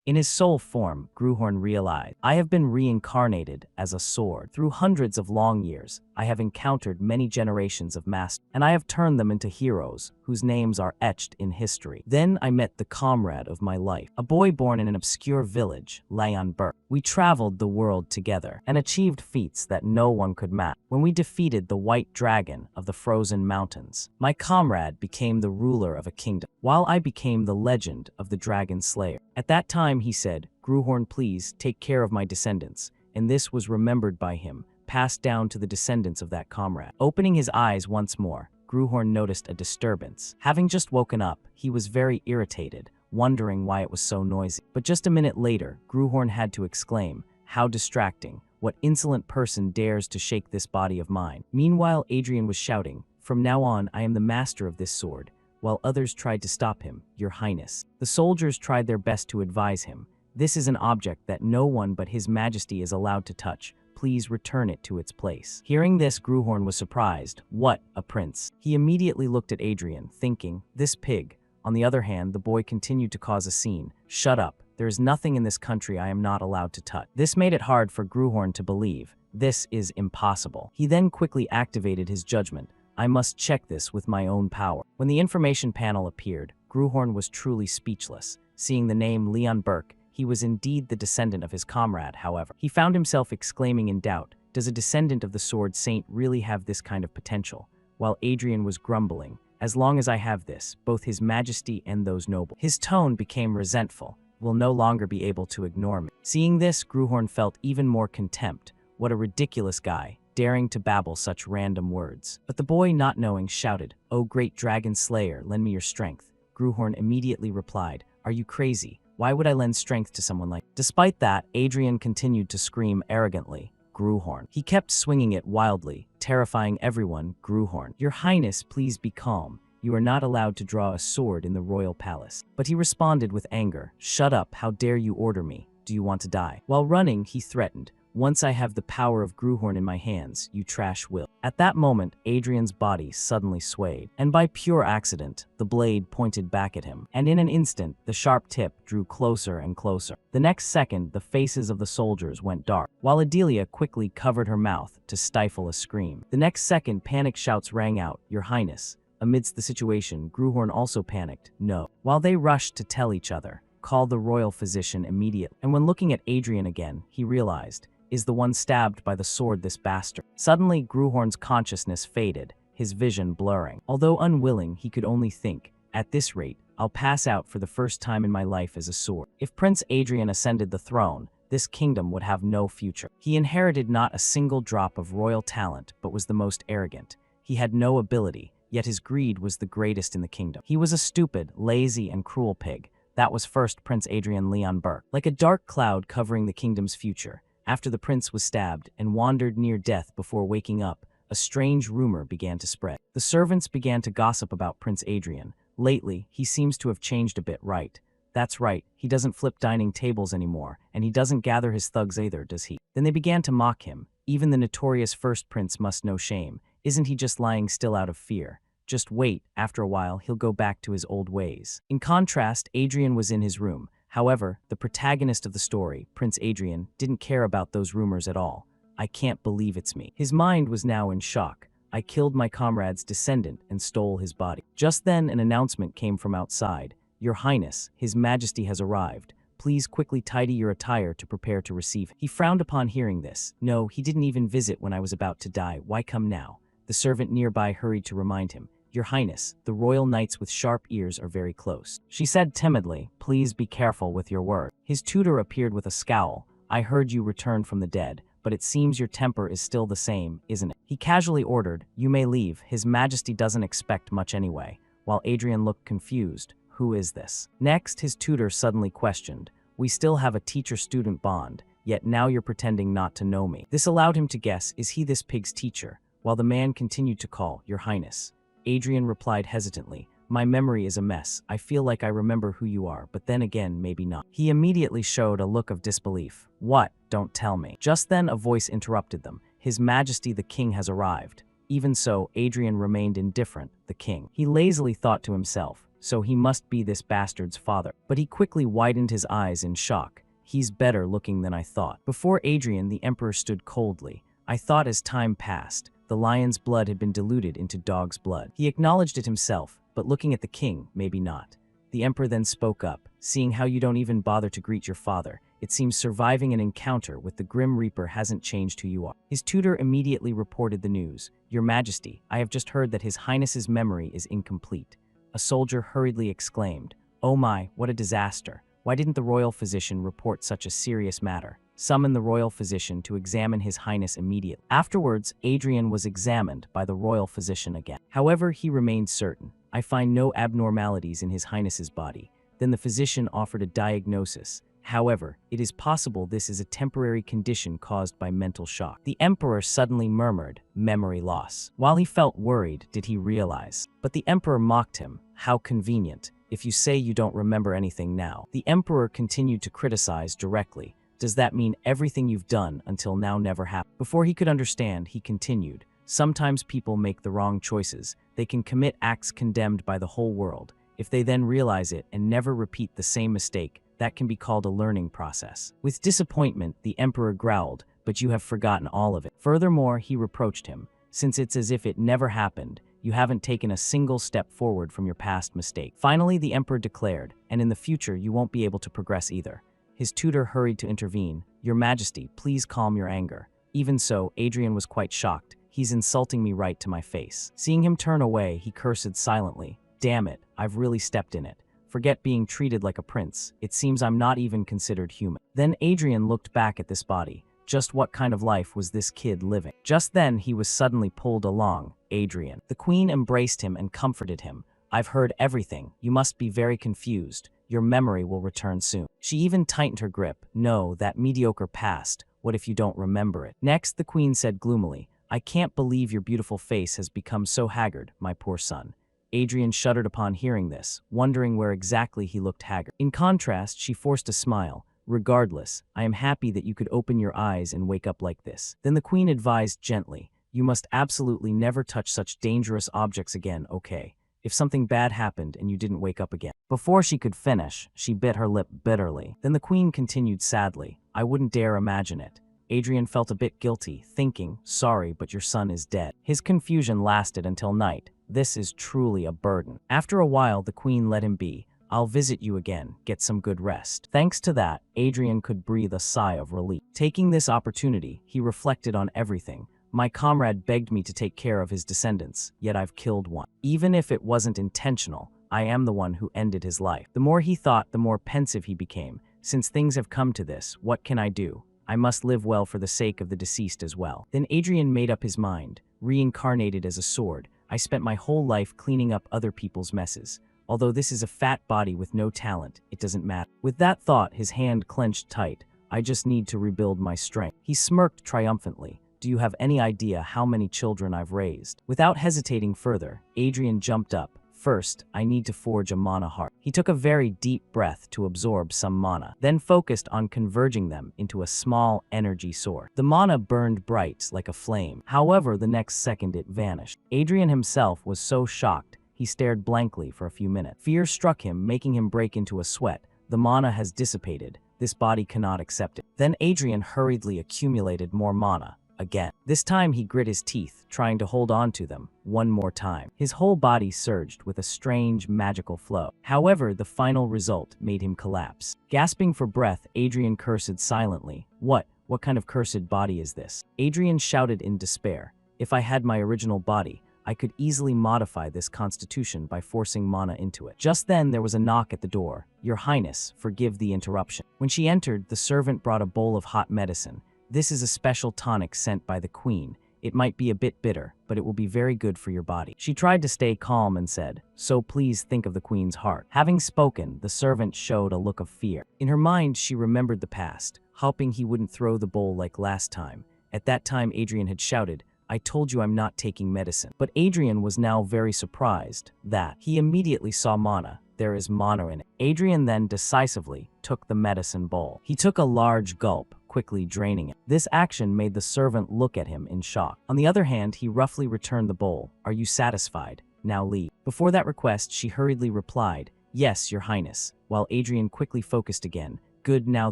In his soul form, Gruhorn realized, I have been reincarnated as a sword. Through hundreds of long years, I have encountered many generations of masters, and I have turned them into heroes whose names are etched in history. Then I met the comrade of my life, a boy born in an obscure village, Burke. We traveled the world together and achieved feats that no one could match. When we defeated the white dragon of the frozen mountains, my comrade became the ruler of a kingdom, while I became the legend of the dragon slayer. At that time, he said, Gruhorn, please take care of my descendants, and this was remembered by him, passed down to the descendants of that comrade. Opening his eyes once more, Gruhorn noticed a disturbance. Having just woken up, he was very irritated, wondering why it was so noisy. But just a minute later, Gruhorn had to exclaim, how distracting! What insolent person dares to shake this body of mine? Meanwhile, Adrian was shouting, from now on, I am the master of this sword, while others tried to stop him, Your Highness. The soldiers tried their best to advise him, this is an object that no one but His Majesty is allowed to touch. Please return it to its place. Hearing this, Gruhorn was surprised. What, a prince? He immediately looked at Adrian, thinking, this pig. On the other hand, the boy continued to cause a scene. Shut up. There is nothing in this country I am not allowed to touch. This made it hard for Gruhorn to believe. This is impossible. He then quickly activated his judgment. I must check this with my own power. When the information panel appeared, Gruhorn was truly speechless. Seeing the name Burke, he was indeed the descendant of his comrade, however. He found himself exclaiming in doubt, does a descendant of the Sword Saint really have this kind of potential? While Adrian was grumbling, as long as I have this, both His Majesty and those noble. His tone became resentful, will no longer be able to ignore me. Seeing this, Gruhorn felt even more contempt. What a ridiculous guy, daring to babble such random words. But the boy, not knowing, shouted, O great dragon slayer, lend me your strength. Gruhorn immediately replied, are you crazy? Why would I lend strength to someone like? Despite that, Adrian continued to scream arrogantly, Gruhorn. He kept swinging it wildly, terrifying everyone. Gruhorn, Your Highness, please be calm. You are not allowed to draw a sword in the royal palace. But he responded with anger, shut up, how dare you order me? Do you want to die? While running, he threatened, once I have the power of Gruhorn in my hands, you trash will. At that moment, Adrian's body suddenly swayed, and by pure accident, the blade pointed back at him, and in an instant, the sharp tip drew closer and closer. The next second, the faces of the soldiers went dark, while Adelia quickly covered her mouth to stifle a scream. The next second, panic shouts rang out, Your Highness. Amidst the situation, Gruhorn also panicked, no. While they rushed to tell each other, call the royal physician immediately. And when looking at Adrian again, he realized, is the one stabbed by the sword this bastard? Suddenly, Gruhorn's consciousness faded, his vision blurring. Although unwilling, he could only think, at this rate, I'll pass out for the first time in my life as a sword. If Prince Adrian ascended the throne, this kingdom would have no future. He inherited not a single drop of royal talent, but was the most arrogant. He had no ability, yet his greed was the greatest in the kingdom. He was a stupid, lazy, and cruel pig. That was first Prince Adrian Burke. Like a dark cloud covering the kingdom's future, after the prince was stabbed and wandered near death before waking up, a strange rumor began to spread. The servants began to gossip about Prince Adrian. Lately, he seems to have changed a bit, right? That's right, he doesn't flip dining tables anymore, and he doesn't gather his thugs either, does he? Then they began to mock him. Even the notorious first prince must know shame. Isn't he just lying still out of fear? Just wait, after a while, he'll go back to his old ways. In contrast, Adrian was in his room. However, the protagonist of the story, Prince Adrian, didn't care about those rumors at all. I can't believe it's me. His mind was now in shock. I killed my comrade's descendant and stole his body. Just then, an announcement came from outside. Your Highness, His Majesty has arrived. Please quickly tidy your attire to prepare to receive him. He frowned upon hearing this. No, he didn't even visit when I was about to die. Why come now? The servant nearby hurried to remind him. Your Highness, the royal knights with sharp ears are very close. She said timidly, please be careful with your words. His tutor appeared with a scowl. I heard you returned from the dead, but it seems your temper is still the same, isn't it? He casually ordered, you may leave. His Majesty doesn't expect much anyway. While Adrian looked confused, who is this? Next, his tutor suddenly questioned, we still have a teacher-student bond, yet now you're pretending not to know me. This allowed him to guess, is he this pig's teacher? While the man continued to call, Your Highness. Adrian replied hesitantly, my memory is a mess. I feel like I remember who you are, but then again, maybe not. He immediately showed a look of disbelief. What? Don't tell me. Just then, a voice interrupted them. His Majesty the King has arrived. Even so, Adrian remained indifferent, the king. He lazily thought to himself, so he must be this bastard's father. But he quickly widened his eyes in shock. He's better looking than I thought. Before Adrian, the emperor stood coldly. I thought as time passed, the lion's blood had been diluted into dog's blood. He acknowledged it himself, but looking at the king, maybe not. The emperor then spoke up. Seeing how you don't even bother to greet your father, it seems surviving an encounter with the Grim Reaper hasn't changed who you are. His tutor immediately reported the news. Your Majesty, I have just heard that His Highness's memory is incomplete. A soldier hurriedly exclaimed, "Oh my, what a disaster. Why didn't the royal physician report such a serious matter? Summon the royal physician to examine His Highness immediately." Afterwards, Adrian was examined by the royal physician again. However, he remained certain. I find no abnormalities in His Highness's body. Then the physician offered a diagnosis. However, it is possible this is a temporary condition caused by mental shock. The emperor suddenly murmured, "Memory loss." While he felt worried, did he realize? But the emperor mocked him. How convenient. If you say you don't remember anything now. The emperor continued to criticize directly. Does that mean everything you've done until now never happened? Before he could understand, he continued. Sometimes people make the wrong choices. They can commit acts condemned by the whole world. If they then realize it and never repeat the same mistake, that can be called a learning process. With disappointment, the emperor growled, "But you have forgotten all of it." Furthermore, he reproached him. Since it's as if it never happened, you haven't taken a single step forward from your past mistake. Finally, the emperor declared, "And in the future, you won't be able to progress either." His tutor hurried to intervene. "Your Majesty, please calm your anger." Even so, Adrian was quite shocked. "He's insulting me right to my face." Seeing him turn away, he cursed silently. "Damn it, I've really stepped in it. Forget being treated like a prince. It seems I'm not even considered human." Then Adrian looked back at this body. Just what kind of life was this kid living? Just then, he was suddenly pulled along. "Adrian." The queen embraced him and comforted him. "I've heard everything. You must be very confused. Your memory will return soon." She even tightened her grip. "No, that mediocre past. What if you don't remember it?" Next, the queen said gloomily, "I can't believe your beautiful face has become so haggard, my poor son." Adrian shuddered upon hearing this, wondering where exactly he looked haggard. In contrast, she forced a smile. "Regardless, I am happy that you could open your eyes and wake up like this." Then the queen advised gently, "You must absolutely never touch such dangerous objects again, okay? If something bad happened and you didn't wake up again." Before she could finish, she bit her lip bitterly. Then the queen continued sadly, "I wouldn't dare imagine it." Adrian felt a bit guilty, thinking, "Sorry, but your son is dead." His confusion lasted until night. This is truly a burden. After a while, the queen let him be. "I'll visit you again. Get some good rest." Thanks to that, Adrian could breathe a sigh of relief. Taking this opportunity, he reflected on everything. "My comrade begged me to take care of his descendants, yet I've killed one. Even if it wasn't intentional, I am the one who ended his life." The more he thought, the more pensive he became. Since things have come to this, what can I do? I must live well for the sake of the deceased as well. Then Adrian made up his mind. Reincarnated as a sword, I spent my whole life cleaning up other people's messes. Although this is a fat body with no talent, it doesn't matter. With that thought, his hand clenched tight. I just need to rebuild my strength. He smirked triumphantly. Do you have any idea how many children I've raised? Without hesitating further, Adrian jumped up. First, I need to forge a mana heart. He took a very deep breath to absorb some mana, then focused on converging them into a small energy source. The mana burned bright like a flame. However, the next second it vanished. Adrian himself was so shocked, he stared blankly for a few minutes. Fear struck him, making him break into a sweat. The mana has dissipated. This body cannot accept it. Then Adrian hurriedly accumulated more mana. Again. This time he grit his teeth, trying to hold on to them one more time. His whole body surged with a strange, magical flow. However, the final result made him collapse. Gasping for breath, Adrian cursed silently. What kind of cursed body is this?" Adrian shouted in despair. "If I had my original body, I could easily modify this constitution by forcing mana into it." Just then, there was a knock at the door. "Your Highness, forgive the interruption." When she entered, the servant brought a bowl of hot medicine. "This is a special tonic sent by the queen. It might be a bit bitter, but it will be very good for your body." She tried to stay calm and said, "So please think of the queen's heart." Having spoken, the servant showed a look of fear. In her mind, she remembered the past, hoping he wouldn't throw the bowl like last time. At that time, Adrian had shouted, "I told you I'm not taking medicine." But Adrian was now very surprised that he immediately saw mana. There is mana in it. Adrian then decisively took the medicine bowl. He took a large gulp, quickly draining it. This action made the servant look at him in shock. On the other hand, he roughly returned the bowl. "Are you satisfied? Now leave." Before that request, she hurriedly replied, "Yes, Your Highness," while Adrian quickly focused again. "Good, now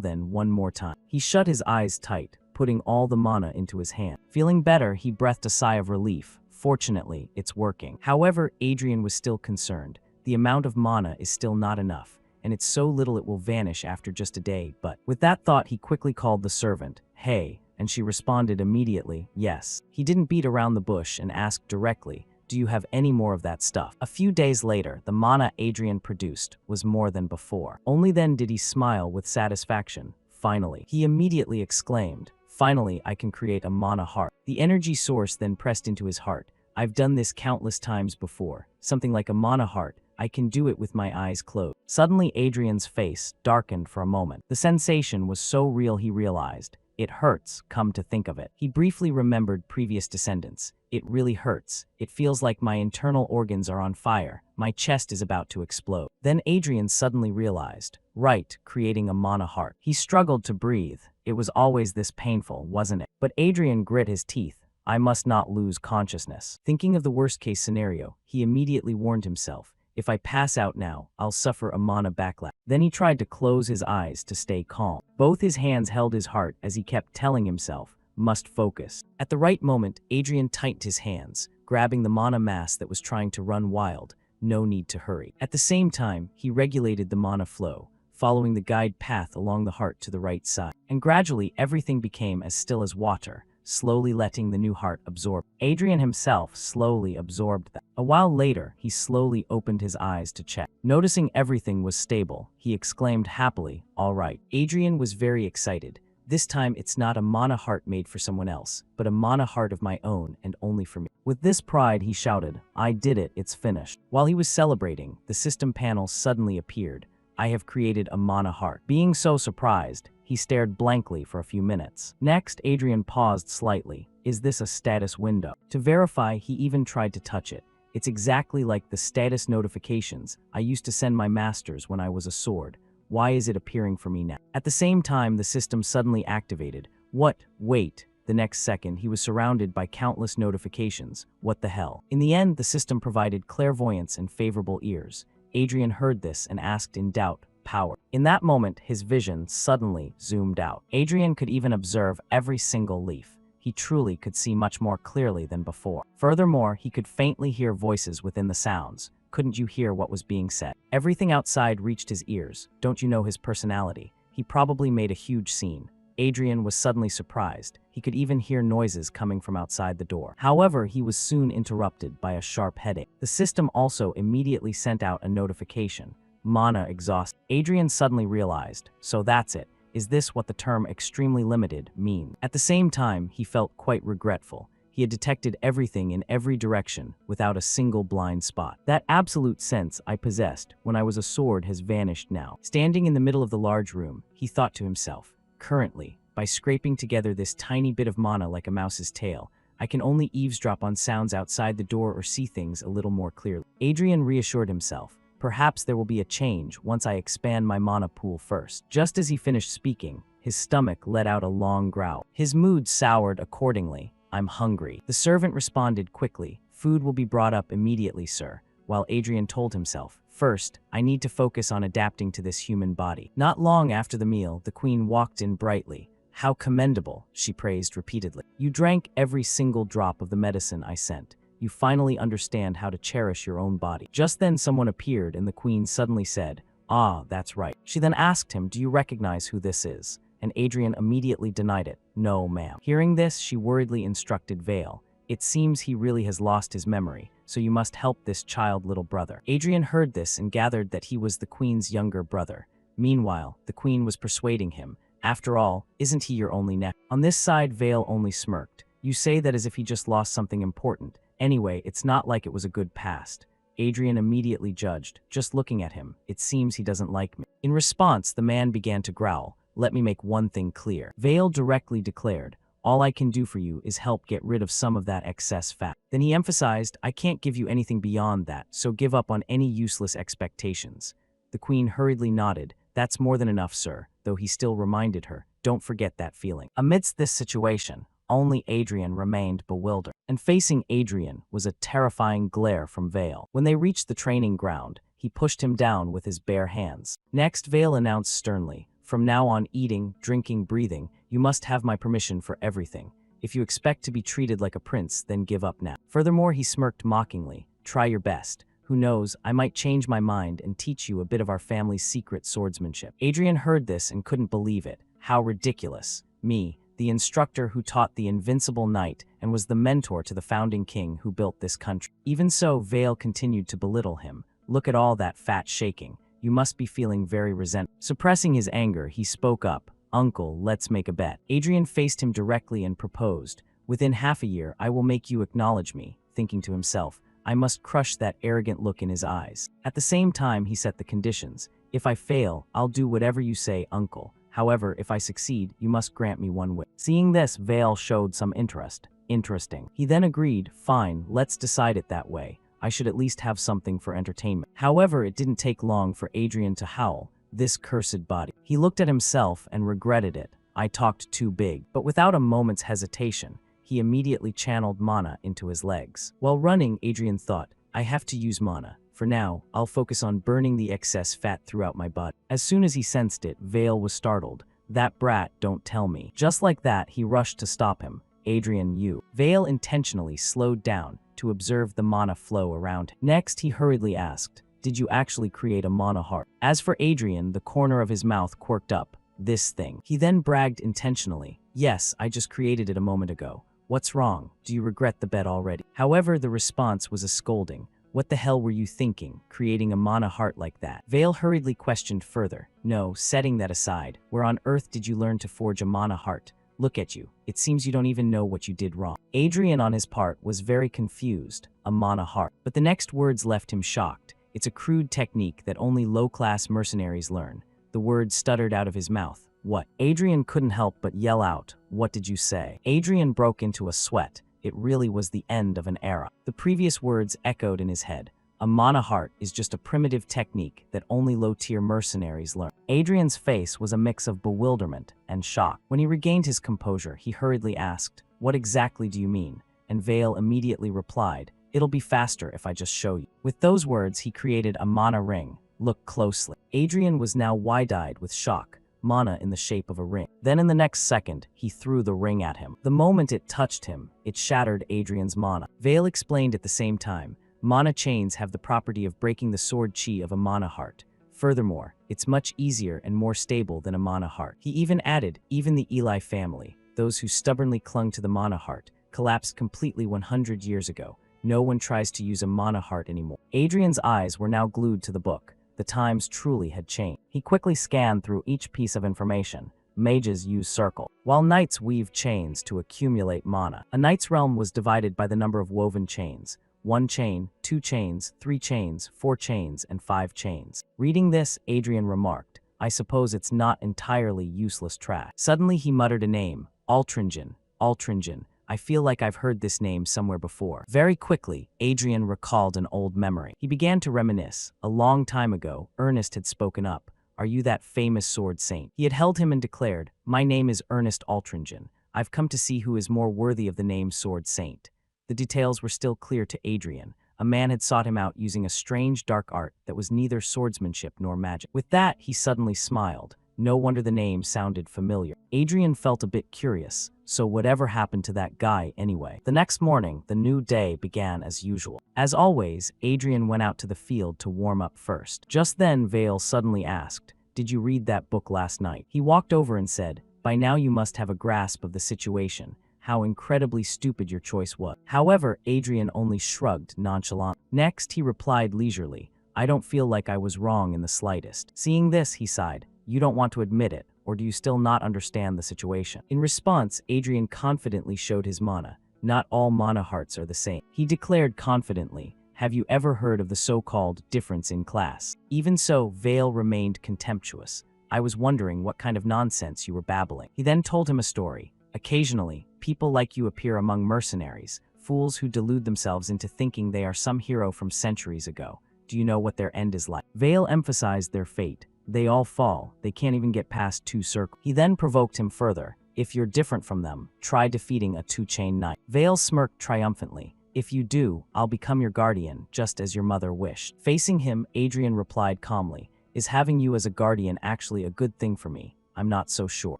then, one more time." He shut his eyes tight, putting all the mana into his hand. Feeling better, he breathed a sigh of relief. Fortunately, it's working. However, Adrian was still concerned. The amount of mana is still not enough, and it's so little it will vanish after just a day. But with that thought, he quickly called the servant, "Hey," and she responded immediately, "Yes." He didn't beat around the bush and asked directly, "Do you have any more of that stuff?" A few days later, the mana Adrian produced was more than before. Only then did he smile with satisfaction. Finally, he immediately exclaimed, "Finally, I can create a mana heart." The energy source then pressed into his heart. "I've done this countless times before. Something like a mana heart. I can do it with my eyes closed." Suddenly, Adrian's face darkened for a moment. The sensation was so real he realized. It hurts, come to think of it. He briefly remembered previous descendants. It really hurts. It feels like my internal organs are on fire. My chest is about to explode. Then Adrian suddenly realized, right, creating a mana heart. He struggled to breathe. It was always this painful, wasn't it? But Adrian grit his teeth. I must not lose consciousness. Thinking of the worst-case scenario, he immediately warned himself, if I pass out now, I'll suffer a mana backlash. Then he tried to close his eyes to stay calm. Both his hands held his heart as he kept telling himself, must focus. At the right moment, Adrian tightened his hands, grabbing the mana mass that was trying to run wild. No need to hurry. At the same time, he regulated the mana flow, following the guide path along the heart to the right side. And gradually, everything became as still as water, slowly letting the new heart absorb. Adrian himself slowly absorbed that. A while later, he slowly opened his eyes to check. Noticing everything was stable, he exclaimed happily, "All right." Adrian was very excited. This time, it's not a mana heart made for someone else, but a mana heart of my own and only for me. With this pride, he shouted, "I did it, it's finished." While he was celebrating, the system panel suddenly appeared. "I have created a mana heart." Being so surprised, he stared blankly for a few minutes. Next, Adrian paused slightly. Is this a status window? To verify, he even tried to touch it. It's exactly like the status notifications I used to send my masters when I was a sword. Why is it appearing for me now? At the same time, the system suddenly activated. What? Wait. The next second, he was surrounded by countless notifications. What the hell? In the end, the system provided clairvoyance and favorable ears. Adrian heard this and asked in doubt, "Power." In that moment, his vision suddenly zoomed out. Adrian could even observe every single leaf. He truly could see much more clearly than before. Furthermore, he could faintly hear voices within the sounds. Couldn't you hear what was being said? Everything outside reached his ears. Don't you know his personality? He probably made a huge scene. Adrian was suddenly surprised. He could even hear noises coming from outside the door. However, he was soon interrupted by a sharp headache. The system also immediately sent out a notification. Mana exhaust. Adrian suddenly realized, so that's it. Is this what the term extremely limited means? At the same time, he felt quite regretful. He had detected everything in every direction without a single blind spot. That absolute sense I possessed when I was a sword has vanished now. Standing in the middle of the large room, he thought to himself, currently, by scraping together this tiny bit of mana like a mouse's tail, I can only eavesdrop on sounds outside the door or see things a little more clearly. Adrian reassured himself. Perhaps there will be a change once I expand my mana pool first. Just as he finished speaking, his stomach let out a long growl. His mood soured accordingly. I'm hungry. The servant responded quickly. Food will be brought up immediately, sir. While Adrian told himself, first, I need to focus on adapting to this human body. Not long after the meal, the queen walked in brightly. How commendable, she praised repeatedly. You drank every single drop of the medicine I sent. You finally understand how to cherish your own body. Just then someone appeared and the queen suddenly said, ah, that's right. She then asked him, do you recognize who this is? And Adrian immediately denied it. No, ma'am. Hearing this, she worriedly instructed Vale. It seems he really has lost his memory, so you must help this child little brother. Adrian heard this and gathered that he was the queen's younger brother. Meanwhile, the queen was persuading him. After all, isn't he your only nephew? On this side, Vale only smirked. You say that as if he just lost something important. Anyway, it's not like it was a good past. Adrian immediately judged. Just looking at him, it seems he doesn't like me. In response, the man began to growl. Let me make one thing clear. Vale directly declared, all I can do for you is help get rid of some of that excess fat. Then he emphasized, I can't give you anything beyond that, so give up on any useless expectations. The queen hurriedly nodded. That's more than enough, sir, though he still reminded her, don't forget that feeling. Amidst this situation, Only Adrian remained bewildered. And facing Adrian was a terrifying glare from Vale. When they reached the training ground, he pushed him down with his bare hands. Next, Vale announced sternly, "From now on, eating, drinking, breathing, you must have my permission for everything. If you expect to be treated like a prince, then give up now." Furthermore, he smirked mockingly, "Try your best. Who knows, I might change my mind and teach you a bit of our family's secret swordsmanship." Adrian heard this and couldn't believe it. How ridiculous. Me, the instructor who taught the invincible knight and was the mentor to the founding king who built this country. Even so, Vale continued to belittle him. "Look at all that fat shaking. You must be feeling very resentful." Suppressing his anger, he spoke up. "Uncle, let's make a bet." Adrian faced him directly and proposed, "Within half a year, I will make you acknowledge me," thinking to himself, I must crush that arrogant look in his eyes. At the same time, he set the conditions. "If I fail, I'll do whatever you say, uncle. However, if I succeed, you must grant me one wish." Seeing this, Vale showed some interest. Interesting. He then agreed, "Fine, let's decide it that way. I should at least have something for entertainment." However, it didn't take long for Adrian to howl, "This cursed body." He looked at himself and regretted it. "I talked too big." But without a moment's hesitation, he immediately channeled mana into his legs. While running, Adrian thought, "I have to use mana. For now, I'll focus on burning the excess fat throughout my body." As soon as he sensed it, Vale was startled. "That brat, don't tell me." Just like that, he rushed to stop him. "Adrian, you." Vale intentionally slowed down to observe the mana flow around him. Next, he hurriedly asked, "Did you actually create a mana heart?" As for Adrian, the corner of his mouth quirked up. "This thing." He then bragged intentionally, "Yes, I just created it a moment ago. What's wrong? Do you regret the bet already?" However, the response was a scolding. "What the hell were you thinking, creating a mana heart like that?" Vale hurriedly questioned further. "No, setting that aside, where on earth did you learn to forge a mana heart? Look at you. It seems you don't even know what you did wrong." Adrian, on his part, was very confused. A mana heart. But the next words left him shocked. "It's a crude technique that only low-class mercenaries learn." The words stuttered out of his mouth. "What?" Adrian couldn't help but yell out, "What did you say?" Adrian broke into a sweat. It really was the end of an era. The previous words echoed in his head. A mana heart is just a primitive technique that only low-tier mercenaries learn. Adrian's face was a mix of bewilderment and shock. When he regained his composure, he hurriedly asked, "What exactly do you mean?" And Vale immediately replied, "It'll be faster if I just show you." With those words, he created a mana ring. Look closely. Adrian was now wide-eyed with shock. Mana in the shape of a ring. Then in the next second, he threw the ring at him. The moment it touched him, it shattered Adrian's mana. Vale explained at the same time, "Mana chains have the property of breaking the sword chi of a mana heart. Furthermore, it's much easier and more stable than a mana heart." He even added, "Even the Eli family, those who stubbornly clung to the mana heart, collapsed completely 100 years ago. No one tries to use a mana heart anymore." Adrian's eyes were now glued to the book. The times truly had changed. He quickly scanned through each piece of information. Mages use circle, while knights weave chains to accumulate mana. A knight's realm was divided by the number of woven chains. 1 chain, 2 chains, 3 chains, 4 chains, and 5 chains. Reading this, Adrian remarked, "I suppose it's not entirely useless trash." Suddenly he muttered a name, Altringen. Altringen. I feel like I've heard this name somewhere before. Very quickly, Adrian recalled an old memory. He began to reminisce. A long time ago, Ernest had spoken up. "Are you that famous sword saint?" He had held him and declared, "My name is Ernest Altringen. I've come to see who is more worthy of the name Sword Saint." The details were still clear to Adrian. A man had sought him out using a strange dark art that was neither swordsmanship nor magic. With that, he suddenly smiled. No wonder the name sounded familiar. Adrian felt a bit curious. So whatever happened to that guy anyway? The next morning, the new day began as usual. As always, Adrian went out to the field to warm up first. Just then, Vale suddenly asked, "Did you read that book last night?" He walked over and said, "By now you must have a grasp of the situation. How incredibly stupid your choice was." However, Adrian only shrugged nonchalantly. Next, he replied leisurely, "I don't feel like I was wrong in the slightest." Seeing this, he sighed, "You don't want to admit it, or do you still not understand the situation?" In response, Adrian confidently showed his mana. "Not all mana hearts are the same." He declared confidently, "Have you ever heard of the so-called difference in class?" Even so, Vale remained contemptuous. "I was wondering what kind of nonsense you were babbling." He then told him a story. "Occasionally, people like you appear among mercenaries, fools who delude themselves into thinking they are some hero from centuries ago. Do you know what their end is like?" Vale emphasized their fate. "They all fall. They can't even get past 2 circles." He then provoked him further. If you're different from them, try defeating a two-chain knight. Vale smirked triumphantly. If you do, I'll become your guardian, just as your mother wished. Facing him, Adrian replied calmly, is having you as a guardian actually a good thing for me? I'm not so sure.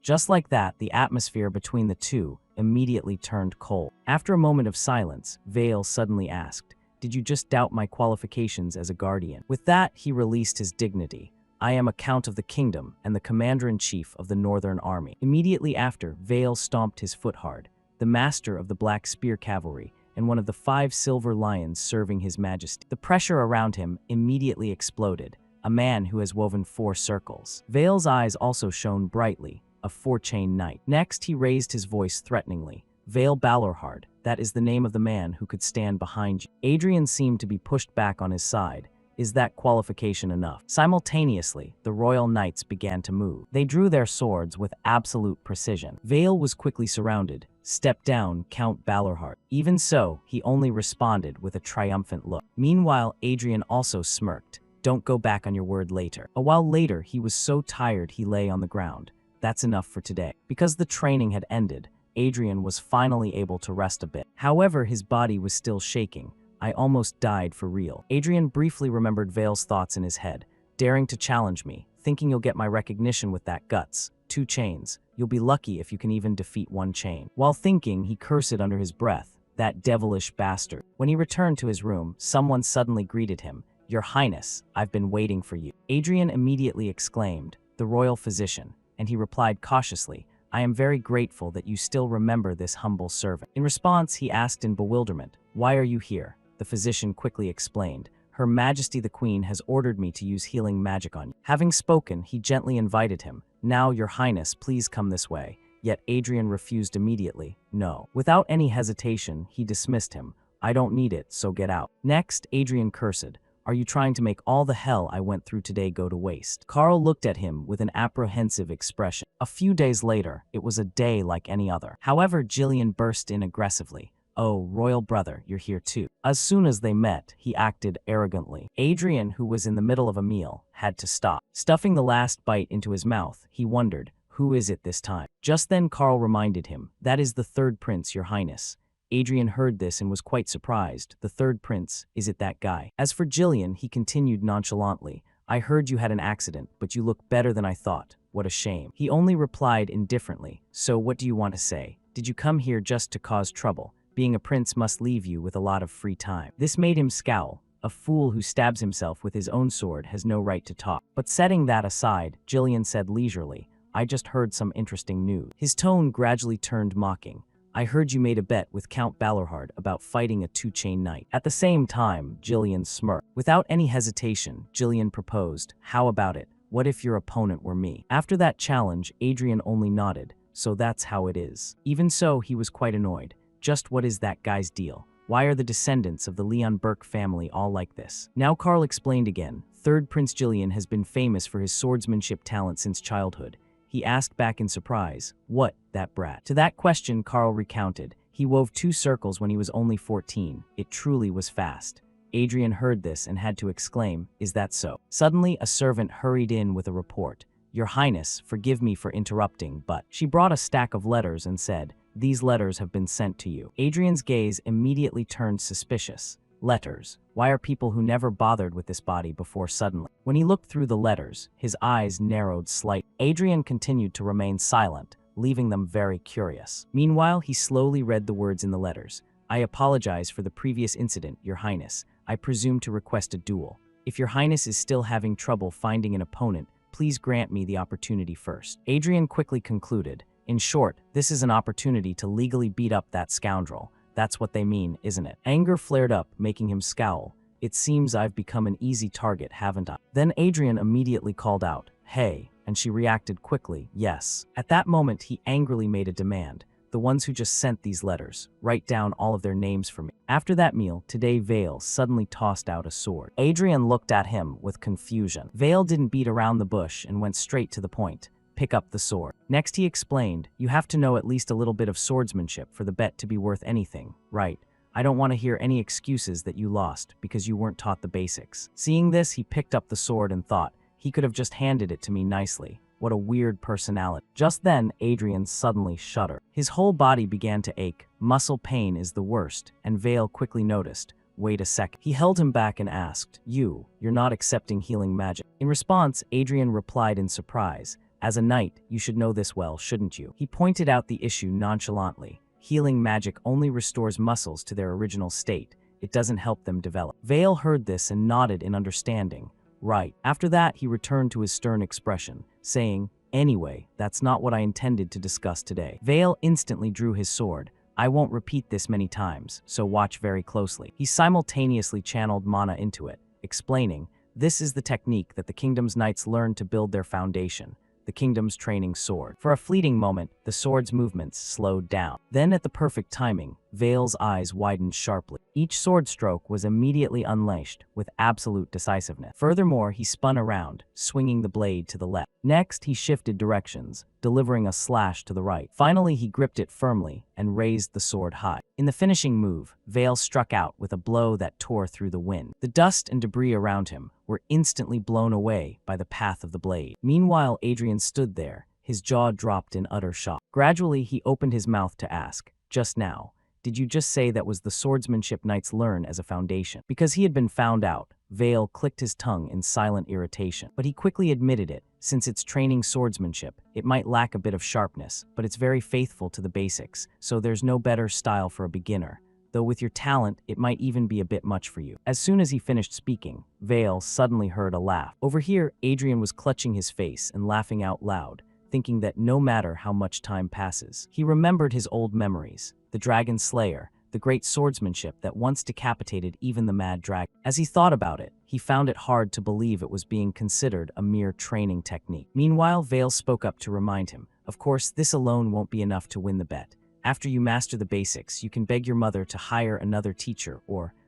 Just like that, the atmosphere between the two immediately turned cold. After a moment of silence, Vale suddenly asked, did you just doubt my qualifications as a guardian? With that, he released his dignity. I am a Count of the Kingdom and the Commander-in-Chief of the Northern Army. Immediately after, Vale stomped his foot hard, the master of the Black Spear Cavalry, and one of the 5 silver lions serving his majesty. The pressure around him immediately exploded, a man who has woven 4 circles. Vale's eyes also shone brightly, a 4-chain knight. Next, he raised his voice threateningly. Vale Balorhard, that is the name of the man who could stand behind you. Adrian seemed to be pushed back on his side. Is that qualification enough? Simultaneously, the royal knights began to move. They drew their swords with absolute precision. Vale was quickly surrounded. Step down, Count Balorhard. Even so, he only responded with a triumphant look. Meanwhile, Adrian also smirked. Don't go back on your word later. A while later, he was so tired he lay on the ground. That's enough for today. Because the training had ended, Adrian was finally able to rest a bit. However, his body was still shaking. I almost died for real. Adrian briefly remembered Vale's thoughts in his head. Daring to challenge me, thinking you'll get my recognition with that guts. 2 chains. You'll be lucky if you can even defeat 1 chain. While thinking, he cursed under his breath. That devilish bastard. When he returned to his room, someone suddenly greeted him. Your Highness, I've been waiting for you. Adrian immediately exclaimed, the royal physician, and he replied cautiously, I am very grateful that you still remember this humble servant. In response, he asked in bewilderment, why are you here? The physician quickly explained, Her Majesty the Queen has ordered me to use healing magic on you. Having spoken, he gently invited him, now, Your Highness, please come this way. Yet Adrian refused immediately, no. Without any hesitation, he dismissed him. I don't need it, so get out. Next, Adrian cursed, are you trying to make all the hell I went through today go to waste? Carl looked at him with an apprehensive expression. A few days later, it was a day like any other. However, Jillian burst in aggressively. Oh, royal brother, you're here too. As soon as they met, he acted arrogantly. Adrian, who was in the middle of a meal, had to stop. Stuffing the last bite into his mouth, he wondered, who is it this time? Just then Carl reminded him, that is the 3rd prince, Your Highness. Adrian heard this and was quite surprised. The 3rd prince, is it that guy? As for Jillian, he continued nonchalantly, I heard you had an accident, but you look better than I thought. What a shame. He only replied indifferently, so what do you want to say? Did you come here just to cause trouble? Being a prince must leave you with a lot of free time. This made him scowl. A fool who stabs himself with his own sword has no right to talk. But setting that aside, Jillian said leisurely, I just heard some interesting news. His tone gradually turned mocking. I heard you made a bet with Count Balorhard about fighting a 2-chain knight. At the same time, Jillian smirked. Without any hesitation, Jillian proposed, how about it? What if your opponent were me? After that challenge, Adrian only nodded. So that's how it is. Even so, he was quite annoyed. Just what is that guy's deal? Why are the descendants of the Leon Burke family all like this? Now Carl explained again. 3rd Prince Jillian has been famous for his swordsmanship talent since childhood. He asked back in surprise, what, that brat? To that question, Carl recounted. He wove 2 circles when he was only 14. It truly was fast. Adrian heard this and had to exclaim, is that so? Suddenly, a servant hurried in with a report. Your Highness, forgive me for interrupting, but she brought a stack of letters and said, these letters have been sent to you. Adrian's gaze immediately turned suspicious. Letters. Why are people who never bothered with this body before suddenly? When he looked through the letters, his eyes narrowed slightly. Adrian continued to remain silent, leaving them very curious. Meanwhile, he slowly read the words in the letters. I apologize for the previous incident, Your Highness. I presume to request a duel. If Your Highness is still having trouble finding an opponent, please grant me the opportunity first. Adrian quickly concluded. In short, this is an opportunity to legally beat up that scoundrel. That's what they mean, isn't it? Anger flared up, making him scowl. It seems I've become an easy target, haven't I? Then Adrian immediately called out, hey, and she reacted quickly, yes. At that moment, he angrily made a demand. The ones who just sent these letters, write down all of their names for me. After that meal, today Vale suddenly tossed out a sword. Adrian looked at him with confusion. Vale didn't beat around the bush and went straight to the point. Pick up the sword. Next he explained, you have to know at least a little bit of swordsmanship for the bet to be worth anything, right? I don't want to hear any excuses that you lost because you weren't taught the basics. Seeing this, he picked up the sword and thought, he could have just handed it to me nicely. what a weird personality. Just then, Adrian suddenly shuddered. His whole body began to ache. Muscle pain is the worst, and Vale quickly noticed. Wait a sec. He held him back and asked, you're not accepting healing magic. In response, Adrian replied in surprise, as a knight, you should know this well, shouldn't you? He pointed out the issue nonchalantly. Healing magic only restores muscles to their original state. It doesn't help them develop. Vale heard this and nodded in understanding. Right. After that, he returned to his stern expression, saying, anyway, that's not what I intended to discuss today. Vale instantly drew his sword. I won't repeat this many times, so watch very closely. He simultaneously channeled mana into it, explaining, this is the technique that the kingdom's knights learn to build their foundation. The kingdom's training sword. For a fleeting moment, the sword's movements slowed down. Then at the perfect timing, Vale's eyes widened sharply. Each sword stroke was immediately unleashed with absolute decisiveness. Furthermore, he spun around, swinging the blade to the left. Next, he shifted directions, delivering a slash to the right. Finally, he gripped it firmly and raised the sword high. In the finishing move, Vale struck out with a blow that tore through the wind. The dust and debris around him were instantly blown away by the path of the blade. Meanwhile, Adrian stood there, his jaw dropped in utter shock. Gradually, he opened his mouth to ask, just now, did you just say that was the swordsmanship knights learn as a foundation? Because he had been found out, Vale clicked his tongue in silent irritation. But he quickly admitted it. Since it's training swordsmanship, it might lack a bit of sharpness, but it's very faithful to the basics, so there's no better style for a beginner. Though with your talent, it might even be a bit much for you. As soon as he finished speaking, Vale suddenly heard a laugh. Over here, Adrian was clutching his face and laughing out loud, thinking that no matter how much time passes, he remembered his old memories, the Dragon Slayer, the great swordsmanship that once decapitated even the mad dragon. As he thought about it, he found it hard to believe it was being considered a mere training technique. Meanwhile, Vale spoke up to remind him, of course, this alone won't be enough to win the bet. After you master the basics, you can beg your mother to hire another teacher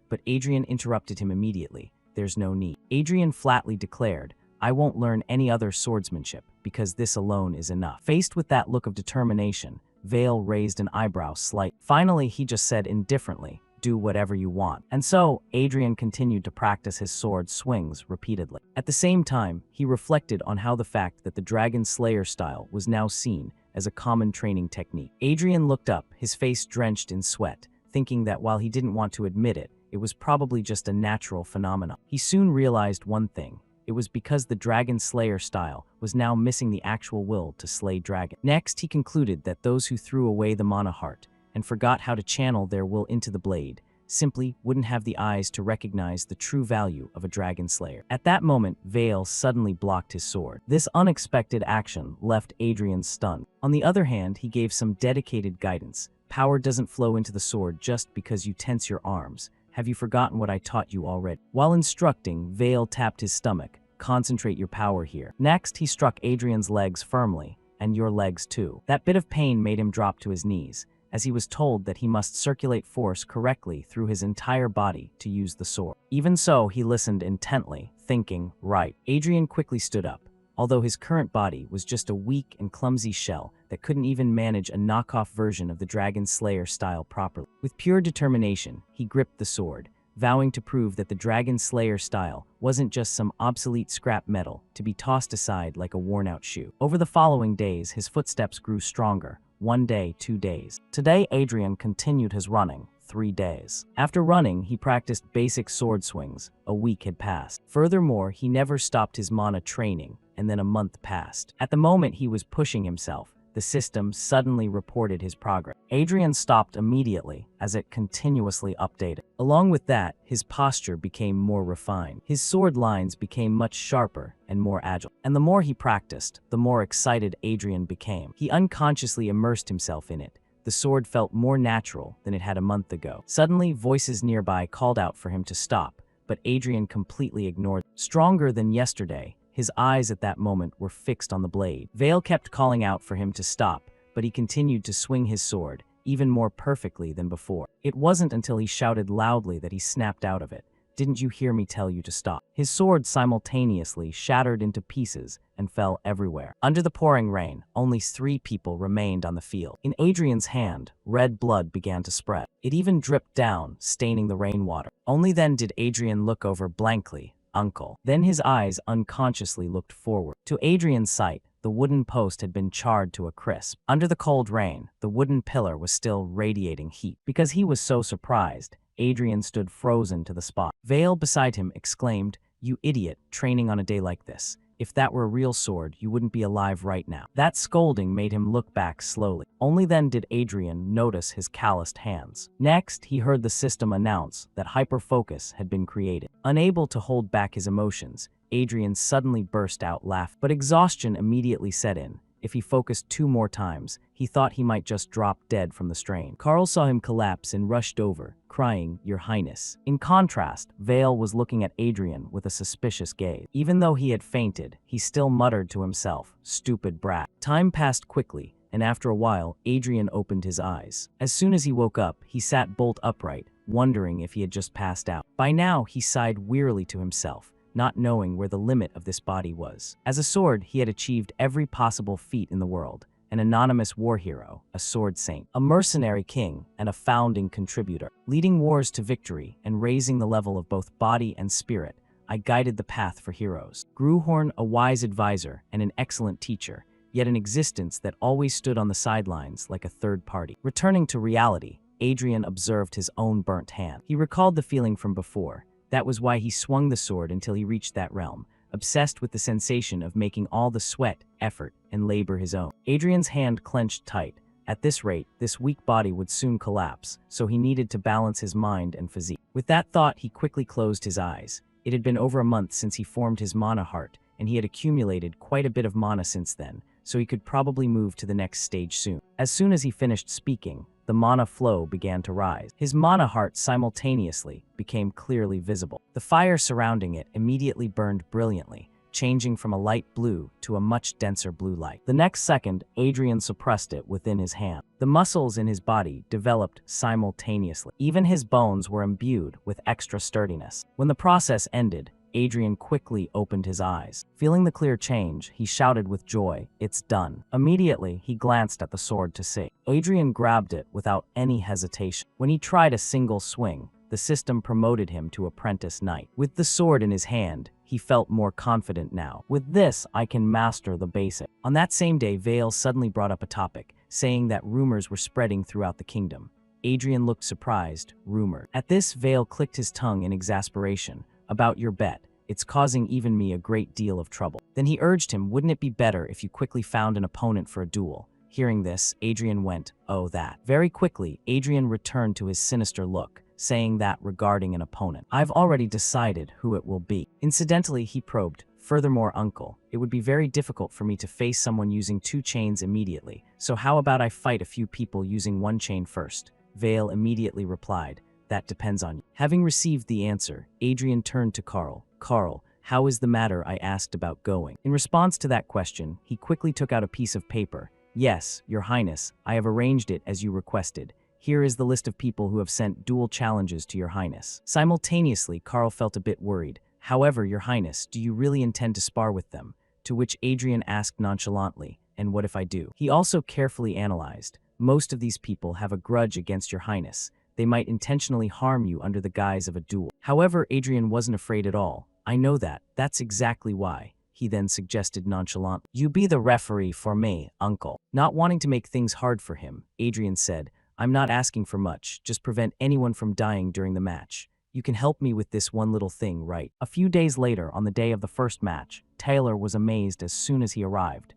but Adrian interrupted him immediately. There's no need. Adrian flatly declared, I won't learn any other swordsmanship because this alone is enough. Faced with that look of determination, Vale raised an eyebrow slightly. Finally, he just said indifferently, do whatever you want. And so, Adrian continued to practice his sword swings repeatedly. At the same time, he reflected on how the fact that the Dragon Slayer style was now seen as a common training technique. Adrian looked up, his face drenched in sweat, thinking that while he didn't want to admit it, it was probably just a natural phenomenon. He soon realized one thing. It was because the Dragon Slayer style was now missing the actual will to slay dragon. Next, he concluded that those who threw away the mana heart and forgot how to channel their will into the blade simply wouldn't have the eyes to recognize the true value of a Dragon Slayer. At that moment, Vale suddenly blocked his sword. This unexpected action left Adrian stunned. On the other hand, he gave some dedicated guidance. Power doesn't flow into the sword just because you tense your arms. Have you forgotten what I taught you already? While instructing, Vale tapped his stomach. Concentrate your power here. Next, he struck Adrian's legs firmly, and your legs too. That bit of pain made him drop to his knees, as he was told that he must circulate force correctly through his entire body to use the sword. Even so, he listened intently, thinking, right. Adrian quickly stood up, although his current body was just a weak and clumsy shell that couldn't even manage a knockoff version of the Dragon Slayer style properly. With pure determination, he gripped the sword, vowing to prove that the Dragon Slayer style wasn't just some obsolete scrap metal to be tossed aside like a worn-out shoe. Over the following days, his footsteps grew stronger. 1 day, 2 days. Today, Adrian continued his running. 3 days. After running, he practiced basic sword swings. A week had passed. Furthermore, he never stopped his mana training, and then a month passed. At the moment he was pushing himself, the system suddenly reported his progress. Adrian stopped immediately as it continuously updated. Along with that, his posture became more refined. His sword lines became much sharper and more agile. And the more he practiced, the more excited Adrian became. He unconsciously immersed himself in it. The sword felt more natural than it had a month ago. Suddenly, voices nearby called out for him to stop, but Adrian completely ignored them. Stronger than yesterday, his eyes at that moment were fixed on the blade. Vale kept calling out for him to stop, but he continued to swing his sword, even more perfectly than before. It wasn't until he shouted loudly that he snapped out of it. Didn't you hear me tell you to stop? His sword simultaneously shattered into pieces and fell everywhere. Under the pouring rain, only 3 people remained on the field. In Adrian's hand, red blood began to spread. It even dripped down, staining the rainwater. Only then did Adrian look over blankly. Uncle. Then his eyes unconsciously looked forward. To Adrian's sight, the wooden post had been charred to a crisp. Under the cold rain, the wooden pillar was still radiating heat. Because he was so surprised, Adrian stood frozen to the spot. Vale beside him exclaimed, "You idiot, training on a day like this. If that were a real sword, you wouldn't be alive right now." That scolding made him look back slowly. Only then did Adrian notice his calloused hands. Next, he heard the system announce that hyperfocus had been created. Unable to hold back his emotions, Adrian suddenly burst out laughing. But exhaustion immediately set in. If he focused 2 more times, he thought he might just drop dead from the strain. Carl saw him collapse and rushed over, crying, "Your Highness." In contrast, Vale was looking at Adrian with a suspicious gaze. Even though he had fainted, he still muttered to himself, "Stupid brat." Time passed quickly, and after a while, Adrian opened his eyes. As soon as he woke up, he sat bolt upright, wondering if he had just passed out. By now, he sighed wearily to himself, not knowing where the limit of this body was. As a sword, he had achieved every possible feat in the world. An anonymous war hero, a sword saint, a mercenary king, and a founding contributor. Leading wars to victory and raising the level of both body and spirit, I guided the path for heroes. Gruhorn, a wise advisor and an excellent teacher, yet an existence that always stood on the sidelines like a third party. Returning to reality, Adrian observed his own burnt hand. He recalled the feeling from before. That was why he swung the sword until he reached that realm, obsessed with the sensation of making all the sweat, effort, and labor his own. Adrian's hand clenched tight. At this rate, this weak body would soon collapse, so he needed to balance his mind and physique. With that thought, he quickly closed his eyes. It had been over a month since he formed his mana heart, and he had accumulated quite a bit of mana since then, so he could probably move to the next stage soon. As soon as he finished speaking, the mana flow began to rise. His mana heart simultaneously became clearly visible. The fire surrounding it immediately burned brilliantly, changing from a light blue to a much denser blue light. The next second, Adrian suppressed it within his hand. The muscles in his body developed simultaneously. Even his bones were imbued with extra sturdiness. When the process ended, Adrian quickly opened his eyes. Feeling the clear change, he shouted with joy, "It's done." Immediately, he glanced at the sword to see. Adrian grabbed it without any hesitation. When he tried a single swing, the system promoted him to apprentice knight. With the sword in his hand, he felt more confident now. "With this, I can master the basic." On that same day, Vale suddenly brought up a topic, saying that rumors were spreading throughout the kingdom. Adrian looked surprised. Rumor. At this, Vale clicked his tongue in exasperation. "About your bet. It's causing even me a great deal of trouble." Then he urged him, "Wouldn't it be better if you quickly found an opponent for a duel?" Hearing this, Adrian went, "Oh, that." Very quickly, Adrian returned to his sinister look, saying that regarding an opponent, "I've already decided who it will be." Incidentally, he probed, "Furthermore, uncle, it would be very difficult for me to face someone using 2 chains immediately, so how about I fight a few people using 1 chain first?" Vale immediately replied, "That depends on you." Having received the answer, Adrian turned to Carl. "Carl, how is the matter I asked about going?" In response to that question, he quickly took out a piece of paper. "Yes, Your Highness, I have arranged it as you requested. Here is the list of people who have sent duel challenges to Your Highness." Simultaneously, Carl felt a bit worried. "However, Your Highness, do you really intend to spar with them?" To which Adrian asked nonchalantly, "And what if I do?" He also carefully analyzed. "Most of these people have a grudge against Your Highness. They might intentionally harm you under the guise of a duel." However, Adrian wasn't afraid at all. "I know that. That's exactly why," he then suggested nonchalantly. "You be the referee for me, uncle." Not wanting to make things hard for him, Adrian said, "I'm not asking for much, just prevent anyone from dying during the match. You can help me with this one little thing, right?" A few days later, on the day of the first match, Taylor was amazed as soon as he arrived.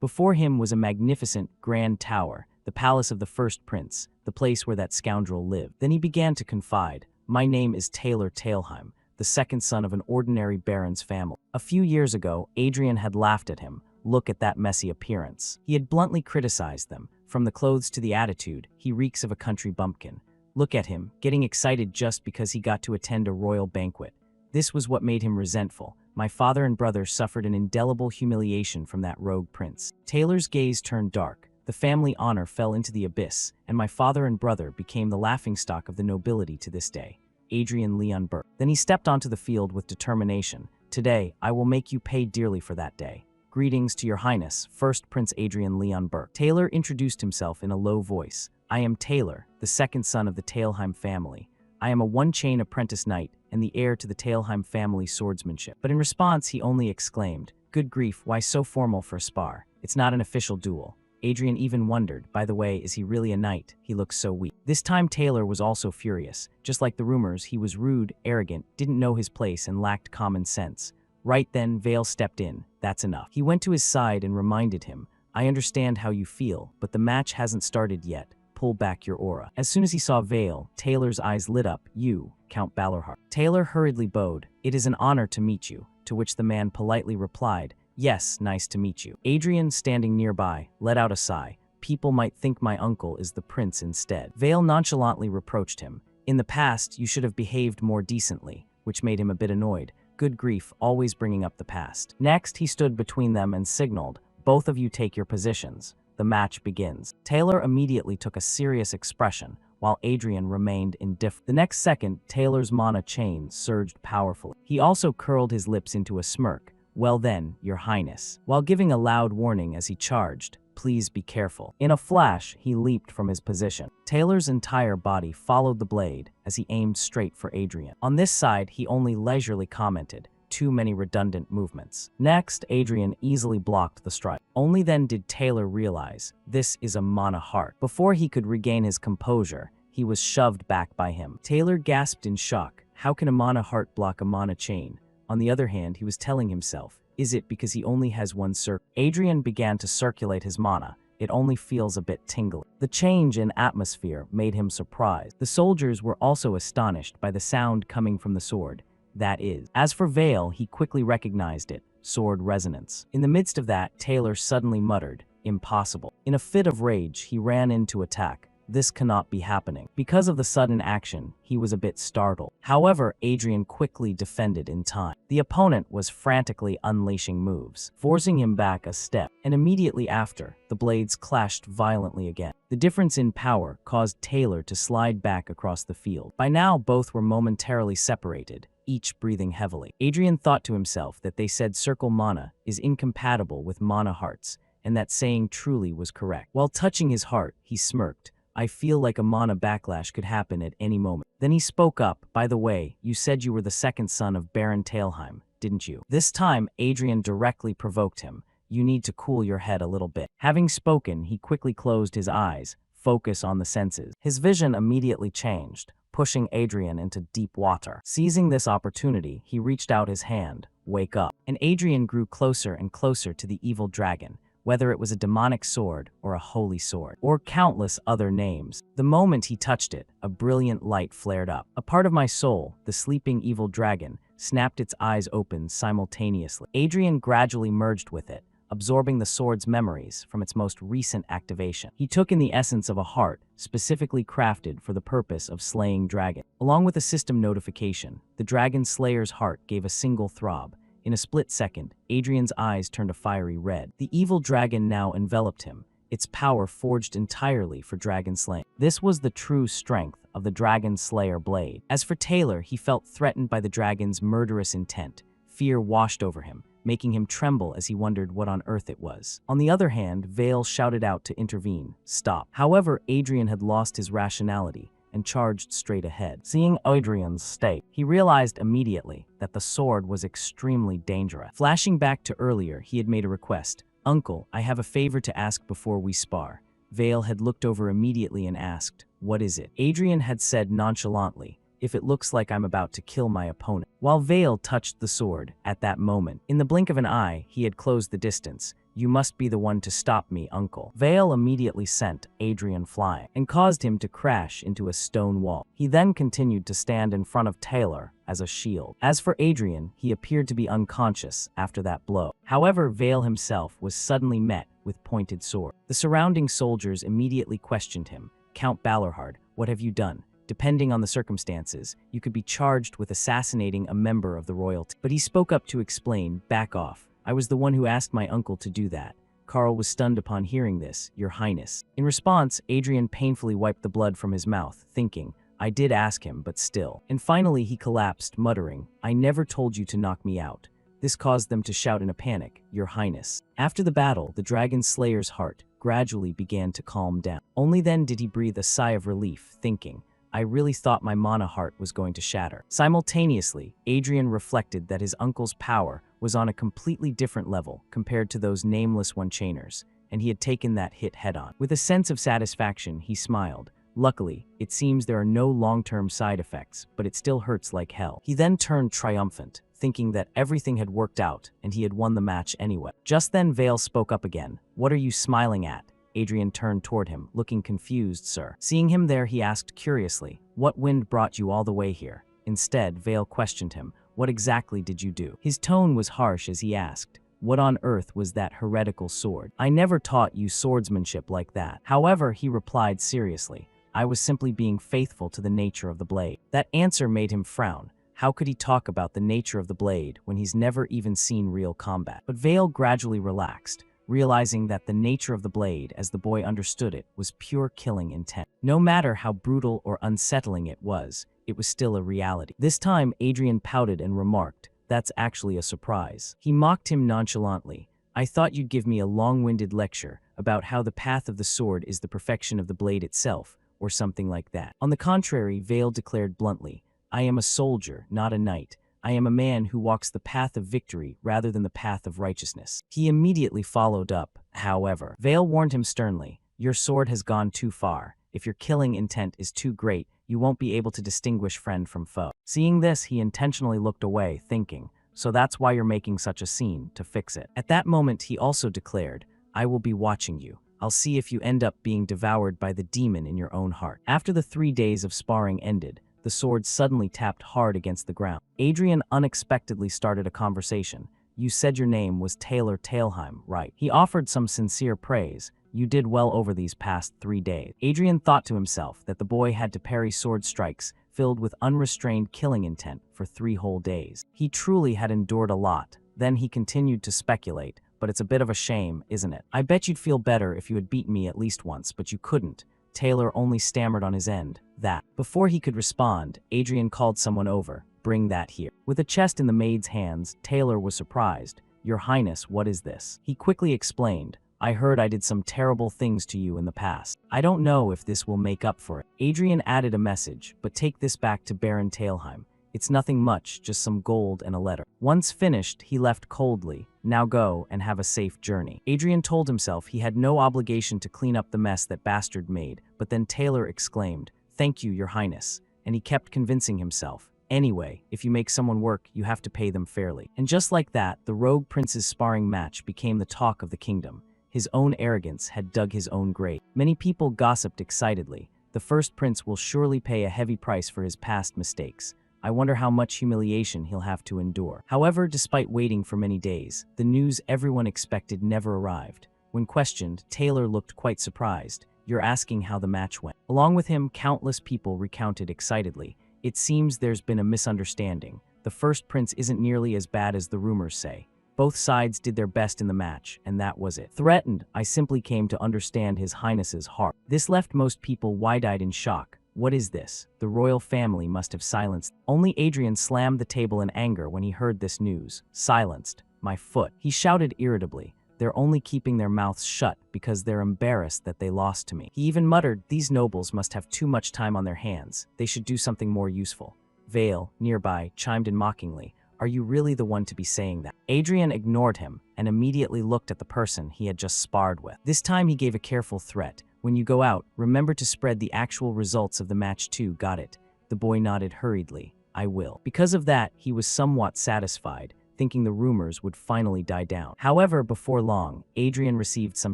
Before him was a magnificent, grand tower, the palace of the first prince, the place where that scoundrel lived. Then he began to confide, "My name is Taylor Tailheim, the second son of an ordinary baron's family." A few years ago, Adrian had laughed at him. Look at that messy appearance. He had bluntly criticized them. From the clothes to the attitude, he reeks of a country bumpkin. Look at him, getting excited just because he got to attend a royal banquet. This was what made him resentful. My father and brother suffered an indelible humiliation from that rogue prince. Taylor's gaze turned dark. The family honor fell into the abyss, and my father and brother became the laughingstock of the nobility to this day. Adrian Leon Burke. Then he stepped onto the field with determination. "Today, I will make you pay dearly for that day. Greetings to Your Highness, First Prince Adrian Leon Burke." Taylor introduced himself in a low voice. "I am Taylor, the second son of the Tailheim family. I am a 1-chain apprentice knight and the heir to the Tailheim family swordsmanship." But in response, he only exclaimed, Good grief, why so formal for a spar? It's not an official duel. Adrian even wondered, by the way, is he really a knight? He looks so weak. This time Taylor was also furious. Just like the rumors, he was rude, arrogant, didn't know his place, and lacked common sense. Right then, Vale stepped in. That's enough. He went to his side and reminded him, I understand how you feel, but the match hasn't started yet. Pull back your aura. As soon as he saw Vale, Taylor's eyes lit up. You, Count Balorhart. Taylor hurriedly bowed. It is an honor to meet you, to which the man politely replied, yes, nice to meet you. Adrian, standing nearby, let out a sigh. People might think my uncle is the prince instead. Vale nonchalantly reproached him. In the past, you should have behaved more decently, which made him a bit annoyed. Good grief, always bringing up the past. Next, he stood between them and signaled, both of you take your positions. The match begins. Taylor immediately took a serious expression, while Adrian remained indifferent. The next second, Taylor's mana chain surged powerfully. He also curled his lips into a smirk. Well then, your highness. While giving a loud warning as he charged, please be careful. In a flash, he leaped from his position. Taylor's entire body followed the blade as he aimed straight for Adrian. On this side, he only leisurely commented, too many redundant movements. Next, Adrian easily blocked the strike. Only then did Taylor realize, this is a mana heart. Before he could regain his composure, he was shoved back by him. Taylor gasped in shock. How can a mana heart block a mana chain? On the other hand, he was telling himself, is it because he only has one circle? Adrian began to circulate his mana. It only feels a bit tingly. The change in atmosphere made him surprised. The soldiers were also astonished by the sound coming from the sword. That is. As for Vale, he quickly recognized it. Sword resonance. In the midst of that, Taylor suddenly muttered, impossible. In a fit of rage, he ran in to attack. This cannot be happening. Because of the sudden action, he was a bit startled. However, Adrian quickly defended in time. The opponent was frantically unleashing moves, forcing him back a step, and immediately after, the blades clashed violently again. The difference in power caused Taylor to slide back across the field. By now, both were momentarily separated, each breathing heavily. Adrian thought to himself that they said circle mana is incompatible with mana hearts, and that saying truly was correct. While touching his heart, he smirked. I feel like a mana backlash could happen at any moment. Then he spoke up, by the way, you said you were the second son of Baron Tailheim, didn't you? This time, Adrian directly provoked him. You need to cool your head a little bit. Having spoken, he quickly closed his eyes, focus on the senses. His vision immediately changed, pushing Adrian into deep water. Seizing this opportunity, he reached out his hand, wake up. And Adrian grew closer and closer to the evil dragon, whether it was a demonic sword or a holy sword, or countless other names. The moment he touched it, a brilliant light flared up. A part of my soul, the sleeping evil dragon, snapped its eyes open simultaneously. Adrian gradually merged with it, absorbing the sword's memories from its most recent activation. He took in the essence of a heart, specifically crafted for the purpose of slaying dragon. Along with a system notification, the dragon slayer's heart gave a single throb. In a split second, Adrian's eyes turned a fiery red. The evil dragon now enveloped him, its power forged entirely for dragon slaying. This was the true strength of the dragon slayer blade. As for Taylor, he felt threatened by the dragon's murderous intent. Fear washed over him, making him tremble as he wondered what on earth it was. On the other hand, Vale shouted out to intervene. Stop. However, Adrian had lost his rationality and charged straight ahead. Seeing Adrian's state, he realized immediately that the sword was extremely dangerous. Flashing back to earlier, he had made a request. Uncle, I have a favor to ask before we spar. Vale had looked over immediately and asked, what is it? Adrian had said nonchalantly, if it looks like I'm about to kill my opponent. While Vale touched the sword, at that moment, in the blink of an eye, he had closed the distance. You must be the one to stop me, uncle. Vale immediately sent Adrian flying and caused him to crash into a stone wall. He then continued to stand in front of Taylor as a shield. As for Adrian, he appeared to be unconscious after that blow. However, Vale himself was suddenly met with pointed sword. The surrounding soldiers immediately questioned him. Count Balorhart, what have you done? Depending on the circumstances, you could be charged with assassinating a member of the royalty. But he spoke up to explain, back off. I was the one who asked my uncle to do that. Carl was stunned upon hearing this, Your Highness. In response, Adrian painfully wiped the blood from his mouth, thinking, I did ask him, but still. And finally he collapsed, muttering, I never told you to knock me out. This caused them to shout in a panic, Your Highness. After the battle, the dragon slayer's heart gradually began to calm down. Only then did he breathe a sigh of relief, thinking, I really thought my mana heart was going to shatter. Simultaneously, Adrian reflected that his uncle's power was on a completely different level compared to those nameless one-chainers, and he had taken that hit head-on. With a sense of satisfaction, he smiled. Luckily, it seems there are no long-term side effects, but it still hurts like hell. He then turned triumphant, thinking that everything had worked out and he had won the match anyway. Just then Vale spoke up again. "What are you smiling at?" Adrian turned toward him, looking confused, sir. Seeing him there, he asked curiously, "What wind brought you all the way here?" Instead, Vale questioned him, "What exactly did you do?" His tone was harsh as he asked, "What on earth was that heretical sword? I never taught you swordsmanship like that." However, he replied seriously, "I was simply being faithful to the nature of the blade." That answer made him frown. How could he talk about the nature of the blade when he's never even seen real combat? But Vale gradually relaxed, realizing that the nature of the blade, as the boy understood it, was pure killing intent. No matter how brutal or unsettling it was still a reality. This time, Adrian pouted and remarked, "That's actually a surprise." He mocked him nonchalantly. "I thought you'd give me a long-winded lecture about how the path of the sword is the perfection of the blade itself, or something like that." On the contrary, Vale declared bluntly, "I am a soldier, not a knight. I am a man who walks the path of victory rather than the path of righteousness." He immediately followed up, however. Vale warned him sternly, "Your sword has gone too far. If your killing intent is too great, you won't be able to distinguish friend from foe." Seeing this, he intentionally looked away, thinking, "So that's why you're making such a scene, to fix it." At that moment, he also declared, "I will be watching you. I'll see if you end up being devoured by the demon in your own heart." After the 3 days of sparring ended, the sword suddenly tapped hard against the ground. Adrian unexpectedly started a conversation. "You said your name was Taylor Tailheim, right?" He offered some sincere praise. "You did well over these past 3 days." Adrian thought to himself that the boy had to parry sword strikes filled with unrestrained killing intent for 3 whole days. He truly had endured a lot. Then he continued to speculate, "But it's a bit of a shame, isn't it? I bet you'd feel better if you had beaten me at least once, but you couldn't." Taylor only stammered on his end, "That." Before he could respond, Adrian called someone over. "Bring that here." With a chest in the maid's hands, Taylor was surprised. "Your Highness, what is this?" He quickly explained, "I heard I did some terrible things to you in the past. I don't know if this will make up for it." Adrian added a message, "But take this back to Baron Tailheim. It's nothing much, just some gold and a letter." Once finished, he left coldly. "Now go and have a safe journey." Adrian told himself he had no obligation to clean up the mess that bastard made, but then Taylor exclaimed, "Thank you, Your Highness," and he kept convincing himself, "Anyway, if you make someone work, you have to pay them fairly." And just like that, the rogue prince's sparring match became the talk of the kingdom. His own arrogance had dug his own grave. Many people gossiped excitedly. "The first prince will surely pay a heavy price for his past mistakes. I wonder how much humiliation he'll have to endure." However, despite waiting for many days, the news everyone expected never arrived. When questioned, Taylor looked quite surprised. "You're asking how the match went?" Along with him, countless people recounted excitedly. "It seems there's been a misunderstanding. The first prince isn't nearly as bad as the rumors say. Both sides did their best in the match, and that was it." Threatened, "I simply came to understand His Highness's heart." This left most people wide-eyed in shock. What is this? The royal family must have silenced. Only Adrian slammed the table in anger when he heard this news. "Silenced? My foot." He shouted irritably. "They're only keeping their mouths shut because they're embarrassed that they lost to me." He even muttered, "These nobles must have too much time on their hands. They should do something more useful." Vale, nearby, chimed in mockingly. "Are you really the one to be saying that?" Adrian ignored him and immediately looked at the person he had just sparred with. This time he gave a careful threat. "When you go out, remember to spread the actual results of the match too, got it?" The boy nodded hurriedly. "I will." Because of that, he was somewhat satisfied, thinking the rumors would finally die down. However, before long, Adrian received some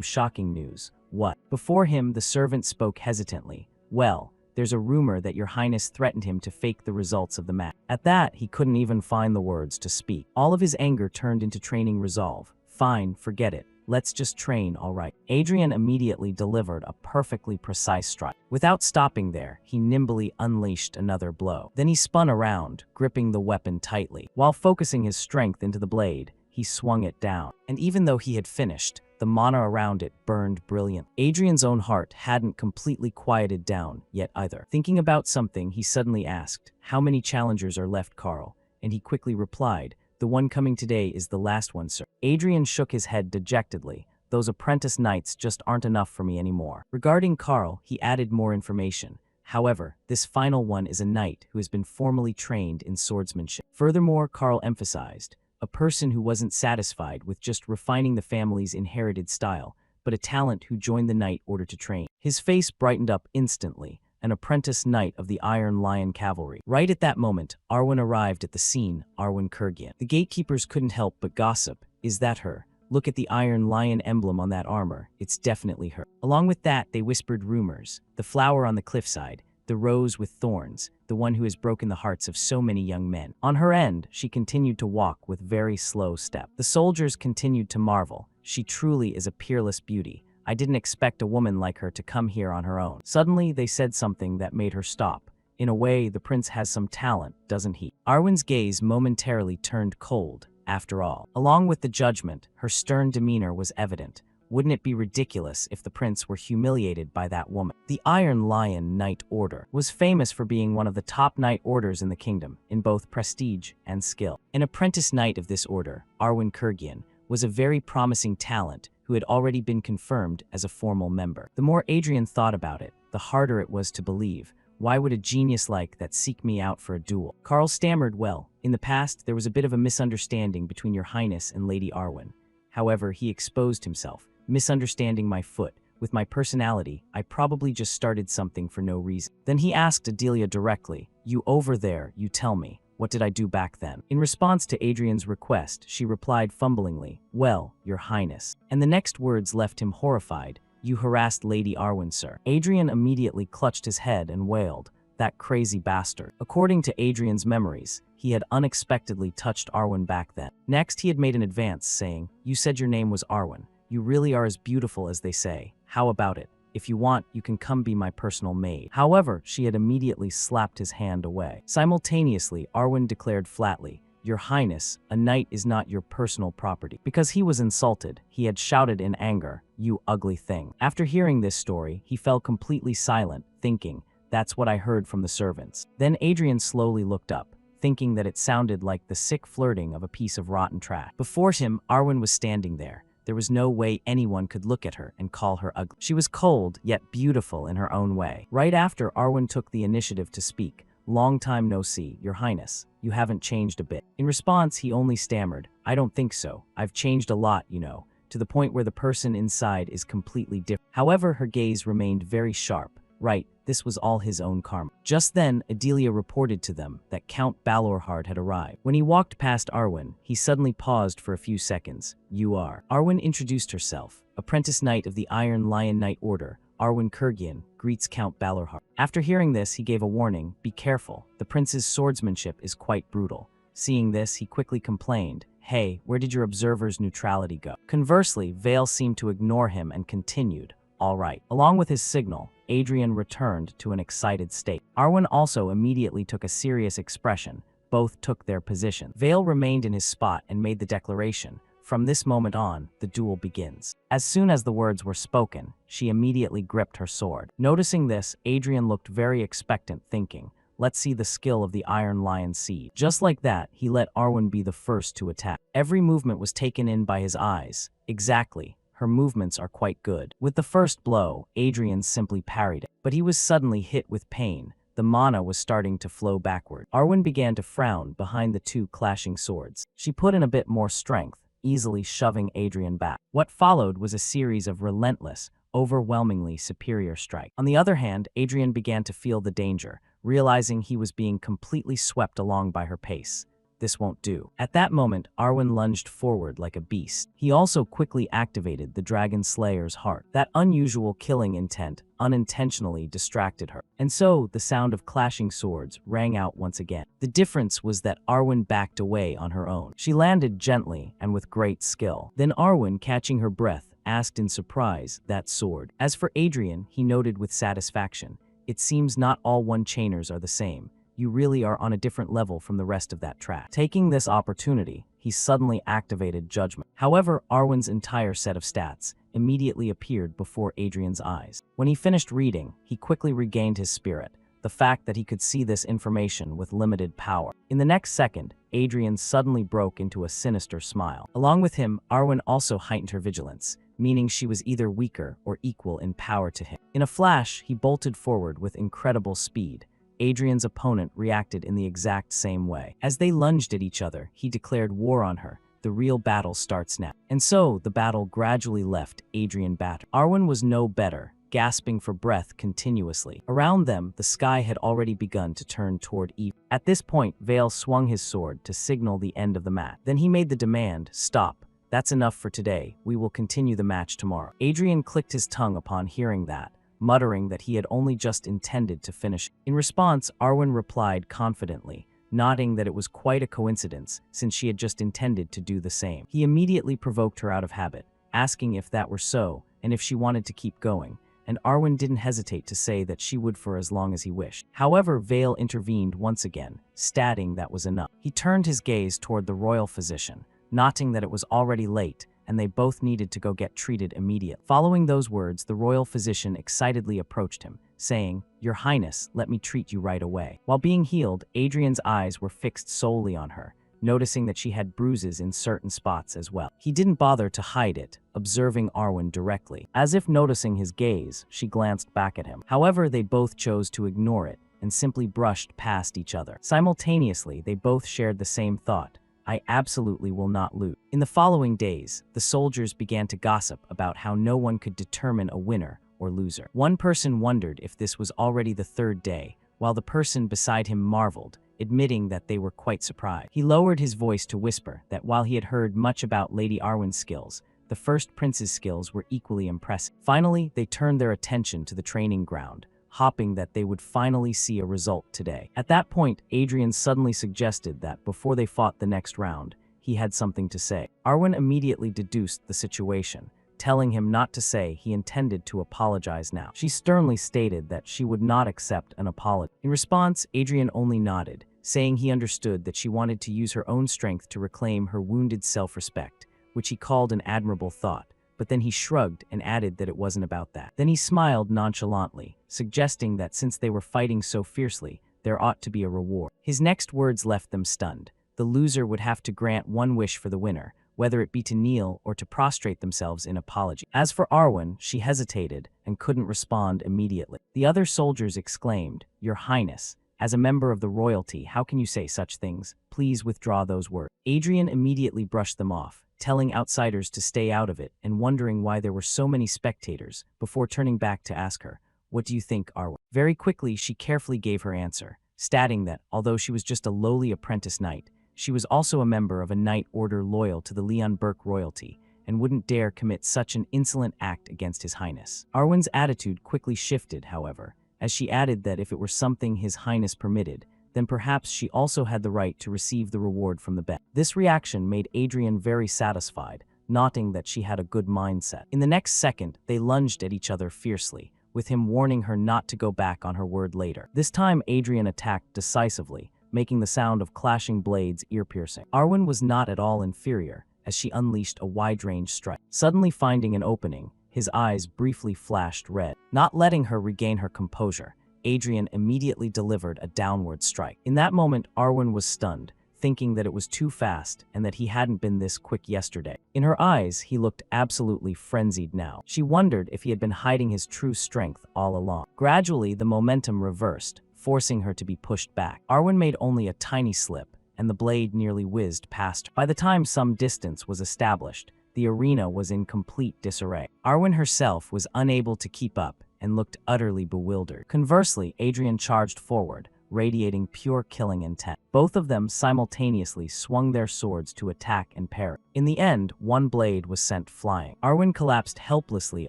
shocking news. "What?" Before him, the servant spoke hesitantly. "Well, there's a rumor that Your Highness threatened him to fake the results of the match." At that, he couldn't even find the words to speak. All of his anger turned into training resolve. "Fine, forget it. Let's just train, all right." Adrian immediately delivered a perfectly precise strike. Without stopping there, he nimbly unleashed another blow. Then he spun around, gripping the weapon tightly. While focusing his strength into the blade, he swung it down. And even though he had finished, the mana around it burned brilliant. Adrian's own heart hadn't completely quieted down yet either. Thinking about something, he suddenly asked, "How many challengers are left, Carl?" And he quickly replied, "The one coming today is the last one, sir." Adrian shook his head dejectedly. "Those apprentice knights just aren't enough for me anymore." Regarding Carl, he added more information. However, this final one is a knight who has been formally trained in swordsmanship. Furthermore, Carl emphasized, a person who wasn't satisfied with just refining the family's inherited style, but a talent who joined the knight order to train. His face brightened up instantly, an apprentice knight of the Iron Lion Cavalry. Right at that moment, Arwen arrived at the scene, Arwen Kurgian. The gatekeepers couldn't help but gossip. Is that her? Look at the Iron Lion emblem on that armor. It's definitely her. Along with that, they whispered rumors. The flower on the cliffside, the rose with thorns, the one who has broken the hearts of so many young men. On her end, she continued to walk with very slow step. The soldiers continued to marvel. She truly is a peerless beauty. I didn't expect a woman like her to come here on her own. Suddenly, they said something that made her stop. In a way, the prince has some talent, doesn't he? Arwen's gaze momentarily turned cold. After all, along with the judgment, her stern demeanor was evident. Wouldn't it be ridiculous if the prince were humiliated by that woman? The Iron Lion Knight Order was famous for being one of the top knight orders in the kingdom, in both prestige and skill. An apprentice knight of this order, Arwen Kurgian, was a very promising talent who had already been confirmed as a formal member. The more Adrian thought about it, the harder it was to believe. Why would a genius like that seek me out for a duel? Carl stammered, well, in the past there was a bit of a misunderstanding between your highness and Lady Arwen. However, he exposed himself, misunderstanding my foot. With my personality, I probably just started something for no reason. Then he asked Adelia directly, you over there, you tell me. What did I do back then? In response to Adrian's request, she replied fumblingly, well, your highness. And the next words left him horrified. You harassed Lady Arwen, sir. Adrian immediately clutched his head and wailed, that crazy bastard. According to Adrian's memories, he had unexpectedly touched Arwen back then. Next, he had made an advance, saying, you said your name was Arwen. You really are as beautiful as they say. How about it? If you want, you can come be my personal maid. However, she had immediately slapped his hand away. Simultaneously, Arwen declared flatly, your highness, a knight is not your personal property. Because he was insulted, he had shouted in anger, you ugly thing. After hearing this story, he fell completely silent, thinking, that's what I heard from the servants. Then Adrian slowly looked up, thinking that it sounded like the sick flirting of a piece of rotten trash. Before him, Arwen was standing there. There was no way anyone could look at her and call her ugly. She was cold, yet beautiful in her own way. Right after, Arwen took the initiative to speak. Long time no see, your highness. You haven't changed a bit. In response, he only stammered, I don't think so. I've changed a lot, you know, to the point where the person inside is completely different. However, her gaze remained very sharp. Right, this was all his own karma. Just then, Adelia reported to them that Count Balorhard had arrived. When he walked past Arwen, he suddenly paused for a few seconds. You are. Arwen introduced herself. Apprentice knight of the Iron Lion Knight Order, Arwen Kurgian, greets Count Balorhard. After hearing this, he gave a warning, be careful. The prince's swordsmanship is quite brutal. Seeing this, he quickly complained, hey, where did your observer's neutrality go? Conversely, Vale seemed to ignore him and continued, all right. Along with his signal, Adrian returned to an excited state. Arwen also immediately took a serious expression. Both took their position. Vale remained in his spot and made the declaration, from this moment on, the duel begins. As soon as the words were spoken, she immediately gripped her sword. Noticing this, Adrian looked very expectant, thinking, let's see the skill of the Iron Lion Seed. Just like that, he let Arwen be the first to attack. Every movement was taken in by his eyes. Exactly. Her movements are quite good. With the first blow, Adrian simply parried it. But he was suddenly hit with pain. The mana was starting to flow backward. Arwen began to frown behind the two clashing swords. She put in a bit more strength, easily shoving Adrian back. What followed was a series of relentless, overwhelmingly superior strikes. On the other hand, Adrian began to feel the danger, realizing he was being completely swept along by her pace. This won't do. At that moment, Arwen lunged forward like a beast. He also quickly activated the Dragon Slayer's heart. That unusual killing intent unintentionally distracted her. And so, the sound of clashing swords rang out once again. The difference was that Arwen backed away on her own. She landed gently and with great skill. Then Arwen, catching her breath, asked in surprise, that sword. As for Adrian, he noted with satisfaction, it seems not all one-chainers are the same. You really are on a different level from the rest of that track. Taking this opportunity, he suddenly activated Judgment. However, Arwen's entire set of stats immediately appeared before Adrian's eyes. When he finished reading, he quickly regained his spirit, the fact that he could see this information with limited power. In the next second, Adrian suddenly broke into a sinister smile. Along with him, Arwen also heightened her vigilance, meaning she was either weaker or equal in power to him. In a flash, he bolted forward with incredible speed. Adrian's opponent reacted in the exact same way. As they lunged at each other, he declared war on her. The real battle starts now. And so, the battle gradually left Adrian battered. Arwen was no better, gasping for breath continuously. Around them, the sky had already begun to turn toward evening. At this point, Vale swung his sword to signal the end of the match. Then he made the demand, "Stop. That's enough for today. We will continue the match tomorrow." Adrian clicked his tongue upon hearing that, muttering that he had only just intended to finish. In response, Arwen replied confidently, nodding that it was quite a coincidence, since she had just intended to do the same. He immediately provoked her out of habit, asking if that were so, and if she wanted to keep going, and Arwen didn't hesitate to say that she would for as long as he wished. However, Vale intervened once again, stating that was enough. He turned his gaze toward the royal physician, noting that it was already late, and they both needed to go get treated immediately. Following those words, the royal physician excitedly approached him, saying, "Your Highness, let me treat you right away." While being healed, Adrian's eyes were fixed solely on her, noticing that she had bruises in certain spots as well. He didn't bother to hide it, observing Arwen directly. As if noticing his gaze, she glanced back at him. However, they both chose to ignore it and simply brushed past each other. Simultaneously, they both shared the same thought: "I absolutely will not lose." In the following days, the soldiers began to gossip about how no one could determine a winner or loser. One person wondered if this was already the third day, while the person beside him marveled, admitting that they were quite surprised. He lowered his voice to whisper that while he had heard much about Lady Arwen's skills, the first prince's skills were equally impressive. Finally, they turned their attention to the training ground, hoping that they would finally see a result today. At that point, Adrian suddenly suggested that before they fought the next round, he had something to say. Arwen immediately deduced the situation, telling him not to say he intended to apologize now. She sternly stated that she would not accept an apology. In response, Adrian only nodded, saying he understood that she wanted to use her own strength to reclaim her wounded self-respect, which he called an admirable thought. But then he shrugged and added that it wasn't about that. Then he smiled nonchalantly, suggesting that since they were fighting so fiercely, there ought to be a reward. His next words left them stunned. The loser would have to grant one wish for the winner, whether it be to kneel or to prostrate themselves in apology. As for Arwen, she hesitated and couldn't respond immediately. The other soldiers exclaimed, "Your Highness, as a member of the royalty, how can you say such things? Please withdraw those words." Adrian immediately brushed them off, telling outsiders to stay out of it and wondering why there were so many spectators, before turning back to ask her, "What do you think, Arwen?" Very quickly, she carefully gave her answer, stating that, although she was just a lowly apprentice knight, she was also a member of a knight order loyal to the Leon Burke royalty, and wouldn't dare commit such an insolent act against His Highness. Arwen's attitude quickly shifted, however, as she added that if it were something His Highness permitted, then perhaps she also had the right to receive the reward from the bet. This reaction made Adrian very satisfied, noting that she had a good mindset. In the next second, they lunged at each other fiercely, with him warning her not to go back on her word later. This time, Adrian attacked decisively, making the sound of clashing blades ear-piercing. Arwen was not at all inferior, as she unleashed a wide-range strike. Suddenly finding an opening, his eyes briefly flashed red. Not letting her regain her composure, Adrian immediately delivered a downward strike. In that moment, Arwen was stunned, thinking that it was too fast and that he hadn't been this quick yesterday. In her eyes, he looked absolutely frenzied now. She wondered if he had been hiding his true strength all along. Gradually, the momentum reversed, forcing her to be pushed back. Arwen made only a tiny slip, and the blade nearly whizzed past her. By the time some distance was established, the arena was in complete disarray. Arwen herself was unable to keep up and looked utterly bewildered. Conversely, Adrian charged forward, radiating pure killing intent. Both of them simultaneously swung their swords to attack and parry. In the end, one blade was sent flying. Arwen collapsed helplessly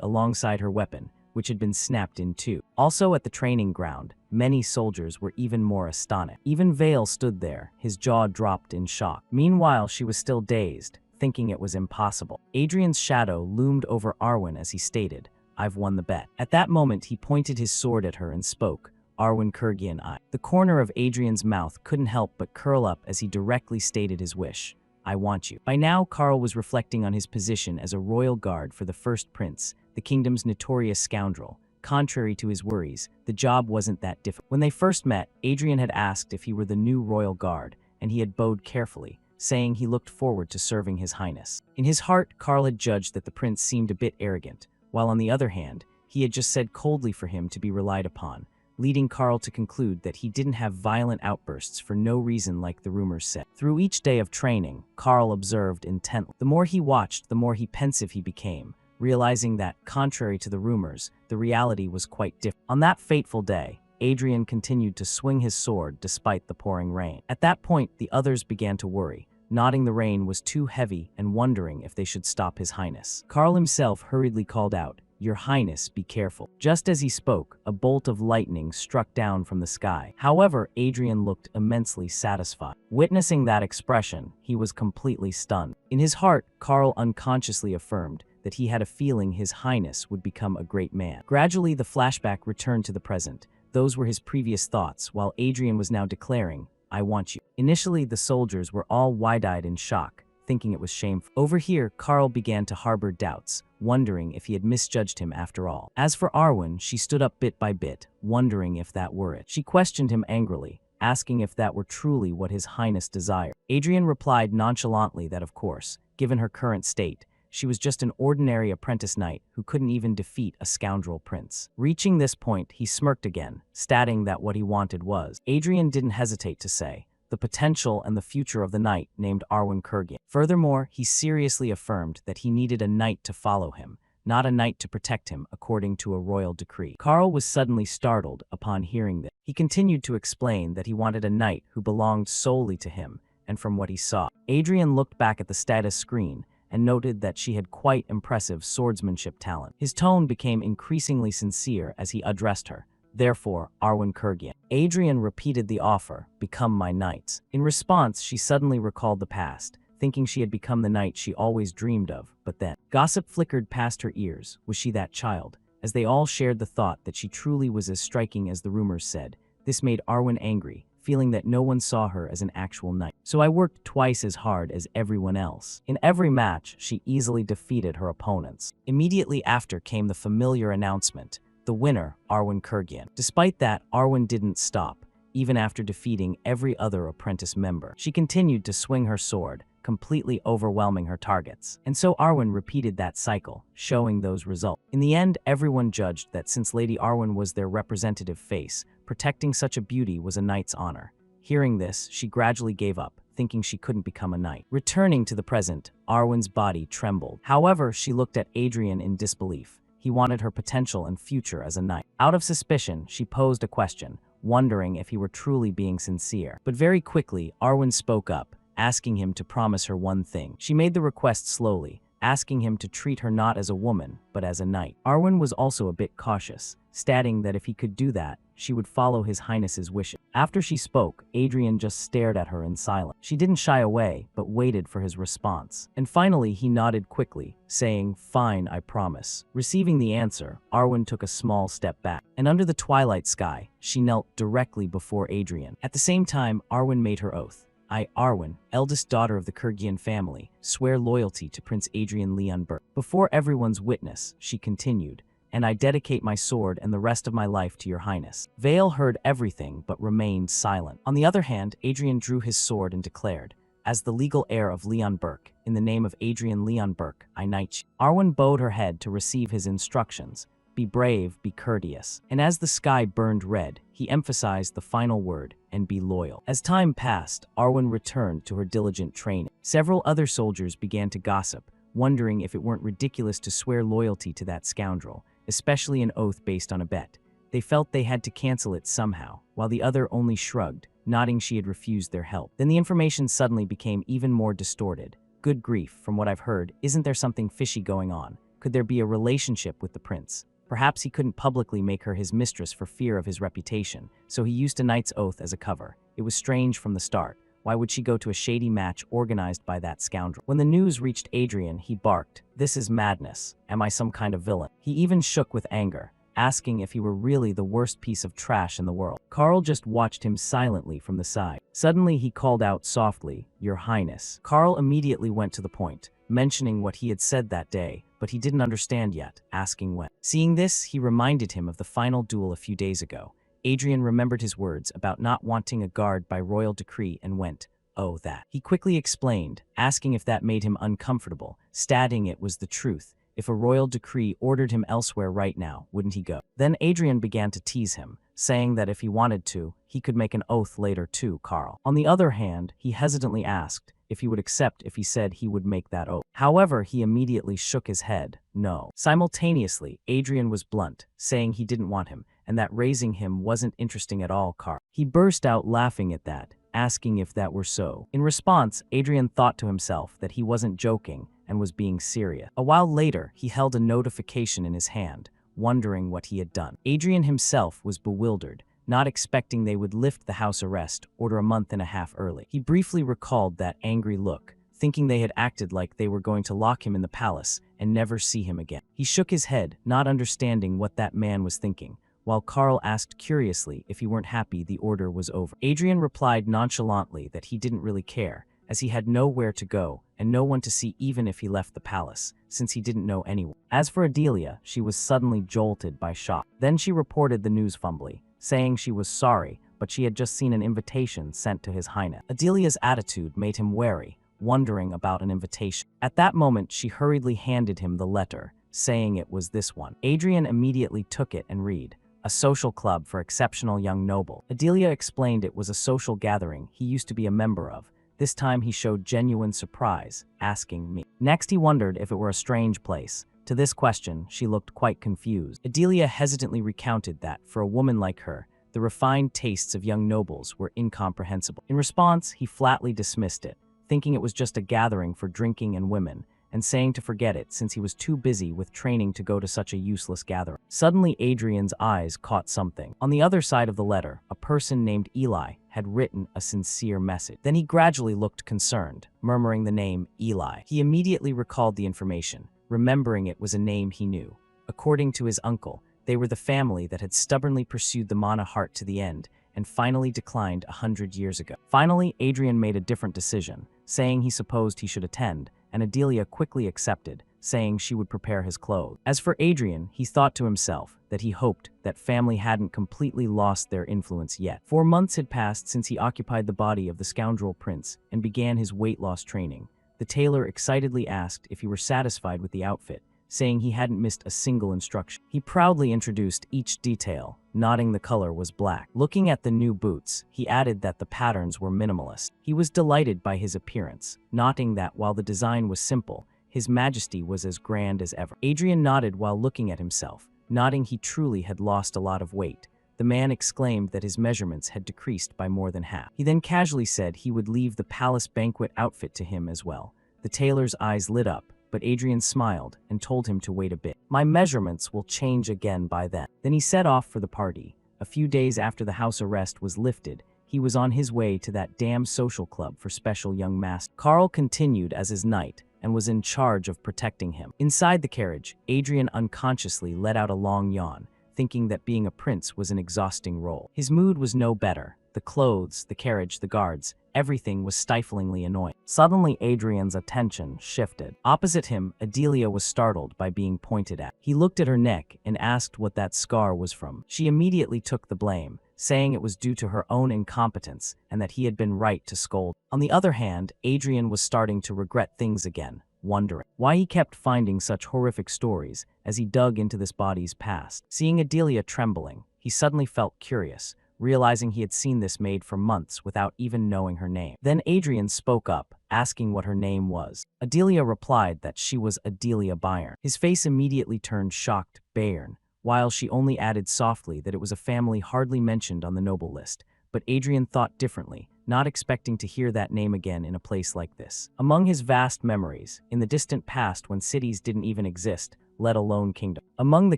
alongside her weapon, which had been snapped in two. Also at the training ground, many soldiers were even more astonished. Even Vale stood there, his jaw dropped in shock. Meanwhile, she was still dazed, thinking it was impossible. Adrian's shadow loomed over Arwen as he stated, "I've won the bet." At that moment, he pointed his sword at her and spoke, "Arwen Kurgian I." The corner of Adrian's mouth couldn't help but curl up as he directly stated his wish, "I want you." By now, Karl was reflecting on his position as a royal guard for the first prince, the kingdom's notorious scoundrel. Contrary to his worries, the job wasn't that difficult. When they first met, Adrian had asked if he were the new royal guard, and he had bowed carefully, saying he looked forward to serving His Highness. In his heart, Karl had judged that the prince seemed a bit arrogant, while on the other hand, he had just said coldly for him to be relied upon, leading Karl to conclude that he didn't have violent outbursts for no reason like the rumors said. Through each day of training, Karl observed intently. The more he watched, the more pensive he became, realizing that, contrary to the rumors, the reality was quite different. On that fateful day, Adrian continued to swing his sword despite the pouring rain. At that point, the others began to worry, noting the rain was too heavy and wondering if they should stop His Highness. Karl himself hurriedly called out, "Your Highness, be careful." Just as he spoke, a bolt of lightning struck down from the sky. However, Adrian looked immensely satisfied. Witnessing that expression, he was completely stunned. In his heart, Karl unconsciously affirmed that he had a feeling His Highness would become a great man. Gradually, the flashback returned to the present. Those were his previous thoughts, while Adrian was now declaring, "I want you." Initially, the soldiers were all wide-eyed in shock, thinking it was shameful. Over here, Karl began to harbor doubts, wondering if he had misjudged him after all. As for Arwen, she stood up bit by bit, wondering if that were it. She questioned him angrily, asking if that were truly what His Highness desired. Adrian replied nonchalantly that of course, given her current state, she was just an ordinary apprentice knight who couldn't even defeat a scoundrel prince. Reaching this point, he smirked again, stating that what he wanted was. Adrian didn't hesitate to say, the potential and the future of the knight named Arwen Kurgan. Furthermore, he seriously affirmed that he needed a knight to follow him, not a knight to protect him according to a royal decree. Karl was suddenly startled upon hearing this. He continued to explain that he wanted a knight who belonged solely to him, and from what he saw. Adrian looked back at the status screen and noted that she had quite impressive swordsmanship talent. His tone became increasingly sincere as he addressed her. Therefore, Arwen Kurgan. Adrian repeated the offer, "Become my knight." In response, she suddenly recalled the past, thinking she had become the knight she always dreamed of, but then. Gossip flickered past her ears. Was she that child? As they all shared the thought that she truly was as striking as the rumors said, this made Arwen angry, feeling that no one saw her as an actual knight. "So I worked twice as hard as everyone else." In every match, she easily defeated her opponents. Immediately after came the familiar announcement. The winner, Arwen Kurgan. Despite that, Arwen didn't stop, even after defeating every other apprentice member. She continued to swing her sword, completely overwhelming her targets. And so Arwen repeated that cycle, showing those results. In the end, everyone judged that since Lady Arwen was their representative face, protecting such a beauty was a knight's honor. Hearing this, she gradually gave up, thinking she couldn't become a knight. Returning to the present, Arwen's body trembled. However, she looked at Adrian in disbelief. He wanted her potential and future as a knight. Out of suspicion, she posed a question, wondering if he were truly being sincere. But very quickly, Arwen spoke up, asking him to promise her one thing. She made the request slowly, asking him to treat her not as a woman, but as a knight. Arwen was also a bit cautious, stating that if he could do that, she would follow His Highness's wishes. After she spoke, Adrian just stared at her in silence. She didn't shy away, but waited for his response. And finally, he nodded quickly, saying, "Fine, I promise." Receiving the answer, Arwen took a small step back, and under the twilight sky, she knelt directly before Adrian. At the same time, Arwen made her oath. "I, Arwen, eldest daughter of the Kurgan family, swear loyalty to Prince Adrian Leon Burke." Before everyone's witness, she continued, "And I dedicate my sword and the rest of my life to your highness." Vale heard everything but remained silent. On the other hand, Adrian drew his sword and declared, "As the legal heir of Leon Burke, in the name of Adrian Leon Burke, I knight you." Arwen bowed her head to receive his instructions. "Be brave, be courteous." And as the sky burned red, he emphasized the final word, "and be loyal." As time passed, Arwen returned to her diligent training. Several other soldiers began to gossip, wondering if it weren't ridiculous to swear loyalty to that scoundrel, especially an oath based on a bet. They felt they had to cancel it somehow, while the other only shrugged, nodding she had refused their help. Then the information suddenly became even more distorted. "Good grief, from what I've heard, isn't there something fishy going on? Could there be a relationship with the prince? Perhaps he couldn't publicly make her his mistress for fear of his reputation, so he used a knight's oath as a cover. It was strange from the start. Why would she go to a shady match organized by that scoundrel?" When the news reached Adrian, he barked, "This is madness. Am I some kind of villain?" He even shook with anger, asking if he were really the worst piece of trash in the world. Karl just watched him silently from the side. Suddenly he called out softly, "Your Highness." Karl immediately went to the point, mentioning what he had said that day, but he didn't understand yet, asking when. Seeing this, he reminded him of the final duel a few days ago. Adrian remembered his words about not wanting a guard by royal decree and went, "Oh, that." He quickly explained, asking if that made him uncomfortable, stating it was the truth. If a royal decree ordered him elsewhere right now, wouldn't he go? Then Adrian began to tease him, saying that if he wanted to, he could make an oath later too, Carl. On the other hand, he hesitantly asked if he would accept if he said he would make that oath. However, he immediately shook his head, no. Simultaneously, Adrian was blunt, saying he didn't want him, and that raising him wasn't interesting at all, Carl. He burst out laughing at that, asking if that were so. In response, Adrian thought to himself that he wasn't joking and was being serious. A while later, he held a notification in his hand, wondering what he had done. Adrian himself was bewildered, not expecting they would lift the house arrest order a month and a half early. He briefly recalled that angry look, thinking they had acted like they were going to lock him in the palace and never see him again. He shook his head, not understanding what that man was thinking, while Carl asked curiously if he weren't happy the order was over. Adrian replied nonchalantly that he didn't really care, as he had nowhere to go and no one to see even if he left the palace, since he didn't know anyone. As for Adelia, she was suddenly jolted by shock. Then she reported the news fumbly, saying she was sorry, but she had just seen an invitation sent to His Highness. Adelia's attitude made him wary, wondering about an invitation. At that moment, she hurriedly handed him the letter, saying it was this one. Adrian immediately took it and read, "A social club for exceptional young noble." Adelia explained it was a social gathering he used to be a member of. This time he showed genuine surprise, asking me. Next he wondered if it were a strange place. To this question, she looked quite confused. Adelia hesitantly recounted that, for a woman like her, the refined tastes of young nobles were incomprehensible. In response, he flatly dismissed it, thinking it was just a gathering for drinking and women, and saying to forget it since he was too busy with training to go to such a useless gathering. Suddenly, Adrian's eyes caught something. On the other side of the letter, a person named Eli had written a sincere message. Then he gradually looked concerned, murmuring the name Eli. He immediately recalled the information, remembering it was a name he knew. According to his uncle, they were the family that had stubbornly pursued the Mana heart to the end and finally declined 100 years ago. Finally, Adrian made a different decision, saying he supposed he should attend, and Adelia quickly accepted, saying she would prepare his clothes. As for Adrian, he thought to himself that he hoped that family hadn't completely lost their influence yet. 4 months had passed since he occupied the body of the scoundrel prince and began his weight loss training. The tailor excitedly asked if he were satisfied with the outfit, saying he hadn't missed a single instruction. He proudly introduced each detail, nodding the color was black. Looking at the new boots, he added that the patterns were minimalist. He was delighted by his appearance, noting that while the design was simple, His Majesty was as grand as ever. Adrian nodded while looking at himself, nodding he truly had lost a lot of weight. The man exclaimed that his measurements had decreased by more than half. He then casually said he would leave the palace banquet outfit to him as well. The tailor's eyes lit up, but Adrian smiled and told him to wait a bit. "My measurements will change again by then." Then he set off for the party. A few days after the house arrest was lifted, he was on his way to that damn social club for special young masters. Carl continued as his knight and was in charge of protecting him. Inside the carriage, Adrian unconsciously let out a long yawn, thinking that being a prince was an exhausting role. His mood was no better. The clothes, the carriage, the guards, everything was stiflingly annoying. Suddenly, Adrian's attention shifted. Opposite him, Adelia was startled by being pointed at. He looked at her neck and asked what that scar was from. She immediately took the blame, saying it was due to her own incompetence and that he had been right to scold. On the other hand, Adrian was starting to regret things again, wondering why he kept finding such horrific stories as he dug into this body's past. Seeing Adelia trembling, he suddenly felt curious, realizing he had seen this maid for months without even knowing her name. Then Adrian spoke up, asking what her name was. Adelia replied that she was Adelia Bayern. His face immediately turned shocked, Bayern, while she only added softly that it was a family hardly mentioned on the noble list. But Adrian thought differently, not expecting to hear that name again in a place like this. Among his vast memories, in the distant past when cities didn't even exist, let alone kingdom. Among the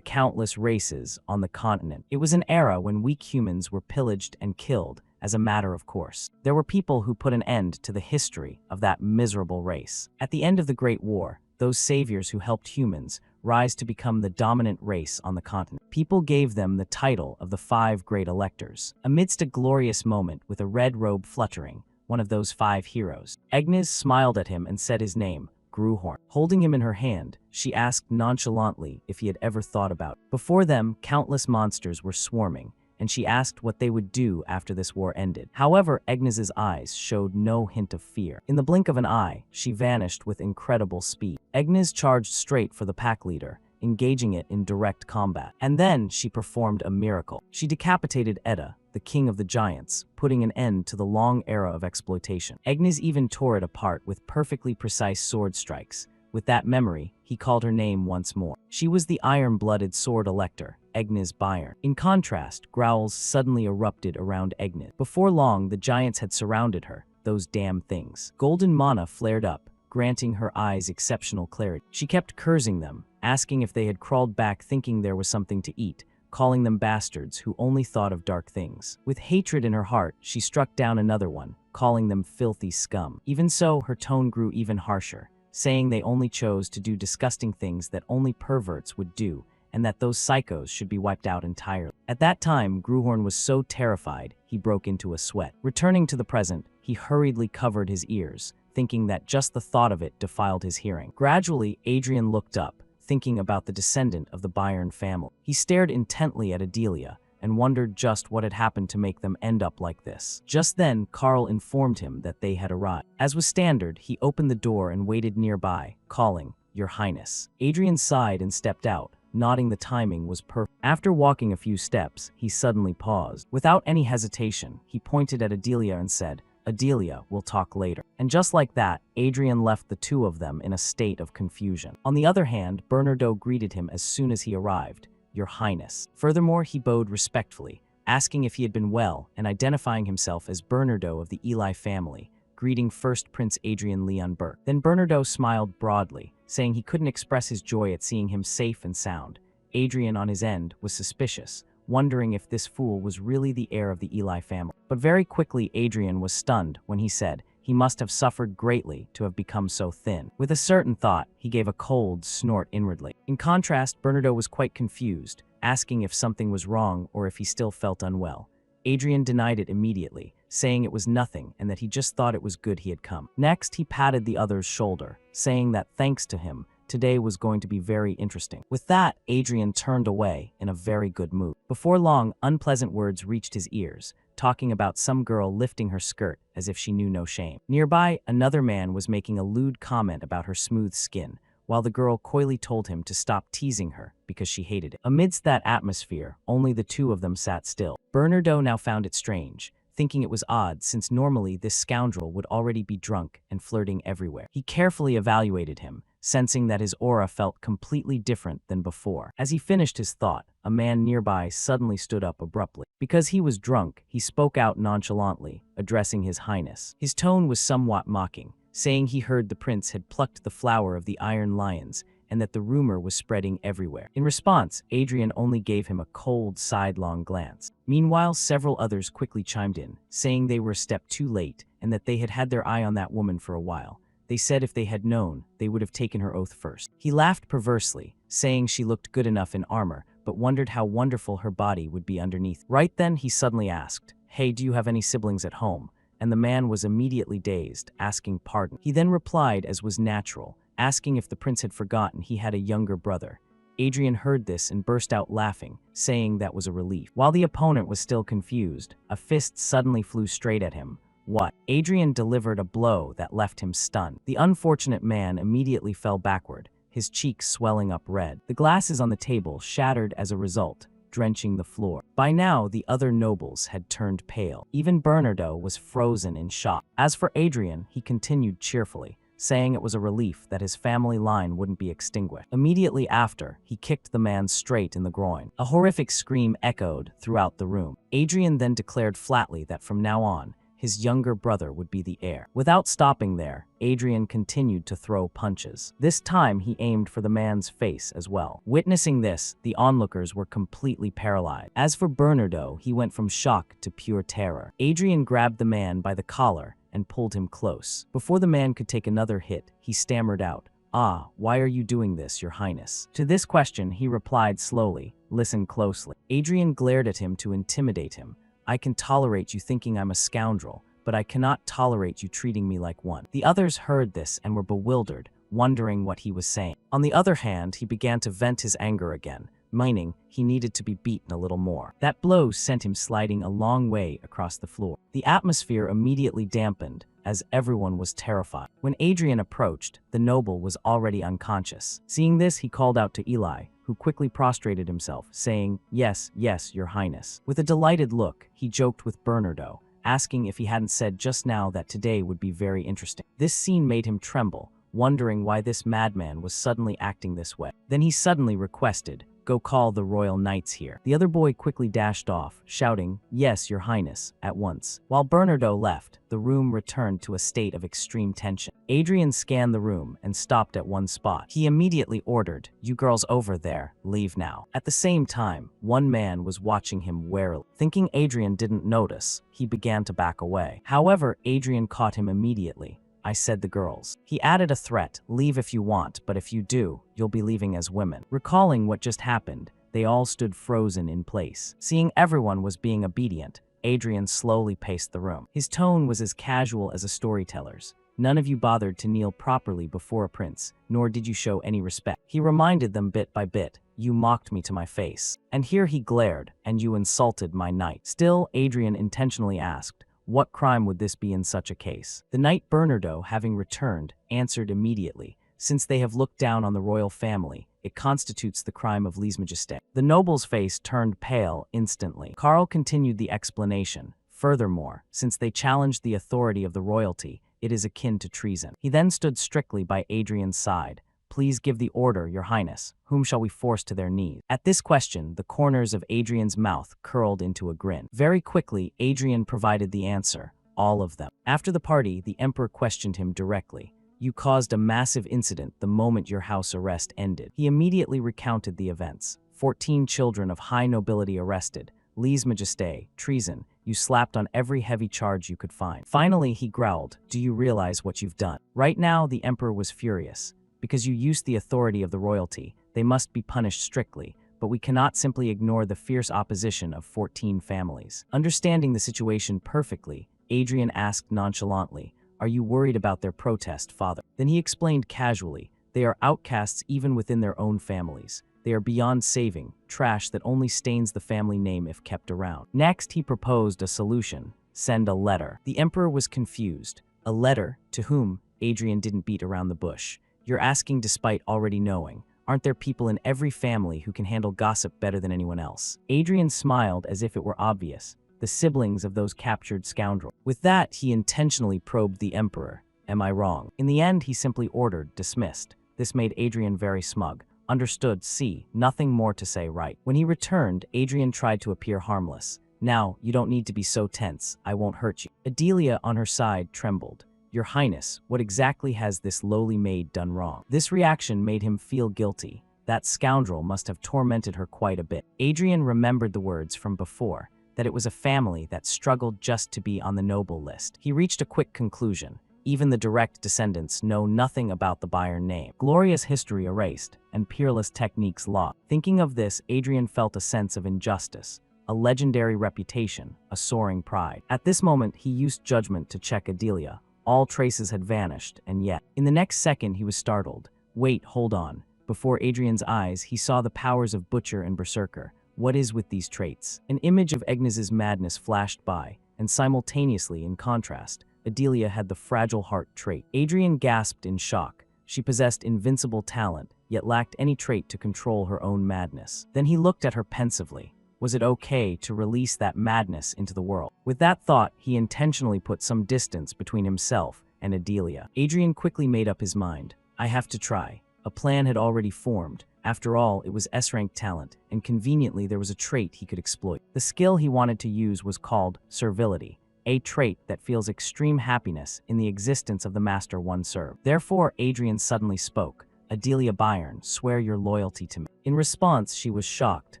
countless races on the continent, it was an era when weak humans were pillaged and killed as a matter of course. There were people who put an end to the history of that miserable race. At the end of the Great War, those saviors who helped humans rise to become the dominant race on the continent. People gave them the title of the 5 great electors. Amidst a glorious moment with a red robe fluttering, one of those 5 heroes, Agnes smiled at him and said his name, Gruhorn. Holding him in her hand, she asked nonchalantly if he had ever thought about it. Before them, countless monsters were swarming, and she asked what they would do after this war ended. However, Agnes's eyes showed no hint of fear. In the blink of an eye, she vanished with incredible speed. Agnes charged straight for the pack leader, engaging it in direct combat. And then she performed a miracle. She decapitated Edda, the king of the giants, putting an end to the long era of exploitation. Agnes even tore it apart with perfectly precise sword strikes. With that memory, he called her name once more. She was the iron-blooded sword elector, Agnes Byrne. In contrast, growls suddenly erupted around Agnes. Before long, the giants had surrounded her, those damn things. Golden mana flared up, granting her eyes exceptional clarity. She kept cursing them, asking if they had crawled back thinking there was something to eat, calling them bastards who only thought of dark things. With hatred in her heart, she struck down another one, calling them filthy scum. Even so, her tone grew even harsher, saying they only chose to do disgusting things that only perverts would do, and that those psychos should be wiped out entirely. At that time, Gruhorn was so terrified, he broke into a sweat. Returning to the present, he hurriedly covered his ears, thinking that just the thought of it defiled his hearing. Gradually, Adrian looked up, thinking about the descendant of the Byrne family. He stared intently at Adelia and wondered just what had happened to make them end up like this. Just then, Carl informed him that they had arrived. As was standard, he opened the door and waited nearby, calling, "Your Highness." Adrian sighed and stepped out, nodding the timing was perfect. After walking a few steps, he suddenly paused. Without any hesitation, he pointed at Adelia and said, "Adelia, we'll talk later." And just like that, Adrian left the two of them in a state of confusion. On the other hand, Bernardo greeted him as soon as he arrived, "Your Highness." Furthermore, he bowed respectfully, asking if he had been well and identifying himself as Bernardo of the Eli family, greeting first Prince Adrian Leon Burke. Then Bernardo smiled broadly, saying he couldn't express his joy at seeing him safe and sound. Adrian, on his end, was suspicious, wondering if this fool was really the heir of the Eli family. But very quickly, Adrian was stunned when he said he must have suffered greatly to have become so thin. With a certain thought, he gave a cold snort inwardly. In contrast, Bernardo was quite confused, asking if something was wrong or if he still felt unwell. Adrian denied it immediately, saying it was nothing and that he just thought it was good he had come. Next, he patted the other's shoulder, saying that thanks to him, today was going to be very interesting. With that, Adrian turned away in a very good mood. Before long, unpleasant words reached his ears, talking about some girl lifting her skirt as if she knew no shame. Nearby, another man was making a lewd comment about her smooth skin, while the girl coyly told him to stop teasing her because she hated it. Amidst that atmosphere, only the two of them sat still. Bernardo now found it strange, thinking it was odd since normally this scoundrel would already be drunk and flirting everywhere. He carefully evaluated him, sensing that his aura felt completely different than before. As he finished his thought, a man nearby suddenly stood up abruptly. Because he was drunk, he spoke out nonchalantly, addressing his highness. His tone was somewhat mocking, saying he heard the prince had plucked the flower of the Iron Lions and that the rumor was spreading everywhere. In response, Adrian only gave him a cold, sidelong glance. Meanwhile, several others quickly chimed in, saying they were a step too late and that they had had their eye on that woman for a while. They said if they had known, they would have taken her oath first. He laughed perversely, saying she looked good enough in armor, but wondered how wonderful her body would be underneath. Right then, he suddenly asked, "Hey, do you have any siblings at home?" And the man was immediately dazed, asking pardon. He then replied, as was natural, asking if the prince had forgotten he had a younger brother. Adrian heard this and burst out laughing, saying that was a relief. While the opponent was still confused, a fist suddenly flew straight at him. What? Adrian delivered a blow that left him stunned. The unfortunate man immediately fell backward, his cheeks swelling up red. The glasses on the table shattered as a result, drenching the floor. By now, the other nobles had turned pale. Even Bernardo was frozen in shock. As for Adrian, he continued cheerfully, saying it was a relief that his family line wouldn't be extinguished. Immediately after, he kicked the man straight in the groin. A horrific scream echoed throughout the room. Adrian then declared flatly that from now on, his younger brother would be the heir. Without stopping there, Adrian continued to throw punches. This time, he aimed for the man's face as well. Witnessing this, the onlookers were completely paralyzed. As for Bernardo, he went from shock to pure terror. Adrian grabbed the man by the collar and pulled him close. Before the man could take another hit, he stammered out, "Ah, why are you doing this, your highness?" To this question, he replied slowly, "Listen closely." Adrian glared at him to intimidate him. "I can tolerate you thinking I'm a scoundrel, but I cannot tolerate you treating me like one." The others heard this and were bewildered, wondering what he was saying. On the other hand, he began to vent his anger again, meaning he needed to be beaten a little more. That blow sent him sliding a long way across the floor. The atmosphere immediately dampened, as everyone was terrified. When Adrian approached, the noble was already unconscious. Seeing this, he called out to Eli, who quickly prostrated himself, saying, "Yes, yes, your highness." With a delighted look, he joked with Bernardo, asking if he hadn't said just now that today would be very interesting. This scene made him tremble, wondering why this madman was suddenly acting this way. Then he suddenly requested, "Go call the royal knights here." The other boy quickly dashed off, shouting, "Yes, your highness," at once. While Bernardo left, the room returned to a state of extreme tension. Adrian scanned the room and stopped at one spot. He immediately ordered, "You girls over there, leave now." At the same time, one man was watching him warily. Thinking Adrian didn't notice, he began to back away. However, Adrian caught him immediately. "I said the girls." He added a threat, "Leave if you want, but if you do, you'll be leaving as women." Recalling what just happened, they all stood frozen in place. Seeing everyone was being obedient, Adrian slowly paced the room. His tone was as casual as a storyteller's. "None of you bothered to kneel properly before a prince, nor did you show any respect." He reminded them bit by bit, "You mocked me to my face. And here he glared, and you insulted my knight." Still, Adrian intentionally asked, "What crime would this be in such a case?" The knight Bernardo, having returned, answered immediately, "Since they have looked down on the royal family, it constitutes the crime of lèse-majesté." The noble's face turned pale instantly. Karl continued the explanation. "Furthermore, since they challenged the authority of the royalty, it is akin to treason." He then stood strictly by Adrian's side. "Please give the order, your highness. Whom shall we force to their knees?" At this question, the corners of Adrian's mouth curled into a grin. Very quickly, Adrian provided the answer, "All of them." After the party, the emperor questioned him directly. "You caused a massive incident the moment your house arrest ended." He immediately recounted the events. 14 children of high nobility arrested. Lèse-majesté, treason. You slapped on every heavy charge you could find. Finally, he growled, "Do you realize what you've done?" Right now, the emperor was furious. "Because you used the authority of the royalty, they must be punished strictly, but we cannot simply ignore the fierce opposition of 14 families." Understanding the situation perfectly, Adrian asked nonchalantly, "Are you worried about their protest, father?" Then he explained casually, "They are outcasts even within their own families. They are beyond saving, trash that only stains the family name if kept around." Next, he proposed a solution: send a letter. The emperor was confused. A letter? To whom? Adrian didn't beat around the bush. "You're asking despite already knowing. Aren't there people in every family who can handle gossip better than anyone else?" Adrian smiled as if it were obvious. "The siblings of those captured scoundrels." With that, he intentionally probed the emperor. "Am I wrong?" In the end, he simply ordered, dismissed. This made Adrian very smug. Understood, see, nothing more to say, right? When he returned, Adrian tried to appear harmless. "Now, you don't need to be so tense. I won't hurt you." Adelia, on her side, trembled. "Your Highness, what exactly has this lowly maid done wrong?" This reaction made him feel guilty. That scoundrel must have tormented her quite a bit. Adrian remembered the words from before, that it was a family that struggled just to be on the noble list. He reached a quick conclusion. Even the direct descendants know nothing about the Bayern name. Glorious history erased, and peerless techniques lost. Thinking of this, Adrian felt a sense of injustice. A legendary reputation, a soaring pride. At this moment, he used judgment to check Adelia. All traces had vanished, and yet, in the next second he was startled. "Wait, hold on." Before Adrian's eyes, he saw the powers of Butcher and Berserker. What is with these traits? An image of Agnes's madness flashed by, and simultaneously, in contrast, Adelia had the fragile heart trait. Adrian gasped in shock. She possessed invincible talent, yet lacked any trait to control her own madness. Then he looked at her pensively. Was it okay to release that madness into the world? With that thought, he intentionally put some distance between himself and Adelia. Adrian quickly made up his mind. "I have to try." A plan had already formed. After all, it was S-rank talent, and conveniently there was a trait he could exploit. The skill he wanted to use was called servility, a trait that feels extreme happiness in the existence of the master one served. Therefore, Adrian suddenly spoke. "Adelia Bayern, swear your loyalty to me." In response, she was shocked.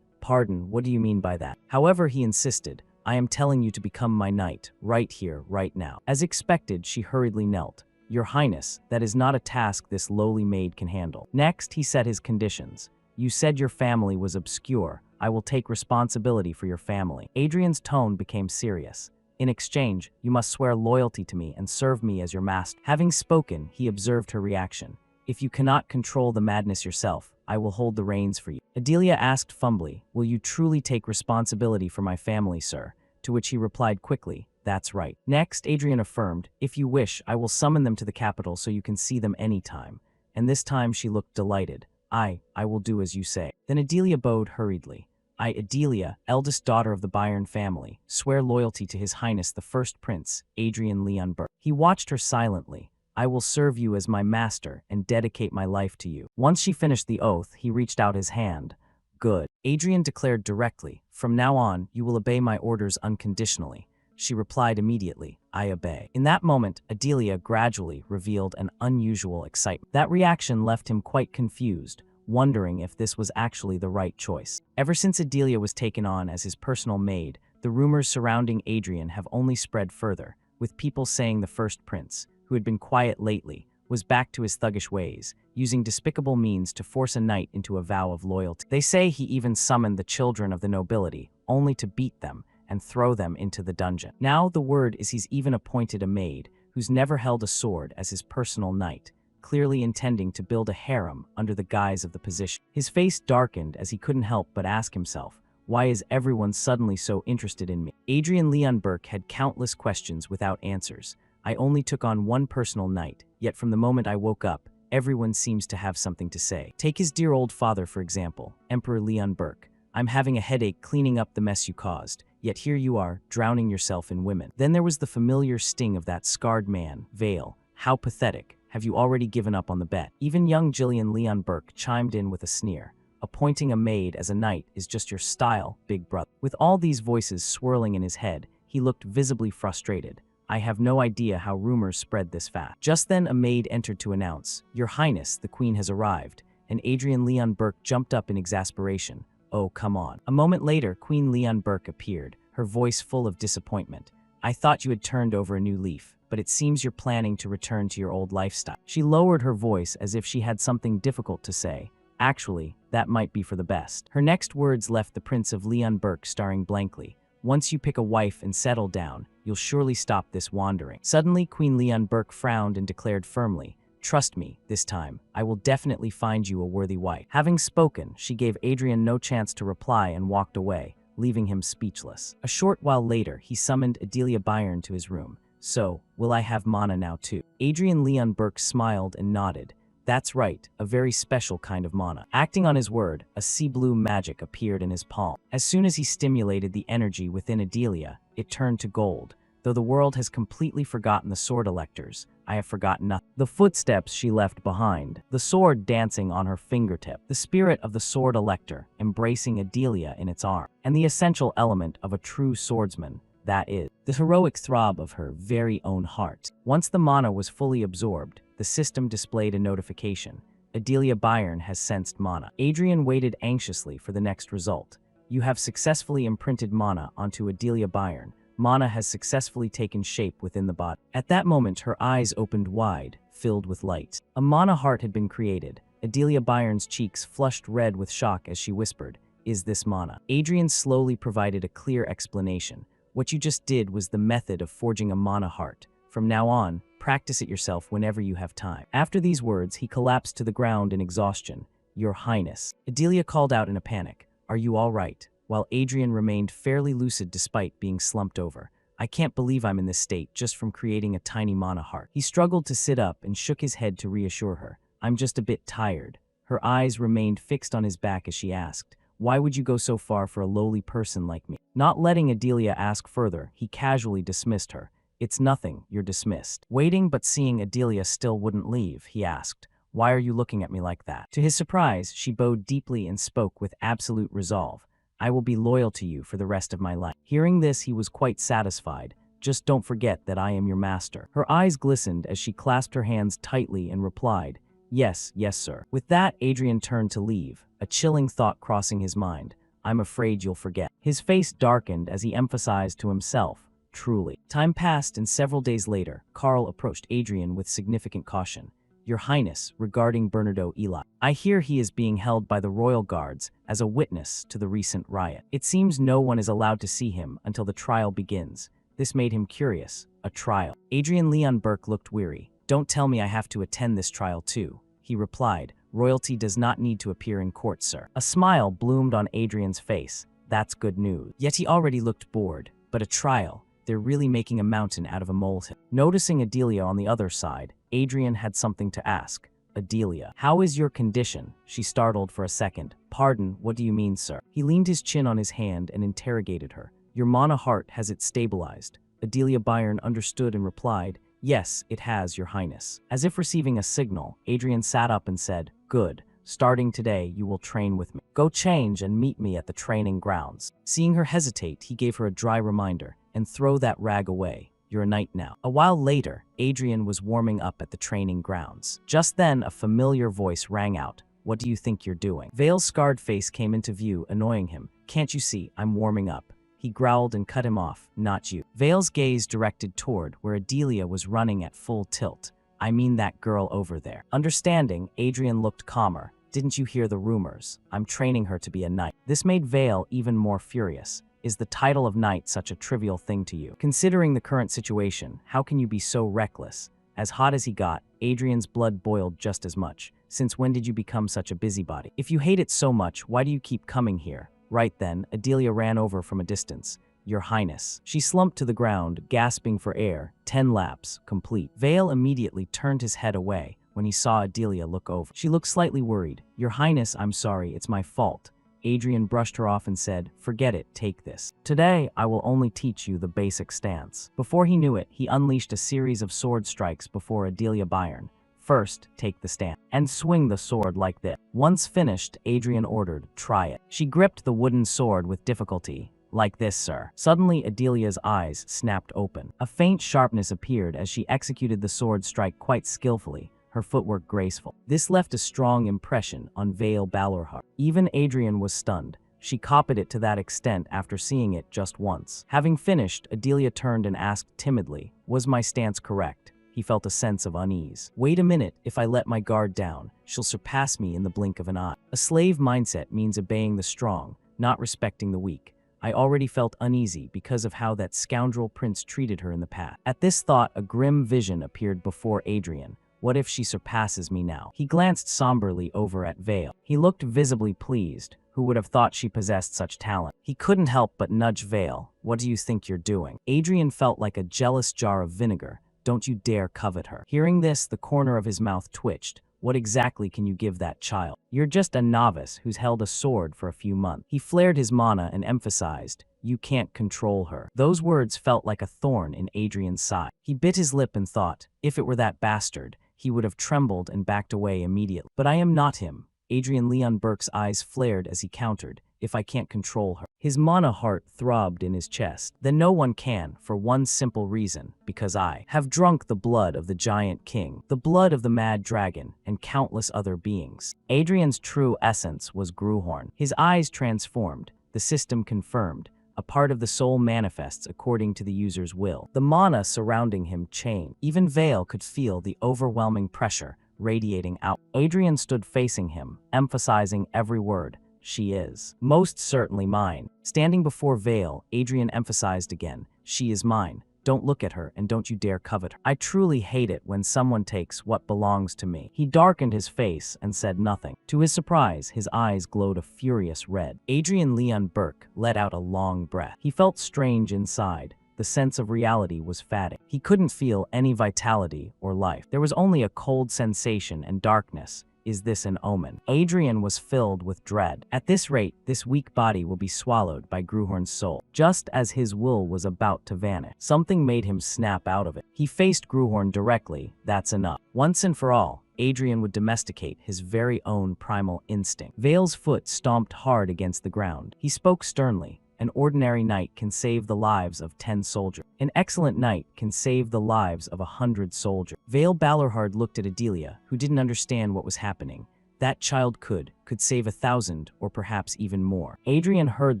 "Pardon, what do you mean by that?" However, he insisted. "I am telling you to become my knight, right here, right now." As expected, she hurriedly knelt. "Your Highness, that is not a task this lowly maid can handle." Next, he set his conditions. "You said your family was obscure. I will take responsibility for your family." Adrian's tone became serious. "In exchange, you must swear loyalty to me and serve me as your master." Having spoken, he observed her reaction. If you cannot control the madness yourself, I will hold the reins for you. Adelia asked fumbly, will you truly take responsibility for my family, sir? To which he replied quickly, that's right. Next, Adrian affirmed, if you wish, I will summon them to the capital so you can see them anytime. And this time she looked delighted. I will do as you say. Then Adelia bowed hurriedly. I, Adelia, eldest daughter of the Bayern family, swear loyalty to His Highness the First Prince, Adrian Leon Burke. He watched her silently. I will serve you as my master and dedicate my life to you. Once she finished the oath, he reached out his hand. Good. Adrian declared directly, from now on, you will obey my orders unconditionally. She replied immediately, I obey. In that moment, Adelia gradually revealed an unusual excitement. That reaction left him quite confused, wondering if this was actually the right choice. Ever since Adelia was taken on as his personal maid, the rumors surrounding Adrian have only spread further, with people saying the First Prince, who had been quiet lately, was back to his thuggish ways, using despicable means to force a knight into a vow of loyalty. They say he even summoned the children of the nobility, only to beat them and throw them into the dungeon. Now the word is he's even appointed a maid, who's never held a sword, as his personal knight, clearly intending to build a harem under the guise of the position. His face darkened as he couldn't help but ask himself, why is everyone suddenly so interested in me? Adrian Leon Burke had countless questions without answers. I only took on one personal knight, yet from the moment I woke up, everyone seems to have something to say. Take his dear old father, for example, Emperor Leon Burke. I'm having a headache cleaning up the mess you caused, yet here you are, drowning yourself in women. Then there was the familiar sting of that scarred man, Vale. How pathetic. Have you already given up on the bet? Even young Gillian Leon Burke chimed in with a sneer. Appointing a maid as a knight is just your style, big brother. With all these voices swirling in his head, he looked visibly frustrated. I have no idea how rumors spread this fast. Just then a maid entered to announce, Your Highness, the Queen has arrived, and Adrian Leon Burke jumped up in exasperation. Oh, come on. A moment later, Queen Leon Burke appeared, her voice full of disappointment. I thought you had turned over a new leaf, but it seems you're planning to return to your old lifestyle. She lowered her voice as if she had something difficult to say. Actually, that might be for the best. Her next words left the Prince of Leon Burke staring blankly. Once you pick a wife and settle down, you'll surely stop this wandering. Suddenly, Queen Leon Burke frowned and declared firmly, Trust me, this time, I will definitely find you a worthy wife. Having spoken, she gave Adrian no chance to reply and walked away, leaving him speechless. A short while later, he summoned Adelia Bayern to his room. So, will I have mana now too? Adrian Leon Burke smiled and nodded. That's right, a very special kind of mana. Acting on his word, a sea blue magic appeared in his palm. As soon as he stimulated the energy within Adelia, it turned to gold. Though the world has completely forgotten the sword electors, I have forgotten nothing. The footsteps she left behind, the sword dancing on her fingertip, the spirit of the sword elector embracing Adelia in its arm, and the essential element of a true swordsman, that is, the heroic throb of her very own heart. Once the mana was fully absorbed, the system displayed a notification. Adelia Bayern has sensed mana. Adrian waited anxiously for the next result. You have successfully imprinted mana onto Adelia Bayern. Mana has successfully taken shape within the body. At that moment, her eyes opened wide, filled with light. A mana heart had been created. Adelia Bayern's cheeks flushed red with shock as she whispered, Is this mana? Adrian slowly provided a clear explanation. What you just did was the method of forging a mana heart. From now on, practice it yourself whenever you have time. After these words, he collapsed to the ground in exhaustion. Your Highness. Adelia called out in a panic. Are you all right? While Adrian remained fairly lucid despite being slumped over. I can't believe I'm in this state just from creating a tiny mana heart. He struggled to sit up and shook his head to reassure her. I'm just a bit tired. Her eyes remained fixed on his back as she asked, Why would you go so far for a lowly person like me? Not letting Adelia ask further, he casually dismissed her. It's nothing, you're dismissed. Waiting but seeing Adelia still wouldn't leave, he asked, Why are you looking at me like that? To his surprise, she bowed deeply and spoke with absolute resolve. I will be loyal to you for the rest of my life. Hearing this, he was quite satisfied. Just don't forget that I am your master. Her eyes glistened as she clasped her hands tightly and replied, Yes, sir. With that, Adrian turned to leave, a chilling thought crossing his mind. I'm afraid you'll forget. His face darkened as he emphasized to himself, Truly. Time passed and several days later, Carl approached Adrian with significant caution. Your Highness, regarding Bernardo Eli. I hear he is being held by the royal guards as a witness to the recent riot. It seems no one is allowed to see him until the trial begins. This made him curious. A trial. Adrian Leon Burke looked weary. Don't tell me I have to attend this trial too. he replied. Royalty does not need to appear in court, sir. A smile bloomed on Adrian's face. That's good news. Yet he already looked bored. But a trial? They're really making a mountain out of a molehill. Noticing Adelia on the other side, Adrian had something to ask. Adelia, how is your condition? She startled for a second. Pardon, what do you mean, sir? He leaned his chin on his hand and interrogated her. Your mana heart, has it stabilized? Adelia Byron understood and replied, Yes, it has, your highness. As if receiving a signal, Adrian sat up and said, Good. Starting today, you will train with me. Go change and meet me at the training grounds. Seeing her hesitate, he gave her a dry reminder, and throw that rag away. You're a knight now. A while later, Adrian was warming up at the training grounds. Just then, a familiar voice rang out. What do you think you're doing? Vale's scarred face came into view, annoying him. Can't you see, I'm warming up. He growled and cut him off. Not you. Vale's gaze directed toward where Adelia was running at full tilt. I mean that girl over there. Understanding, Adrian looked calmer. Didn't you hear the rumors? I'm training her to be a knight. This made Vale even more furious. Is the title of knight such a trivial thing to you? Considering the current situation, how can you be so reckless? As hot as he got, Adrian's blood boiled just as much. Since when did you become such a busybody? If you hate it so much, why do you keep coming here? Right then, Adelia ran over from a distance. Your Highness. She slumped to the ground, gasping for air. 10 laps, complete. Vale immediately turned his head away when he saw Adelia look over. She looked slightly worried. Your Highness, I'm sorry, it's my fault. Adrian brushed her off and said, Forget it, take this. Today, I will only teach you the basic stance. Before he knew it, he unleashed a series of sword strikes before Adelia Byron. First, take the stance and swing the sword like this. Once finished, Adrian ordered, Try it. She gripped the wooden sword with difficulty. Like this, sir. Suddenly, Adelia's eyes snapped open. A faint sharpness appeared as she executed the sword strike quite skillfully, her footwork graceful. This left a strong impression on Vale Balorhart. Even Adrian was stunned. She copied it to that extent after seeing it just once. Having finished, Adelia turned and asked timidly, Was my stance correct? He felt a sense of unease. Wait a minute, if I let my guard down, she'll surpass me in the blink of an eye. A slave mindset means obeying the strong, not respecting the weak. I already felt uneasy because of how that scoundrel prince treated her in the past. At this thought, a grim vision appeared before Adrian. What if she surpasses me now? He glanced somberly over at Vale. He looked visibly pleased. Who would have thought she possessed such talent? He couldn't help but nudge Vale. What do you think you're doing? Adrian felt like a jealous jar of vinegar. Don't you dare covet her. Hearing this, the corner of his mouth twitched. What exactly can you give that child? You're just a novice who's held a sword for a few months. He flared his mana and emphasized, You can't control her. Those words felt like a thorn in Adrian's side. He bit his lip and thought, if it were that bastard, he would have trembled and backed away immediately. But I am not him. Adrian Leon Burke's eyes flared as he countered, if I can't control her. His mana heart throbbed in his chest. Then no one can, for one simple reason, because I have drunk the blood of the giant king, the blood of the mad dragon, and countless other beings. Adrian's true essence was Gruhorn. His eyes transformed, the system confirmed. A part of the soul manifests according to the user's will. The mana surrounding him changed. Even Vale could feel the overwhelming pressure radiating out. Adrian stood facing him, emphasizing every word. She is most certainly mine. Standing before Vale, Adrian emphasized again, She is mine. Don't look at her and don't you dare covet her. I truly hate it when someone takes what belongs to me. He darkened his face and said nothing. To his surprise, his eyes glowed a furious red. Adrian Leon Burke let out a long breath. He felt strange inside. The sense of reality was fading. He couldn't feel any vitality or life. There was only a cold sensation and darkness. Is this an omen? Adrian was filled with dread. At this rate, this weak body will be swallowed by Gruhorn's soul. Just as his will was about to vanish, something made him snap out of it. He faced Gruhorn directly. That's enough. Once and for all, Adrian would domesticate his very own primal instinct. Vale's foot stomped hard against the ground. He spoke sternly. An ordinary knight can save the lives of 10 soldiers. An excellent knight can save the lives of 100 soldiers. Vale Balorhard looked at Adelia, who didn't understand what was happening. That child could save 1,000 or perhaps even more. Adrian heard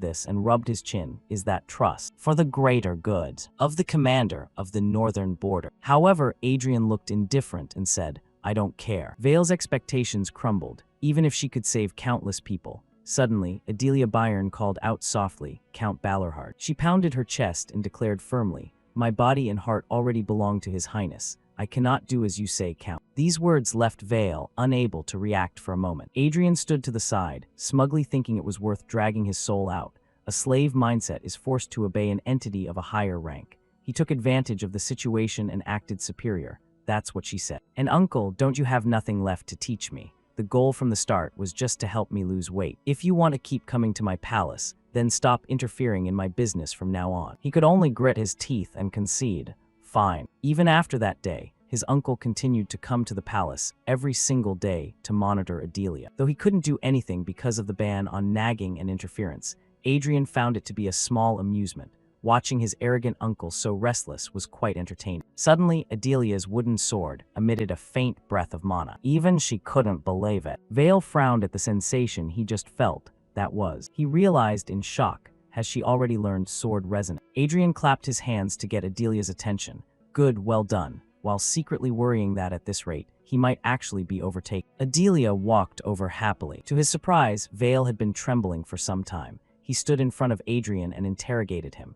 this and rubbed his chin. Is that trust? For the greater good of the commander of the northern border. However, Adrian looked indifferent and said, I don't care. Vale's expectations crumbled, even if she could save countless people. Suddenly, Adelia Byron called out softly, Count Balorhard. She pounded her chest and declared firmly, My body and heart already belong to His Highness. I cannot do as you say, Count. These words left Vale unable to react for a moment. Adrian stood to the side, smugly thinking it was worth dragging his soul out. A slave mindset is forced to obey an entity of a higher rank. He took advantage of the situation and acted superior. That's what she said. And uncle, don't you have nothing left to teach me? The goal from the start was just to help me lose weight. If you want to keep coming to my palace, then stop interfering in my business from now on. He could only grit his teeth and concede. Fine. Even after that day, his uncle continued to come to the palace every single day to monitor Adelia. Though he couldn't do anything because of the ban on nagging and interference, Adrian found it to be a small amusement. Watching his arrogant uncle so restless was quite entertaining. Suddenly, Adelia's wooden sword emitted a faint breath of mana. Even she couldn't believe it. Vale frowned at the sensation he just felt. That was. He realized in shock. Has she already learned sword resonance? Adrian clapped his hands to get Adelia's attention. Good, well done, while secretly worrying that at this rate, he might actually be overtaken. Adelia walked over happily. To his surprise, Vale had been trembling for some time. He stood in front of Adrian and interrogated him.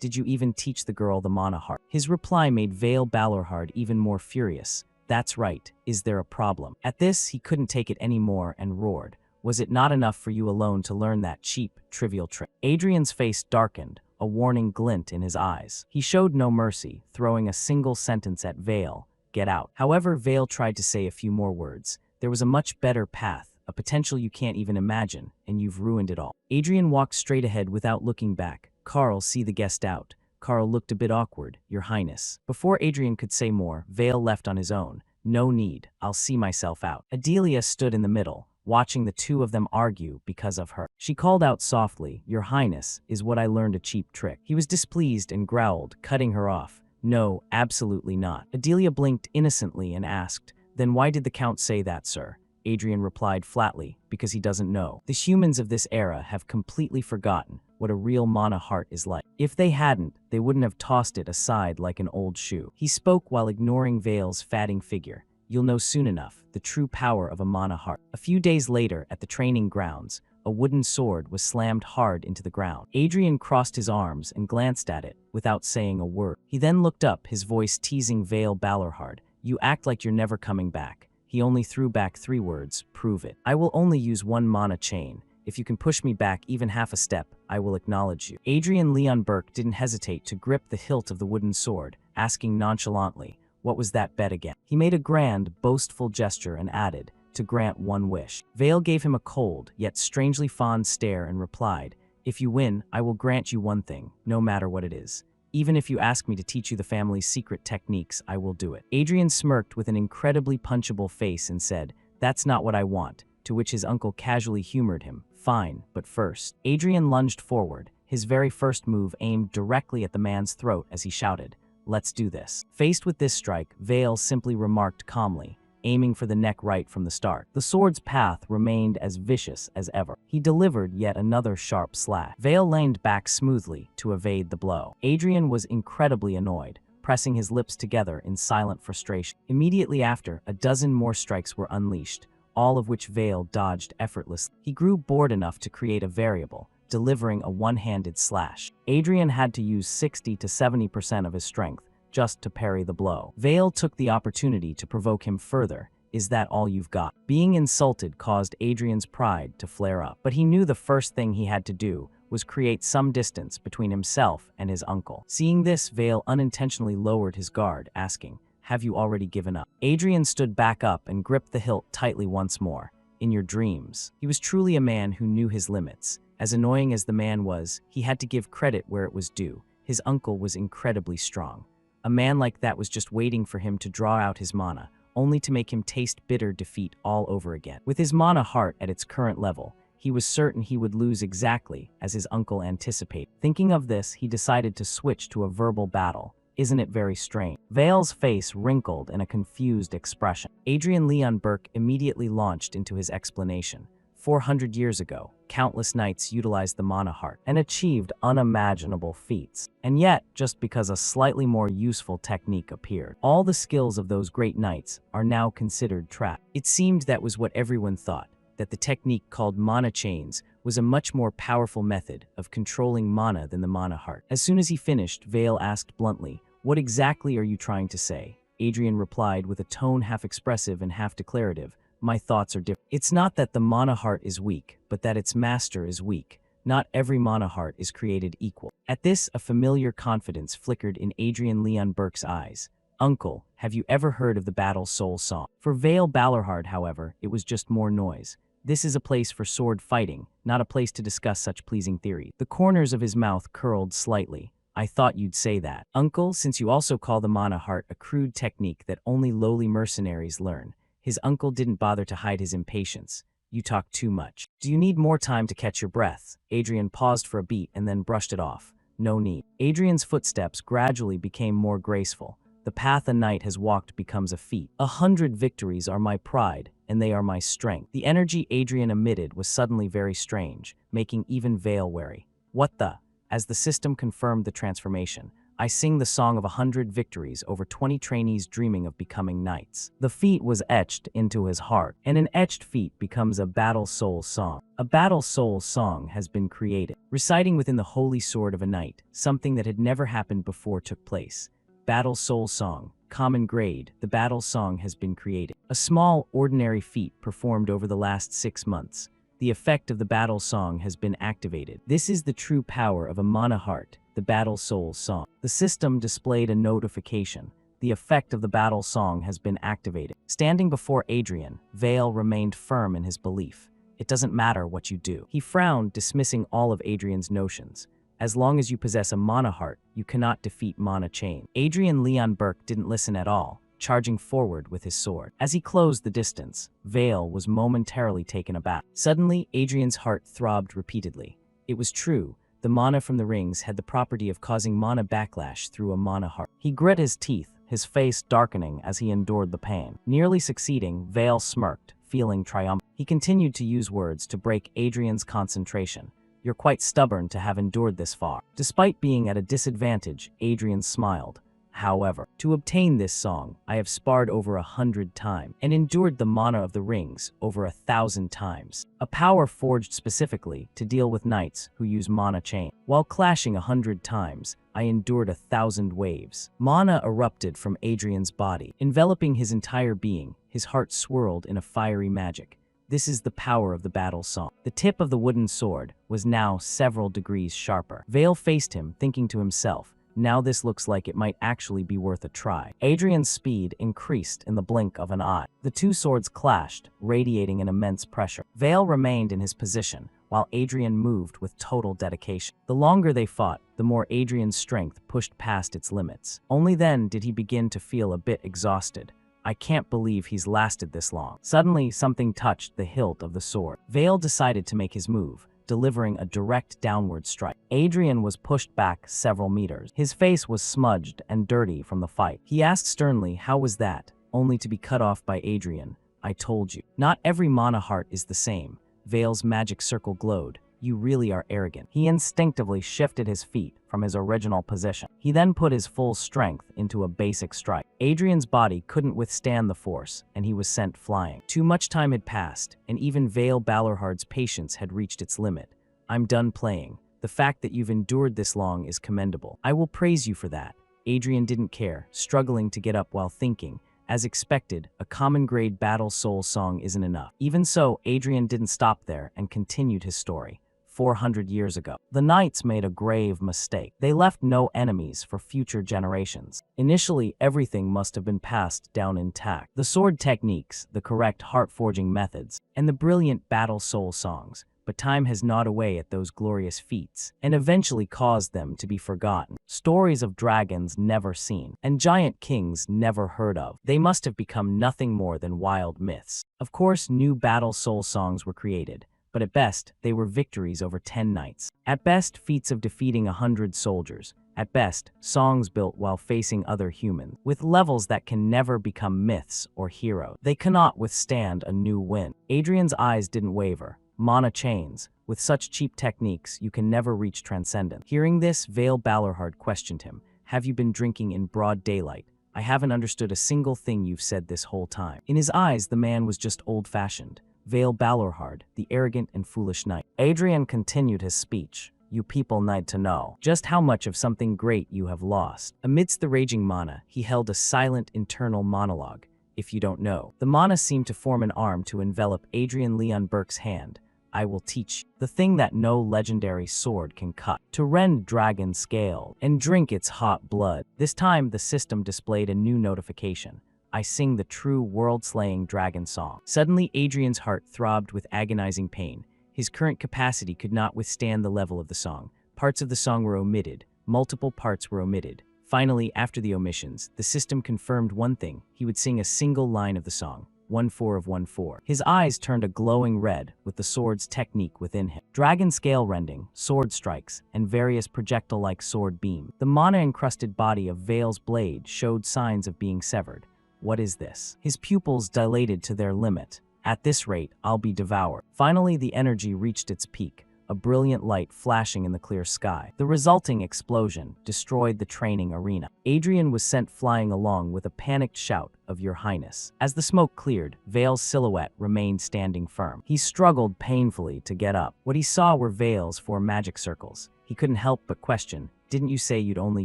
Did you even teach the girl the mana heart? His reply made Vale Balorhard even more furious. That's right, is there a problem? At this, he couldn't take it anymore and roared. Was it not enough for you alone to learn that cheap, trivial trick? Adrian's face darkened, a warning glint in his eyes. He showed no mercy, throwing a single sentence at Vale. Get out. However, Vale tried to say a few more words. There was a much better path, a potential you can't even imagine, and you've ruined it all. Adrian walked straight ahead without looking back. Carl, see the guest out. Carl looked a bit awkward, Your Highness. Before Adrian could say more, Vale left on his own. No need, I'll see myself out. Adelia stood in the middle, watching the two of them argue because of her. She called out softly, Your Highness, is what I learned a cheap trick. He was displeased and growled, cutting her off. No, absolutely not. Adelia blinked innocently and asked, Then why did the Count say that, sir? Adrian replied flatly, because he doesn't know. The humans of this era have completely forgotten what a real mana heart is like. If they hadn't, they wouldn't have tossed it aside like an old shoe. He spoke while ignoring Vale's fatting figure. You'll know soon enough the true power of a mana heart. A few days later, at the training grounds, a wooden sword was slammed hard into the ground. Adrian crossed his arms and glanced at it without saying a word. He then looked up, his voice teasing Vale Balorhard. You act like you're never coming back. He only threw back 3 words, prove it. I will only use 1 mana chain. If you can push me back even half a step, I will acknowledge you. Adrian Leon Burke didn't hesitate to grip the hilt of the wooden sword, asking nonchalantly, what was that bet again? He made a grand, boastful gesture and added, to grant 1 wish. Vale gave him a cold, yet strangely fond stare and replied, if you win, I will grant you 1 thing, no matter what it is. Even if you ask me to teach you the family's secret techniques, I will do it. Adrian smirked with an incredibly punchable face and said, that's not what I want, to which his uncle casually humored him. Fine, but first. Adrian lunged forward, his very first move aimed directly at the man's throat as he shouted, let's do this. Faced with this strike, Vale simply remarked calmly, aiming for the neck right from the start. The sword's path remained as vicious as ever. He delivered yet another sharp slash. Vale leaned back smoothly to evade the blow. Adrian was incredibly annoyed, pressing his lips together in silent frustration. Immediately after, a dozen more strikes were unleashed, all of which Vale dodged effortlessly. He grew bored enough to create a variable, delivering a one-handed slash. Adrian had to use 60 to 70% of his strength just to parry the blow. Vale took the opportunity to provoke him further. Is that all you've got? Being insulted caused Adrian's pride to flare up, but he knew the first thing he had to do was create some distance between himself and his uncle. Seeing this, Vale unintentionally lowered his guard, asking, have you already given up? Adrian stood back up and gripped the hilt tightly once more. In your dreams. He was truly a man who knew his limits. As annoying as the man was, he had to give credit where it was due. His uncle was incredibly strong. A man like that was just waiting for him to draw out his mana, only to make him taste bitter defeat all over again. With his mana heart at its current level, he was certain he would lose exactly as his uncle anticipated. Thinking of this, he decided to switch to a verbal battle. Isn't it very strange? Vale's face wrinkled in a confused expression. Adrian Leon Burke immediately launched into his explanation. 400 years ago, countless knights utilized the mana heart and achieved unimaginable feats. And yet, just because a slightly more useful technique appeared, all the skills of those great knights are now considered trapped. It seemed that was what everyone thought, that the technique called mana chains was a much more powerful method of controlling mana than the mana heart. As soon as he finished, Vale asked bluntly, what exactly are you trying to say? Adrian replied with a tone half expressive and half declarative. My thoughts are different. It's not that the mana heart is weak, but that its master is weak. Not every mana heart is created equal. At this, a familiar confidence flickered in Adrian Leon Burke's eyes. Uncle, have you ever heard of the Battle Soul Song? For Vale Balorhard, however, it was just more noise. This is a place for sword fighting, not a place to discuss such pleasing theories. The corners of his mouth curled slightly. I thought you'd say that. Uncle, since you also call the mana heart a crude technique that only lowly mercenaries learn. His uncle didn't bother to hide his impatience. You talk too much. Do you need more time to catch your breath? Adrian paused for a beat and then brushed it off. No need. Adrian's footsteps gradually became more graceful. The path a knight has walked becomes a feat. 100 victories are my pride, and they are my strength. The energy Adrian emitted was suddenly very strange, making even Vale wary. What the? As the system confirmed the transformation, I sing the song of 100 victories over 20 trainees dreaming of becoming knights. The feat was etched into his heart, and an etched feat becomes a battle soul song. A battle soul song has been created. Reciting within the holy sword of a knight, something that had never happened before took place. Battle soul song, common grade, the battle song has been created. A small, ordinary feat performed over the last 6 months. The effect of the battle song has been activated. This is the true power of a mana heart, the battle soul song. The system displayed a notification. The effect of the battle song has been activated. Standing before Adrian, Vale remained firm in his belief. It doesn't matter what you do. He frowned, dismissing all of Adrian's notions. As long as you possess a mana heart, you cannot defeat mana chain. Adrian Leon Burke didn't listen at all, charging forward with his sword. As he closed the distance, Vale was momentarily taken aback. Suddenly, Adrian's heart throbbed repeatedly. It was true. The mana from the rings had the property of causing mana backlash through a mana heart. He grit his teeth, his face darkening as he endured the pain. Nearly succeeding, Vale smirked, feeling triumphant. He continued to use words to break Adrian's concentration. You're quite stubborn to have endured this far. Despite being at a disadvantage, Adrian smiled. However, to obtain this song, I have sparred over 100 times and endured the mana of the rings over 1,000 times. A power forged specifically to deal with knights who use mana chain. While clashing 100 times, I endured 1,000 waves. Mana erupted from Adrian's body, enveloping his entire being. His heart swirled in a fiery magic. This is the power of the battle song. The tip of the wooden sword was now several degrees sharper. Vale faced him, thinking to himself, now this looks like it might actually be worth a try. Adrian's speed increased in the blink of an eye. The two swords clashed, radiating an immense pressure. Vale remained in his position, while Adrian moved with total dedication. The longer they fought, the more Adrian's strength pushed past its limits. Only then did he begin to feel a bit exhausted. I can't believe he's lasted this long. Suddenly, something touched the hilt of the sword. Vale decided to make his move, delivering a direct downward strike. Adrian was pushed back several meters. His face was smudged and dirty from the fight. He asked sternly, how was that? Only to be cut off by Adrian. I told you. Not every mana heart is the same. Vale's magic circle glowed. You really are arrogant. He instinctively shifted his feet from his original position. He then put his full strength into a basic strike. Adrian's body couldn't withstand the force, and he was sent flying. Too much time had passed, and even Vale Balorhard's patience had reached its limit. I'm done playing. The fact that you've endured this long is commendable. I will praise you for that. Adrian didn't care, struggling to get up while thinking. As expected, a common grade battle soul song isn't enough. Even so, Adrian didn't stop there and continued his story. 400 years ago, the knights made a grave mistake. They left no enemies for future generations. Initially, everything must have been passed down intact. The sword techniques, the correct heart-forging methods, and the brilliant battle soul songs. But time has gnawed away at those glorious feats, and eventually caused them to be forgotten. Stories of dragons never seen, and giant kings never heard of. They must have become nothing more than wild myths. Of course, new battle soul songs were created, but at best, they were victories over 10 knights. At best, feats of defeating 100 soldiers. At best, songs built while facing other humans, with levels that can never become myths or heroes. They cannot withstand a new win. Adrian's eyes didn't waver. Mana chains. With such cheap techniques, you can never reach transcendence. Hearing this, Vale Balorhard questioned him. Have you been drinking in broad daylight? I haven't understood a single thing you've said this whole time. In his eyes, the man was just old-fashioned. Vale Balorhard, the arrogant and foolish knight. Adrian continued his speech. You people need to know just how much of something great you have lost. Amidst the raging mana, he held a silent internal monologue. If you don't know, the mana seemed to form an arm to envelop Adrian Leon Burke's hand. I will teach the thing that no legendary sword can cut, to rend dragon scale and drink its hot blood. This time, the system displayed a new notification. I sing the true world-slaying dragon song. Suddenly, Adrian's heart throbbed with agonizing pain. His current capacity could not withstand the level of the song. Parts of the song were omitted. Multiple parts were omitted. Finally, after the omissions, the system confirmed one thing. He would sing a single line of the song. 1-4 of 1-4. His eyes turned a glowing red with the sword's technique within him. Dragon scale rending, sword strikes, and various projectile-like sword beam. The mana-encrusted body of Vale's blade showed signs of being severed. What is this? His pupils dilated to their limit. At this rate, I'll be devoured. Finally, the energy reached its peak, a brilliant light flashing in the clear sky. The resulting explosion destroyed the training arena. Adrian was sent flying along with a panicked shout of "Your Highness." As the smoke cleared, Vale's silhouette remained standing firm. He struggled painfully to get up. What he saw were Vale's 4 magic circles. He couldn't help but question, "Didn't you say you'd only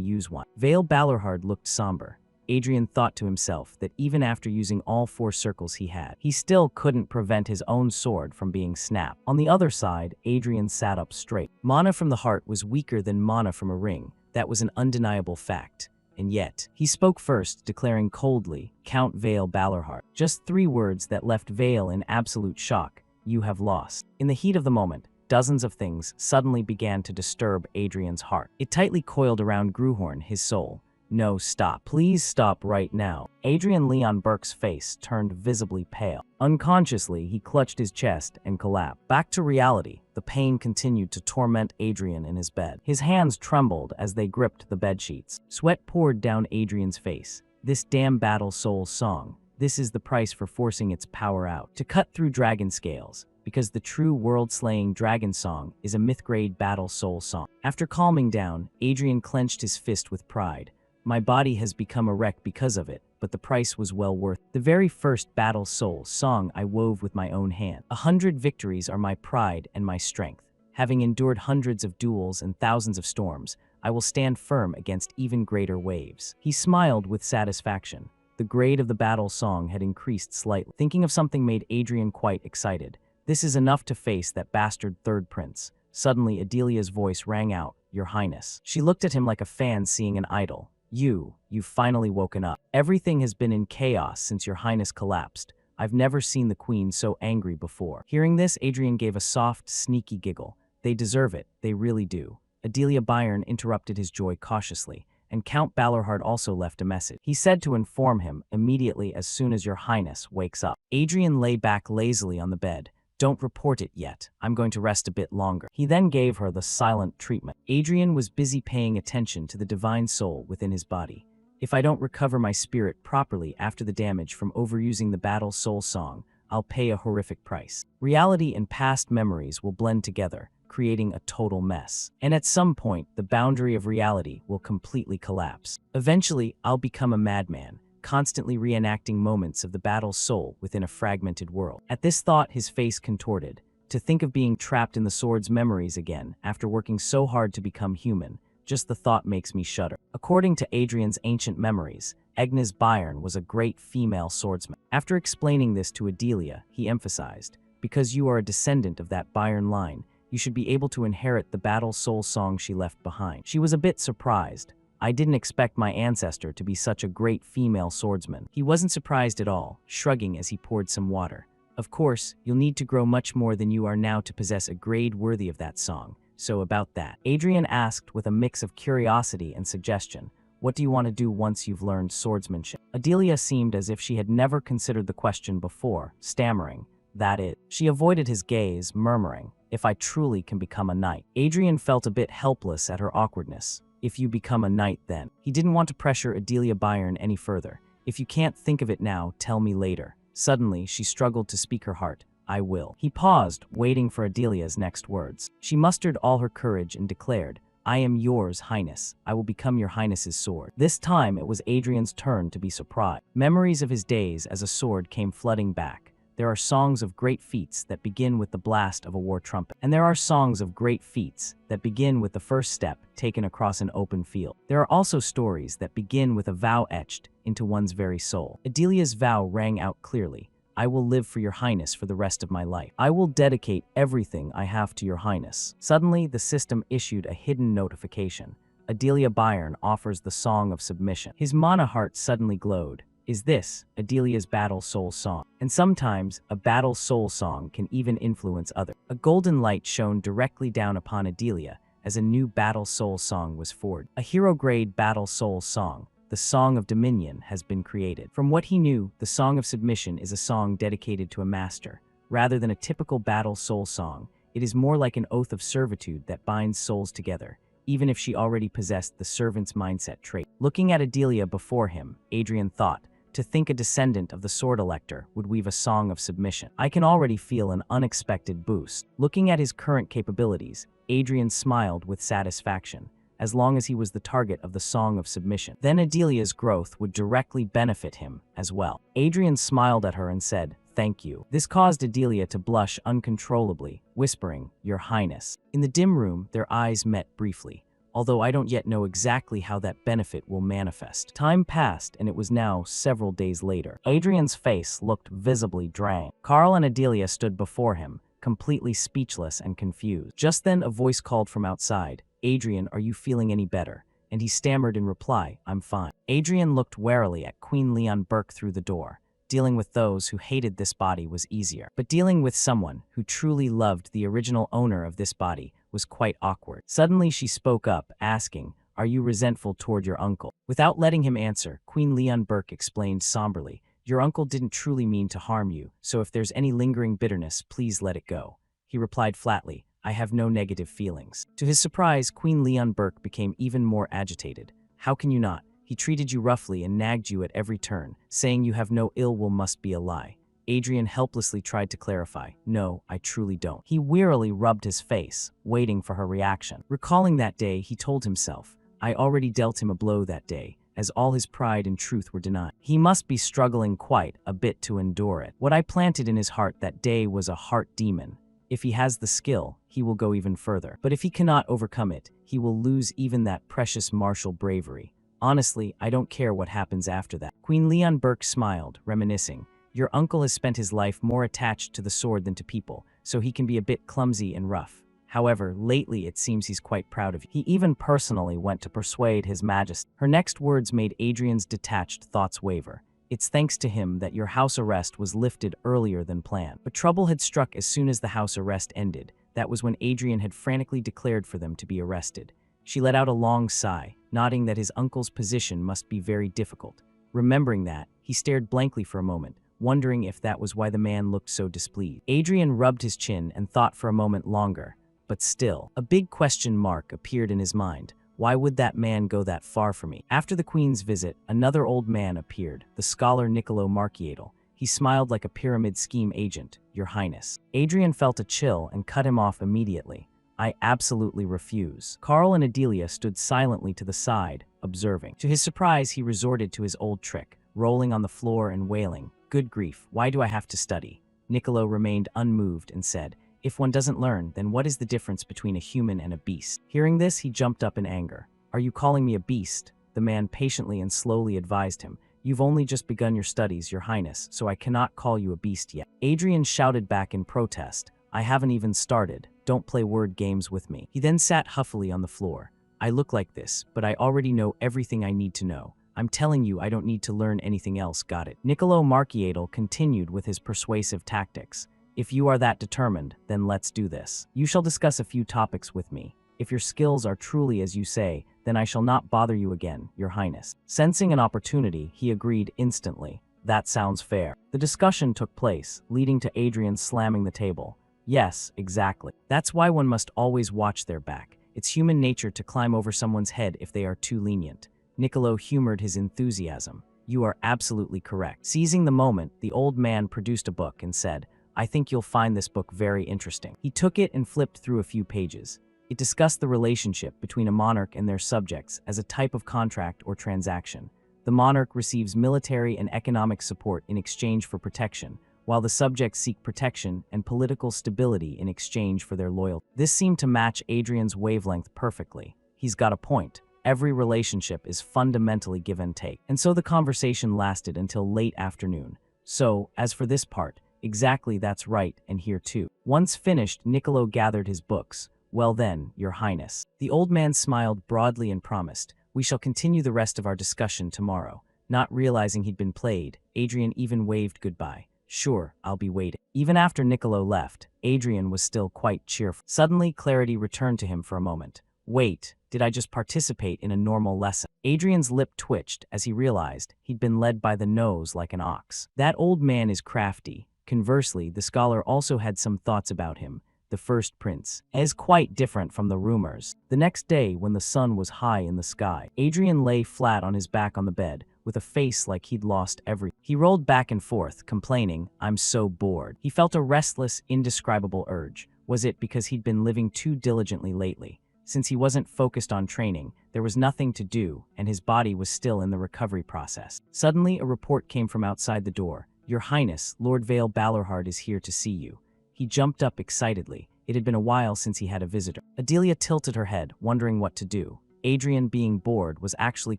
use one?" Vale Balorhard looked somber. Adrian thought to himself that even after using all 4 circles he had, he still couldn't prevent his own sword from being snapped. On the other side, Adrian sat up straight. Mana from the heart was weaker than mana from a ring. That was an undeniable fact. And yet, he spoke first, declaring coldly, "Count Vale Balorhard." Just 3 words that left Vale in absolute shock. "You have lost." In the heat of the moment, dozens of things suddenly began to disturb Adrian's heart. It tightly coiled around Gruhorn, his soul. "No, stop. Please stop right now." Adrian Leon Burke's face turned visibly pale. Unconsciously, he clutched his chest and collapsed. Back to reality, the pain continued to torment Adrian in his bed. His hands trembled as they gripped the bedsheets. Sweat poured down Adrian's face. This damn Battle Soul song. This is the price for forcing its power out. To cut through dragon scales. Because the true world-slaying dragon song is a myth-grade Battle Soul song. After calming down, Adrian clenched his fist with pride. My body has become a wreck because of it, but the price was well worth it. The very first Battle Soul song I wove with my own hand. 100 victories are my pride and my strength. Having endured hundreds of duels and thousands of storms, I will stand firm against even greater waves. He smiled with satisfaction. The grade of the battle song had increased slightly. Thinking of something made Adrian quite excited. This is enough to face that bastard third prince. Suddenly, Adelia's voice rang out, "Your Highness." She looked at him like a fan seeing an idol. You've finally woken up. Everything has been in chaos since your Highness collapsed. I've never seen the Queen so angry before. Hearing this, Adrian gave a soft, sneaky giggle. They deserve it, they really do. Adelia Bayern interrupted his joy cautiously, and Count Balorhard also left a message. He said to inform him immediately as soon as your Highness wakes up. Adrian lay back lazily on the bed. Don't report it yet. I'm going to rest a bit longer. He then gave her the silent treatment. Adrian was busy paying attention to the divine soul within his body. If I don't recover my spirit properly after the damage from overusing the Battle Soul song, I'll pay a horrific price. Reality and past memories will blend together, creating a total mess. And at some point, the boundary of reality will completely collapse. Eventually, I'll become a madman, constantly reenacting moments of the Battle Soul within a fragmented world. At this thought, his face contorted. To think of being trapped in the sword's memories again, after working so hard to become human, just the thought makes me shudder. According to Adrian's ancient memories, Agnes Bayern was a great female swordsman. After explaining this to Adelia, he emphasized, because you are a descendant of that Bayern line, you should be able to inherit the Battle Soul song she left behind. She was a bit surprised. I didn't expect my ancestor to be such a great female swordsman. He wasn't surprised at all, shrugging as he poured some water. Of course, you'll need to grow much more than you are now to possess a grade worthy of that song. So about that, Adrian asked with a mix of curiosity and suggestion. What do you want to do once you've learned swordsmanship? Adelia seemed as if she had never considered the question before, stammering, "That is." She avoided his gaze, murmuring, "If I truly can become a knight." Adrian felt a bit helpless at her awkwardness. If you become a knight then. He didn't want to pressure Adelia Bayern any further. If you can't think of it now, tell me later. Suddenly, she struggled to speak her heart. I will. He paused, waiting for Adelia's next words. She mustered all her courage and declared, I am yours, Highness. I will become your Highness's sword. This time, it was Adrian's turn to be surprised. Memories of his days as a sword came flooding back. There are songs of great feats that begin with the blast of a war trumpet. And there are songs of great feats that begin with the first step taken across an open field. There are also stories that begin with a vow etched into one's very soul. Adelia's vow rang out clearly. I will live for your highness for the rest of my life. I will dedicate everything I have to your highness. Suddenly, the system issued a hidden notification. Adelia Byron offers the song of submission. His mana heart suddenly glowed. Is this Adelia's battle soul song? And sometimes, a battle soul song can even influence others. A golden light shone directly down upon Adelia as a new battle soul song was forged. A hero-grade battle soul song, the Song of Dominion, has been created. From what he knew, the Song of Submission is a song dedicated to a master. Rather than a typical battle soul song, it is more like an oath of servitude that binds souls together, even if she already possessed the servant's mindset trait. Looking at Adelia before him, Adrian thought, to think a descendant of the Sword Elector would weave a song of submission. I can already feel an unexpected boost. Looking at his current capabilities, Adrian smiled with satisfaction, as long as he was the target of the Song of Submission. Then Adelia's growth would directly benefit him as well. Adrian smiled at her and said, "Thank you." This caused Adelia to blush uncontrollably, whispering, "Your Highness." In the dim room, their eyes met briefly, although I don't yet know exactly how that benefit will manifest. Time passed, and it was now several days later. Adrian's face looked visibly drained. Carl and Adelia stood before him, completely speechless and confused. Just then, a voice called from outside, "Adrian, are you feeling any better?" And he stammered in reply, "I'm fine." Adrian looked warily at Queen Leon Burke through the door. Dealing with those who hated this body was easier, but dealing with someone who truly loved the original owner of this body was quite awkward. Suddenly she spoke up, asking, "Are you resentful toward your uncle?" Without letting him answer, Queen Leon Burke explained somberly, "Your uncle didn't truly mean to harm you, so if there's any lingering bitterness, please let it go." He replied flatly, "I have no negative feelings." To his surprise, Queen Leon Burke became even more agitated. "How can you not? He treated you roughly and nagged you at every turn, saying you have no ill will must be a lie." Adrian helplessly tried to clarify, "No, I truly don't." He wearily rubbed his face, waiting for her reaction. Recalling that day, he told himself, "I already dealt him a blow that day, as all his pride and truth were denied. He must be struggling quite a bit to endure it. What I planted in his heart that day was a heart demon. If he has the skill, he will go even further. But if he cannot overcome it, he will lose even that precious martial bravery. Honestly, I don't care what happens after that." Queen Leon Burke smiled, reminiscing, "Your uncle has spent his life more attached to the sword than to people, so he can be a bit clumsy and rough. However, lately it seems he's quite proud of you. He even personally went to persuade His Majesty." Her next words made Adrian's detached thoughts waver. "It's thanks to him that your house arrest was lifted earlier than planned." But trouble had struck as soon as the house arrest ended. That was when Adrian had frantically declared for them to be arrested. She let out a long sigh, nodding that his uncle's position must be very difficult. Remembering that, he stared blankly for a moment, wondering if that was why the man looked so displeased. Adrian rubbed his chin and thought for a moment longer, but still, a big question mark appeared in his mind. Why would that man go that far for me? After the queen's visit, another old man appeared, the scholar Niccolo Marchiatel. He smiled like a pyramid scheme agent, "Your Highness." Adrian felt a chill and cut him off immediately. "I absolutely refuse." Carl and Adelia stood silently to the side, observing. To his surprise, he resorted to his old trick, rolling on the floor and wailing, "Good grief, why do I have to study?" Niccolo remained unmoved and said, "If one doesn't learn, then what is the difference between a human and a beast?" Hearing this, he jumped up in anger. "Are you calling me a beast?" The man patiently and slowly advised him, "You've only just begun your studies, Your Highness, so I cannot call you a beast yet." Adrian shouted back in protest, "I haven't even started. Don't play word games with me." He then sat huffily on the floor. "I look like this, but I already know everything I need to know. I'm telling you I don't need to learn anything else, got it?" Niccolo Marchiatel continued with his persuasive tactics. "If you are that determined, then let's do this. You shall discuss a few topics with me. If your skills are truly as you say, then I shall not bother you again, Your Highness." Sensing an opportunity, he agreed instantly. "That sounds fair." The discussion took place, leading to Adrian slamming the table. "Yes, exactly. That's why one must always watch their back. It's human nature to climb over someone's head if they are too lenient." Niccolo humored his enthusiasm. "You are absolutely correct." Seizing the moment, the old man produced a book and said, "I think you'll find this book very interesting." He took it and flipped through a few pages. It discussed the relationship between a monarch and their subjects as a type of contract or transaction. The monarch receives military and economic support in exchange for protection, while the subjects seek protection and political stability in exchange for their loyalty. This seemed to match Adrian's wavelength perfectly. He's got a point. Every relationship is fundamentally give and take. And so the conversation lasted until late afternoon. So, as for this part, exactly that's right, and here too. Once finished, Niccolo gathered his books. Well then, Your Highness. The old man smiled broadly and promised, we shall continue the rest of our discussion tomorrow. Not realizing he'd been played, Adrian even waved goodbye. Sure, I'll be waiting. Even after Niccolo left, Adrian was still quite cheerful. Suddenly, clarity returned to him for a moment. Wait, did I just participate in a normal lesson? Adrian's lip twitched as he realized he'd been led by the nose like an ox. That old man is crafty. Conversely, the scholar also had some thoughts about him. The first prince is quite different from the rumors. The next day, when the sun was high in the sky, Adrian lay flat on his back on the bed, with a face like he'd lost everything. He rolled back and forth, complaining, I'm so bored. He felt a restless, indescribable urge. Was it because he'd been living too diligently lately? Since he wasn't focused on training, there was nothing to do, and his body was still in the recovery process. Suddenly, a report came from outside the door. Your Highness, Lord Vale Balorhard is here to see you. He jumped up excitedly. It had been a while since he had a visitor. Adelia tilted her head, wondering what to do. Adrian, being bored, was actually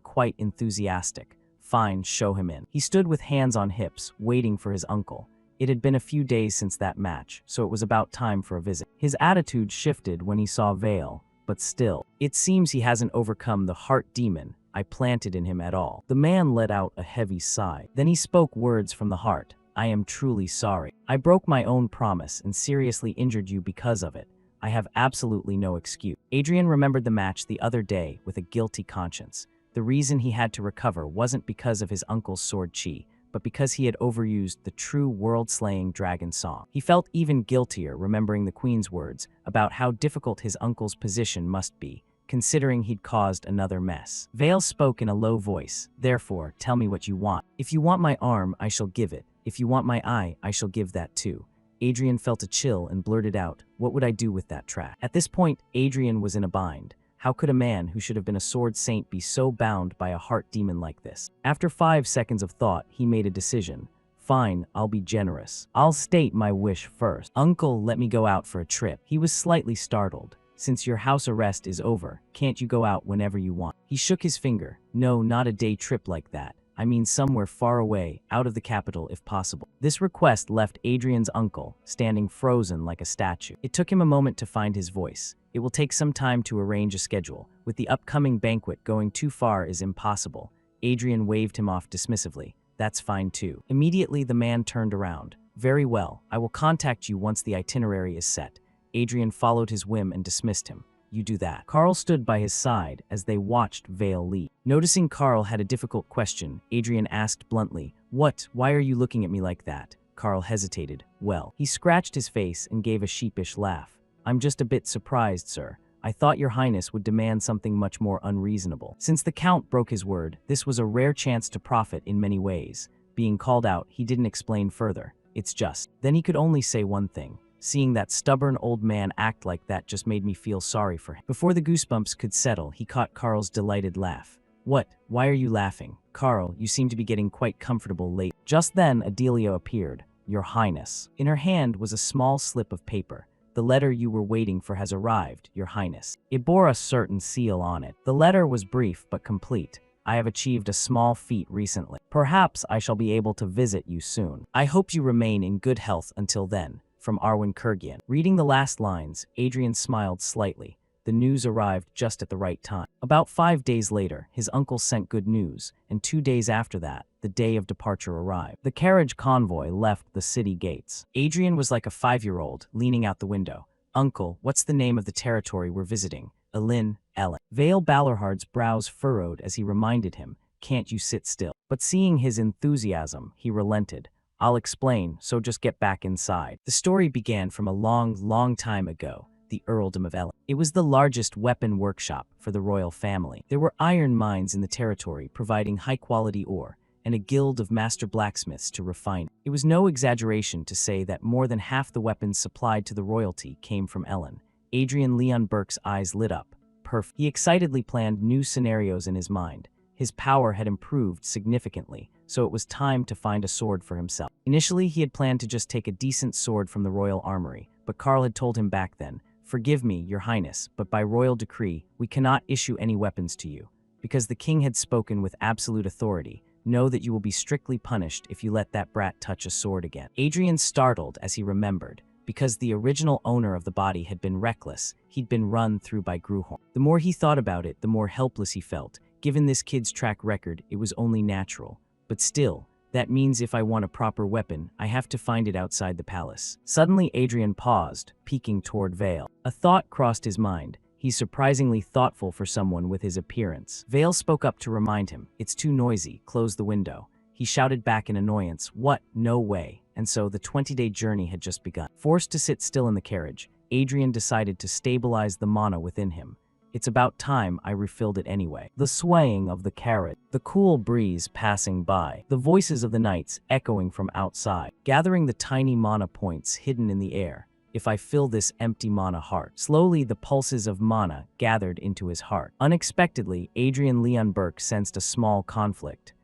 quite enthusiastic. Fine, show him in. He stood with hands on hips, waiting for his uncle. It had been a few days since that match, so it was about time for a visit. His attitude shifted when he saw Vale. But still, it seems he hasn't overcome the heart demon I planted in him at all. The man let out a heavy sigh. Then he spoke words from the heart. I am truly sorry. I broke my own promise and seriously injured you because of it. I have absolutely no excuse. Adrian remembered the match the other day with a guilty conscience. The reason he had to recover wasn't because of his uncle's sword chi, but because he had overused the true world-slaying dragon song. He felt even guiltier remembering the queen's words about how difficult his uncle's position must be, considering he'd caused another mess. Vale spoke in a low voice, therefore, tell me what you want. If you want my arm, I shall give it. If you want my eye, I shall give that too. Adrian felt a chill and blurted out, what would I do with that trash? At this point, Adrian was in a bind. How could a man who should have been a sword saint be so bound by a heart demon like this? After 5 seconds of thought, he made a decision. Fine, I'll be generous. I'll state my wish first. Uncle, let me go out for a trip. He was slightly startled. Since your house arrest is over, can't you go out whenever you want? He shook his finger. No, not a day trip like that. I mean somewhere far away, out of the capital if possible. This request left Adrian's uncle standing frozen like a statue. It took him a moment to find his voice. It will take some time to arrange a schedule. With the upcoming banquet, going too far is impossible. Adrian waved him off dismissively. That's fine too. Immediately, the man turned around. Very well, I will contact you once the itinerary is set. Adrian followed his whim and dismissed him. You do that. Carl stood by his side as they watched Vale leave. Noticing Carl had a difficult question, Adrian asked bluntly, What? Why are you looking at me like that? Carl hesitated. Well, he scratched his face and gave a sheepish laugh. I'm just a bit surprised, sir. I thought your highness would demand something much more unreasonable. Since the count broke his word, this was a rare chance to profit in many ways. Being called out, he didn't explain further. It's just. Then he could only say one thing. Seeing that stubborn old man act like that just made me feel sorry for him. Before the goosebumps could settle, he caught Carl's delighted laugh. What? Why are you laughing? Carl, you seem to be getting quite comfortable late. Just then, Adelia appeared. Your Highness. In her hand was a small slip of paper. The letter you were waiting for has arrived, Your Highness. It bore a certain seal on it. The letter was brief but complete. I have achieved a small feat recently. Perhaps I shall be able to visit you soon. I hope you remain in good health until then. From Arwen Kurgian. Reading the last lines, Adrian smiled slightly. The news arrived just at the right time. About 5 days later, his uncle sent good news, and 2 days after that, the day of departure arrived. The carriage convoy left the city gates. Adrian was like a 5-year-old, leaning out the window. Uncle, what's the name of the territory we're visiting? Ellen. Vale Balorhard's brows furrowed as he reminded him, can't you sit still? But seeing his enthusiasm, he relented. I'll explain, so just get back inside. The story began from a long time ago, the earldom of Ellen. It was the largest weapon workshop for the royal family. There were iron mines in the territory providing high-quality ore, and a guild of master blacksmiths to refine it. It was no exaggeration to say that more than half the weapons supplied to the royalty came from Ellen. Adrian Leon Burke's eyes lit up. He excitedly planned new scenarios in his mind. His power had improved significantly, so it was time to find a sword for himself. Initially, he had planned to just take a decent sword from the royal armory, but Karl had told him back then, "Forgive me, your highness, but by royal decree, we cannot issue any weapons to you. Because the king had spoken with absolute authority, know that you will be strictly punished if you let that brat touch a sword again." Adrian startled as he remembered. Because the original owner of the body had been reckless, he'd been run through by Gruhorn. The more he thought about it, the more helpless he felt. Given this kid's track record, it was only natural. But still, that means if I want a proper weapon, I have to find it outside the palace. Suddenly, Adrian paused, peeking toward Vale. A thought crossed his mind. He's surprisingly thoughtful for someone with his appearance. Vale spoke up to remind him, "It's too noisy, close the window." He shouted back in annoyance, "What? No way." And so the 20-day journey had just begun. Forced to sit still in the carriage, Adrian decided to stabilize the mana within him. "It's about time I refilled it anyway." The swaying of the carriage, the cool breeze passing by, the voices of the knights echoing from outside, gathering the tiny mana points hidden in the air. "If I fill this empty mana heart." Slowly, the pulses of mana gathered into his heart. Unexpectedly, Adrian Leon Burke sensed a small conflict.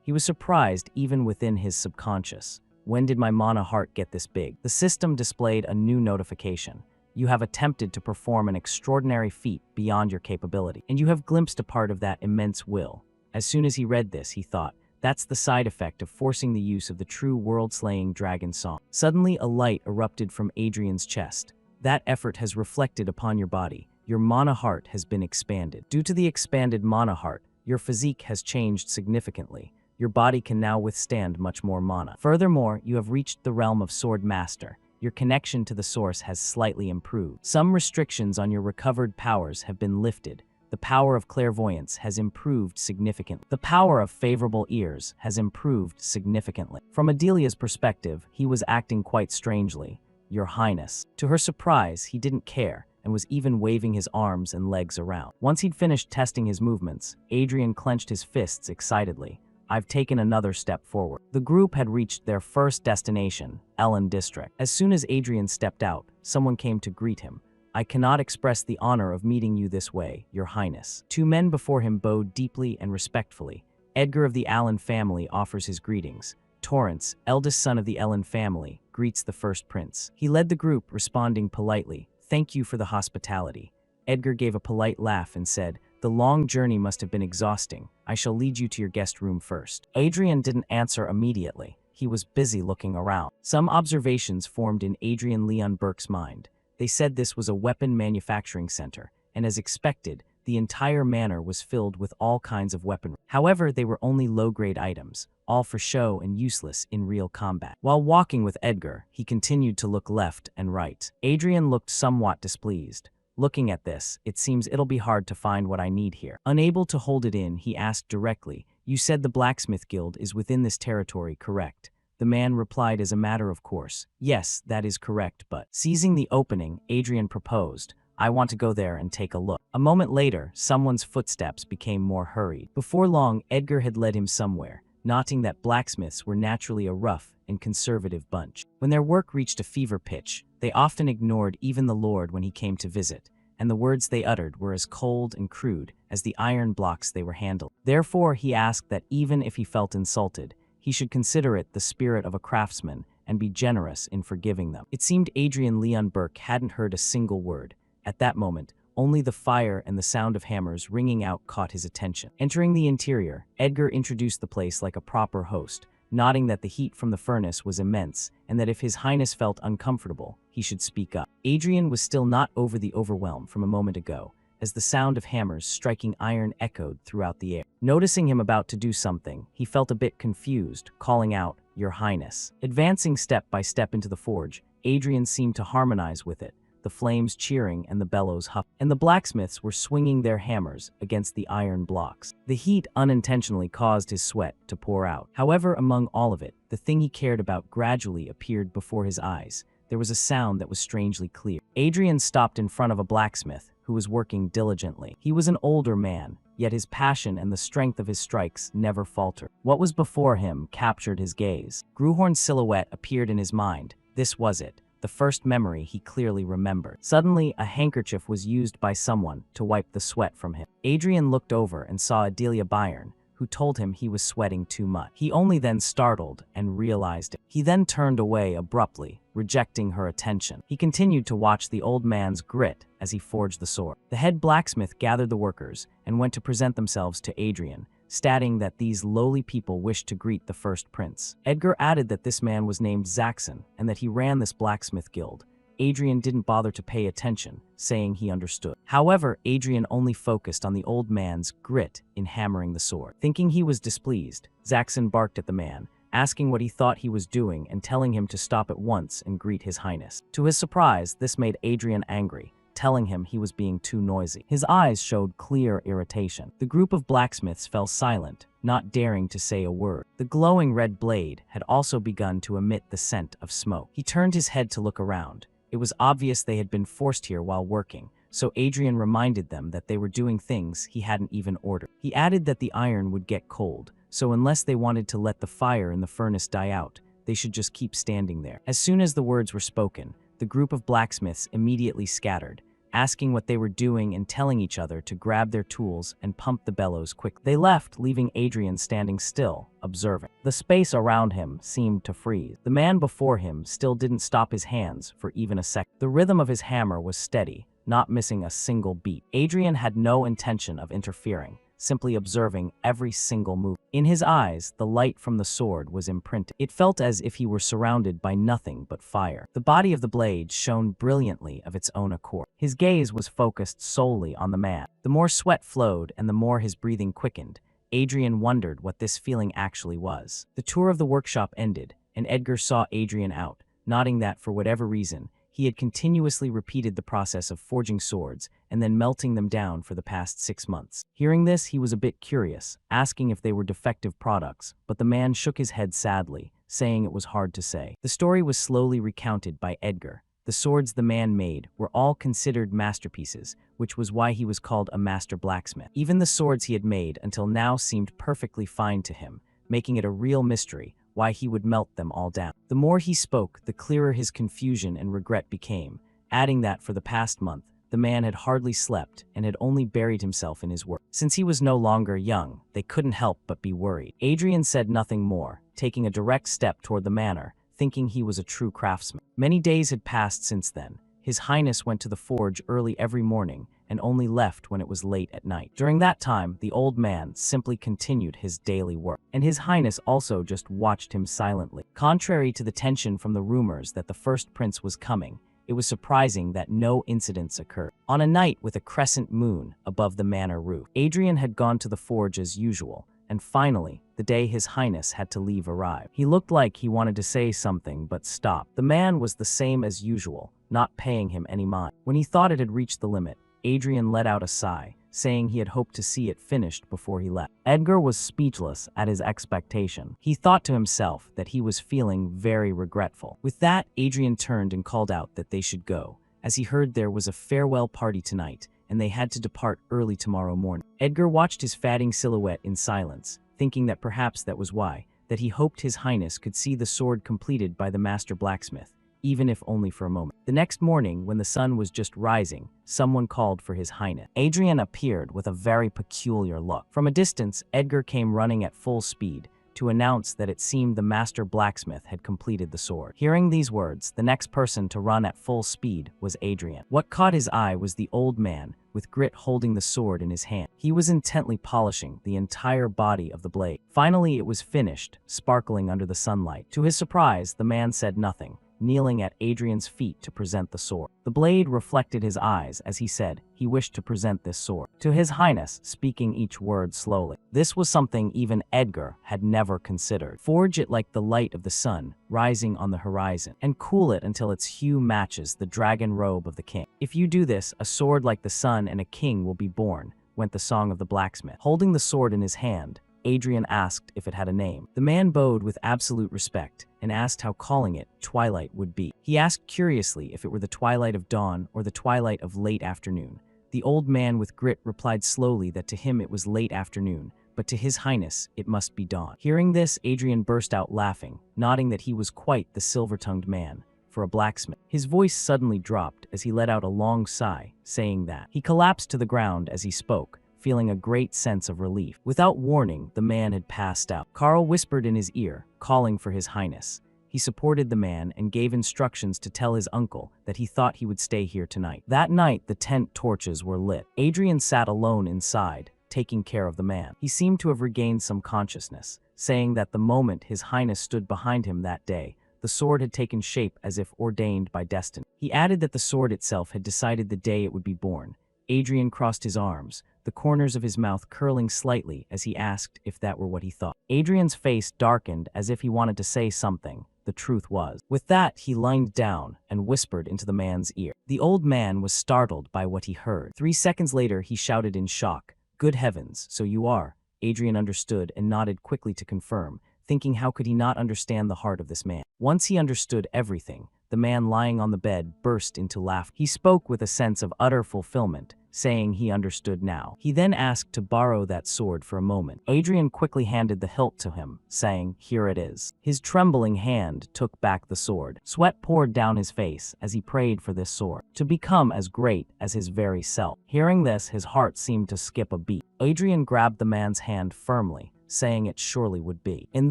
He was surprised even within his subconscious. When did my mana heart get this big? The system displayed a new notification. You have attempted to perform an extraordinary feat beyond your capability, and you have glimpsed a part of that immense will. As soon as he read this, he thought, that's the side effect of forcing the use of the true world-slaying dragon song. Suddenly, a light erupted from Adrian's chest. That effort has reflected upon your body. Your mana heart has been expanded. Due to the expanded mana heart, your physique has changed significantly. Your body can now withstand much more mana. Furthermore, you have reached the realm of Sword Master. Your connection to the source has slightly improved. Some restrictions on your recovered powers have been lifted. The power of clairvoyance has improved significantly. The power of favorable ears has improved significantly. From Adelia's perspective, he was acting quite strangely. "Your Highness." To her surprise, he didn't care, and was even waving his arms and legs around. Once he'd finished testing his movements, Adrian clenched his fists excitedly. "I've taken another step forward." The group had reached their first destination, Ellen District. As soon as Adrian stepped out, someone came to greet him. "I cannot express the honor of meeting you this way, Your Highness." Two men before him bowed deeply and respectfully. Edgar of the Allen family offers his greetings. Torrance, eldest son of the Ellen family, greets the first prince. He led the group, responding politely, "Thank you for the hospitality." Edgar gave a polite laugh and said, "The long journey must have been exhausting. I shall lead you to your guest room first." Adrian didn't answer immediately. He was busy looking around. Some observations formed in Adrian Leon Burke's mind. They said this was a weapon manufacturing center, and as expected, the entire manor was filled with all kinds of weaponry. However, they were only low-grade items, all for show and useless in real combat. While walking with Edgar, he continued to look left and right. Adrian looked somewhat displeased. "Looking at this, it seems it'll be hard to find what I need here." Unable to hold it in, he asked directly, "You said the Blacksmith Guild is within this territory, correct?" The man replied as a matter of course, "Yes, that is correct, but..." Seizing the opening, Adrian proposed, "I want to go there and take a look." A moment later, someone's footsteps became more hurried. Before long, Edgar had led him somewhere, noting that blacksmiths were naturally a rough and conservative bunch. When their work reached a fever pitch, they often ignored even the Lord when he came to visit, and the words they uttered were as cold and crude as the iron blocks they were handling. Therefore, he asked that even if he felt insulted, he should consider it the spirit of a craftsman and be generous in forgiving them. It seemed Adrian Leon Burke hadn't heard a single word. At that moment, only the fire and the sound of hammers ringing out caught his attention. Entering the interior, Edgar introduced the place like a proper host, nodding that the heat from the furnace was immense and that if His Highness felt uncomfortable, he should speak up. Adrian was still not over the overwhelm from a moment ago, as the sound of hammers striking iron echoed throughout the air. Noticing him about to do something, he felt a bit confused, calling out, "Your Highness." Advancing step by step into the forge, Adrian seemed to harmonize with it, the flames cheering and the bellows huffing, and the blacksmiths were swinging their hammers against the iron blocks. The heat unintentionally caused his sweat to pour out. However, among all of it, the thing he cared about gradually appeared before his eyes. There was a sound that was strangely clear. Adrian stopped in front of a blacksmith who was working diligently. He was an older man, yet his passion and the strength of his strikes never faltered. What was before him captured his gaze. Gruhorn's silhouette appeared in his mind. This was it. The first memory he clearly remembered. Suddenly, a handkerchief was used by someone to wipe the sweat from him. Adrian looked over and saw Adelia Byron, who told him he was sweating too much. He only then startled and realized it. He then turned away abruptly, rejecting her attention. He continued to watch the old man's grit as he forged the sword. The head blacksmith gathered the workers and went to present themselves to Adrian, stating that these lowly people wished to greet the first prince. Edgar added that this man was named Zaxxon and that he ran this blacksmith guild. Adrian didn't bother to pay attention, saying he understood. However, Adrian only focused on the old man's grit in hammering the sword. Thinking he was displeased, Zaxxon barked at the man, asking what he thought he was doing and telling him to stop at once and greet his highness. To his surprise, this made Adrian angry, telling him he was being too noisy. His eyes showed clear irritation. The group of blacksmiths fell silent, not daring to say a word. The glowing red blade had also begun to emit the scent of smoke. He turned his head to look around. It was obvious they had been forced here while working, so Adrian reminded them that they were doing things he hadn't even ordered. He added that the iron would get cold, so unless they wanted to let the fire in the furnace die out, they should just keep standing there. As soon as the words were spoken, the group of blacksmiths immediately scattered, asking what they were doing and telling each other to grab their tools and pump the bellows quickly. They left, leaving Adrian standing still, observing. The space around him seemed to freeze. The man before him still didn't stop his hands for even a second. The rhythm of his hammer was steady, not missing a single beat. Adrian had no intention of interfering, simply observing every single move. In his eyes, the light from the sword was imprinted. It felt as if he were surrounded by nothing but fire. The body of the blade shone brilliantly of its own accord. His gaze was focused solely on the man. The more sweat flowed and the more his breathing quickened, Adrian wondered what this feeling actually was. The tour of the workshop ended, and Edgar saw Adrian out, nodding that for whatever reason, he had continuously repeated the process of forging swords and then melting them down for the past 6 months. Hearing this, he was a bit curious, asking if they were defective products, but the man shook his head sadly, saying it was hard to say. The story was slowly recounted by Edgar. The swords the man made were all considered masterpieces, which was why he was called a master blacksmith. Even the swords he had made until now seemed perfectly fine to him, making it a real mystery why he would melt them all down. The more he spoke, the clearer his confusion and regret became, adding that for the past month, the man had hardly slept and had only buried himself in his work. Since he was no longer young, they couldn't help but be worried. Adrian said nothing more, taking a direct step toward the manor, thinking he was a true craftsman. Many days had passed since then. His Highness went to the forge early every morning and only left when it was late at night. During that time, the old man simply continued his daily work, and His Highness also just watched him silently. Contrary to the tension from the rumors that the first prince was coming, it was surprising that no incidents occurred. On a night with a crescent moon above the manor roof, Adrian had gone to the forge as usual, and finally, the day His Highness had to leave arrived. He looked like he wanted to say something but stopped. The man was the same as usual, not paying him any mind. When he thought it had reached the limit, Adrian let out a sigh, saying he had hoped to see it finished before he left. Edgar was speechless at his expectation. He thought to himself that he was feeling very regretful. With that, Adrian turned and called out that they should go, as he heard there was a farewell party tonight, and they had to depart early tomorrow morning. Edgar watched his fatting silhouette in silence, thinking that perhaps that was why, that he hoped His Highness could see the sword completed by the master blacksmith, even if only for a moment. The next morning, when the sun was just rising, someone called for His Highness. Adrian appeared with a very peculiar look. From a distance, Edgar came running at full speed to announce that it seemed the master blacksmith had completed the sword. Hearing these words, the next person to run at full speed was Adrian. What caught his eye was the old man, with grit holding the sword in his hand. He was intently polishing the entire body of the blade. Finally, it was finished, sparkling under the sunlight. To his surprise, the man said nothing, kneeling at Adrian's feet to present the sword. The blade reflected his eyes as he said he wished to present this sword to His Highness, speaking each word slowly. This was something even Edgar had never considered. Forge it like the light of the sun rising on the horizon, and cool it until its hue matches the dragon robe of the king. If you do this, a sword like the sun and a king will be born, went the song of the blacksmith. Holding the sword in his hand, Adrian asked if it had a name. The man bowed with absolute respect and asked how calling it Twilight would be. He asked curiously if it were the twilight of dawn or the twilight of late afternoon. The old man with grit replied slowly that to him it was late afternoon, but to His Highness it must be dawn. Hearing this, Adrian burst out laughing, nodding that he was quite the silver-tongued man for a blacksmith. His voice suddenly dropped as he let out a long sigh, saying that. He collapsed to the ground as he spoke, feeling a great sense of relief. Without warning, the man had passed out. Carl whispered in his ear, calling for his highness. He supported the man and gave instructions to tell his uncle that he thought he would stay here tonight. That night, the tent torches were lit. Adrian sat alone inside, taking care of the man. He seemed to have regained some consciousness, saying that the moment his highness stood behind him that day, the sword had taken shape as if ordained by destiny. He added that the sword itself had decided the day it would be born. Adrian crossed his arms, the corners of his mouth curling slightly as he asked if that were what he thought. Adrian's face darkened as if he wanted to say something. The truth was. With that, he leaned down and whispered into the man's ear. The old man was startled by what he heard. 3 seconds later, he shouted in shock, "Good heavens, so you are." Adrian understood and nodded quickly to confirm, thinking how could he not understand the heart of this man. Once he understood everything, the man lying on the bed burst into laughter. He spoke with a sense of utter fulfillment, saying he understood now. He then asked to borrow that sword for a moment. Adrian quickly handed the hilt to him, saying, "Here it is." His trembling hand took back the sword. Sweat poured down his face as he prayed for this sword to become as great as his very self. Hearing this, his heart seemed to skip a beat. Adrian grabbed the man's hand firmly, saying it surely would be. And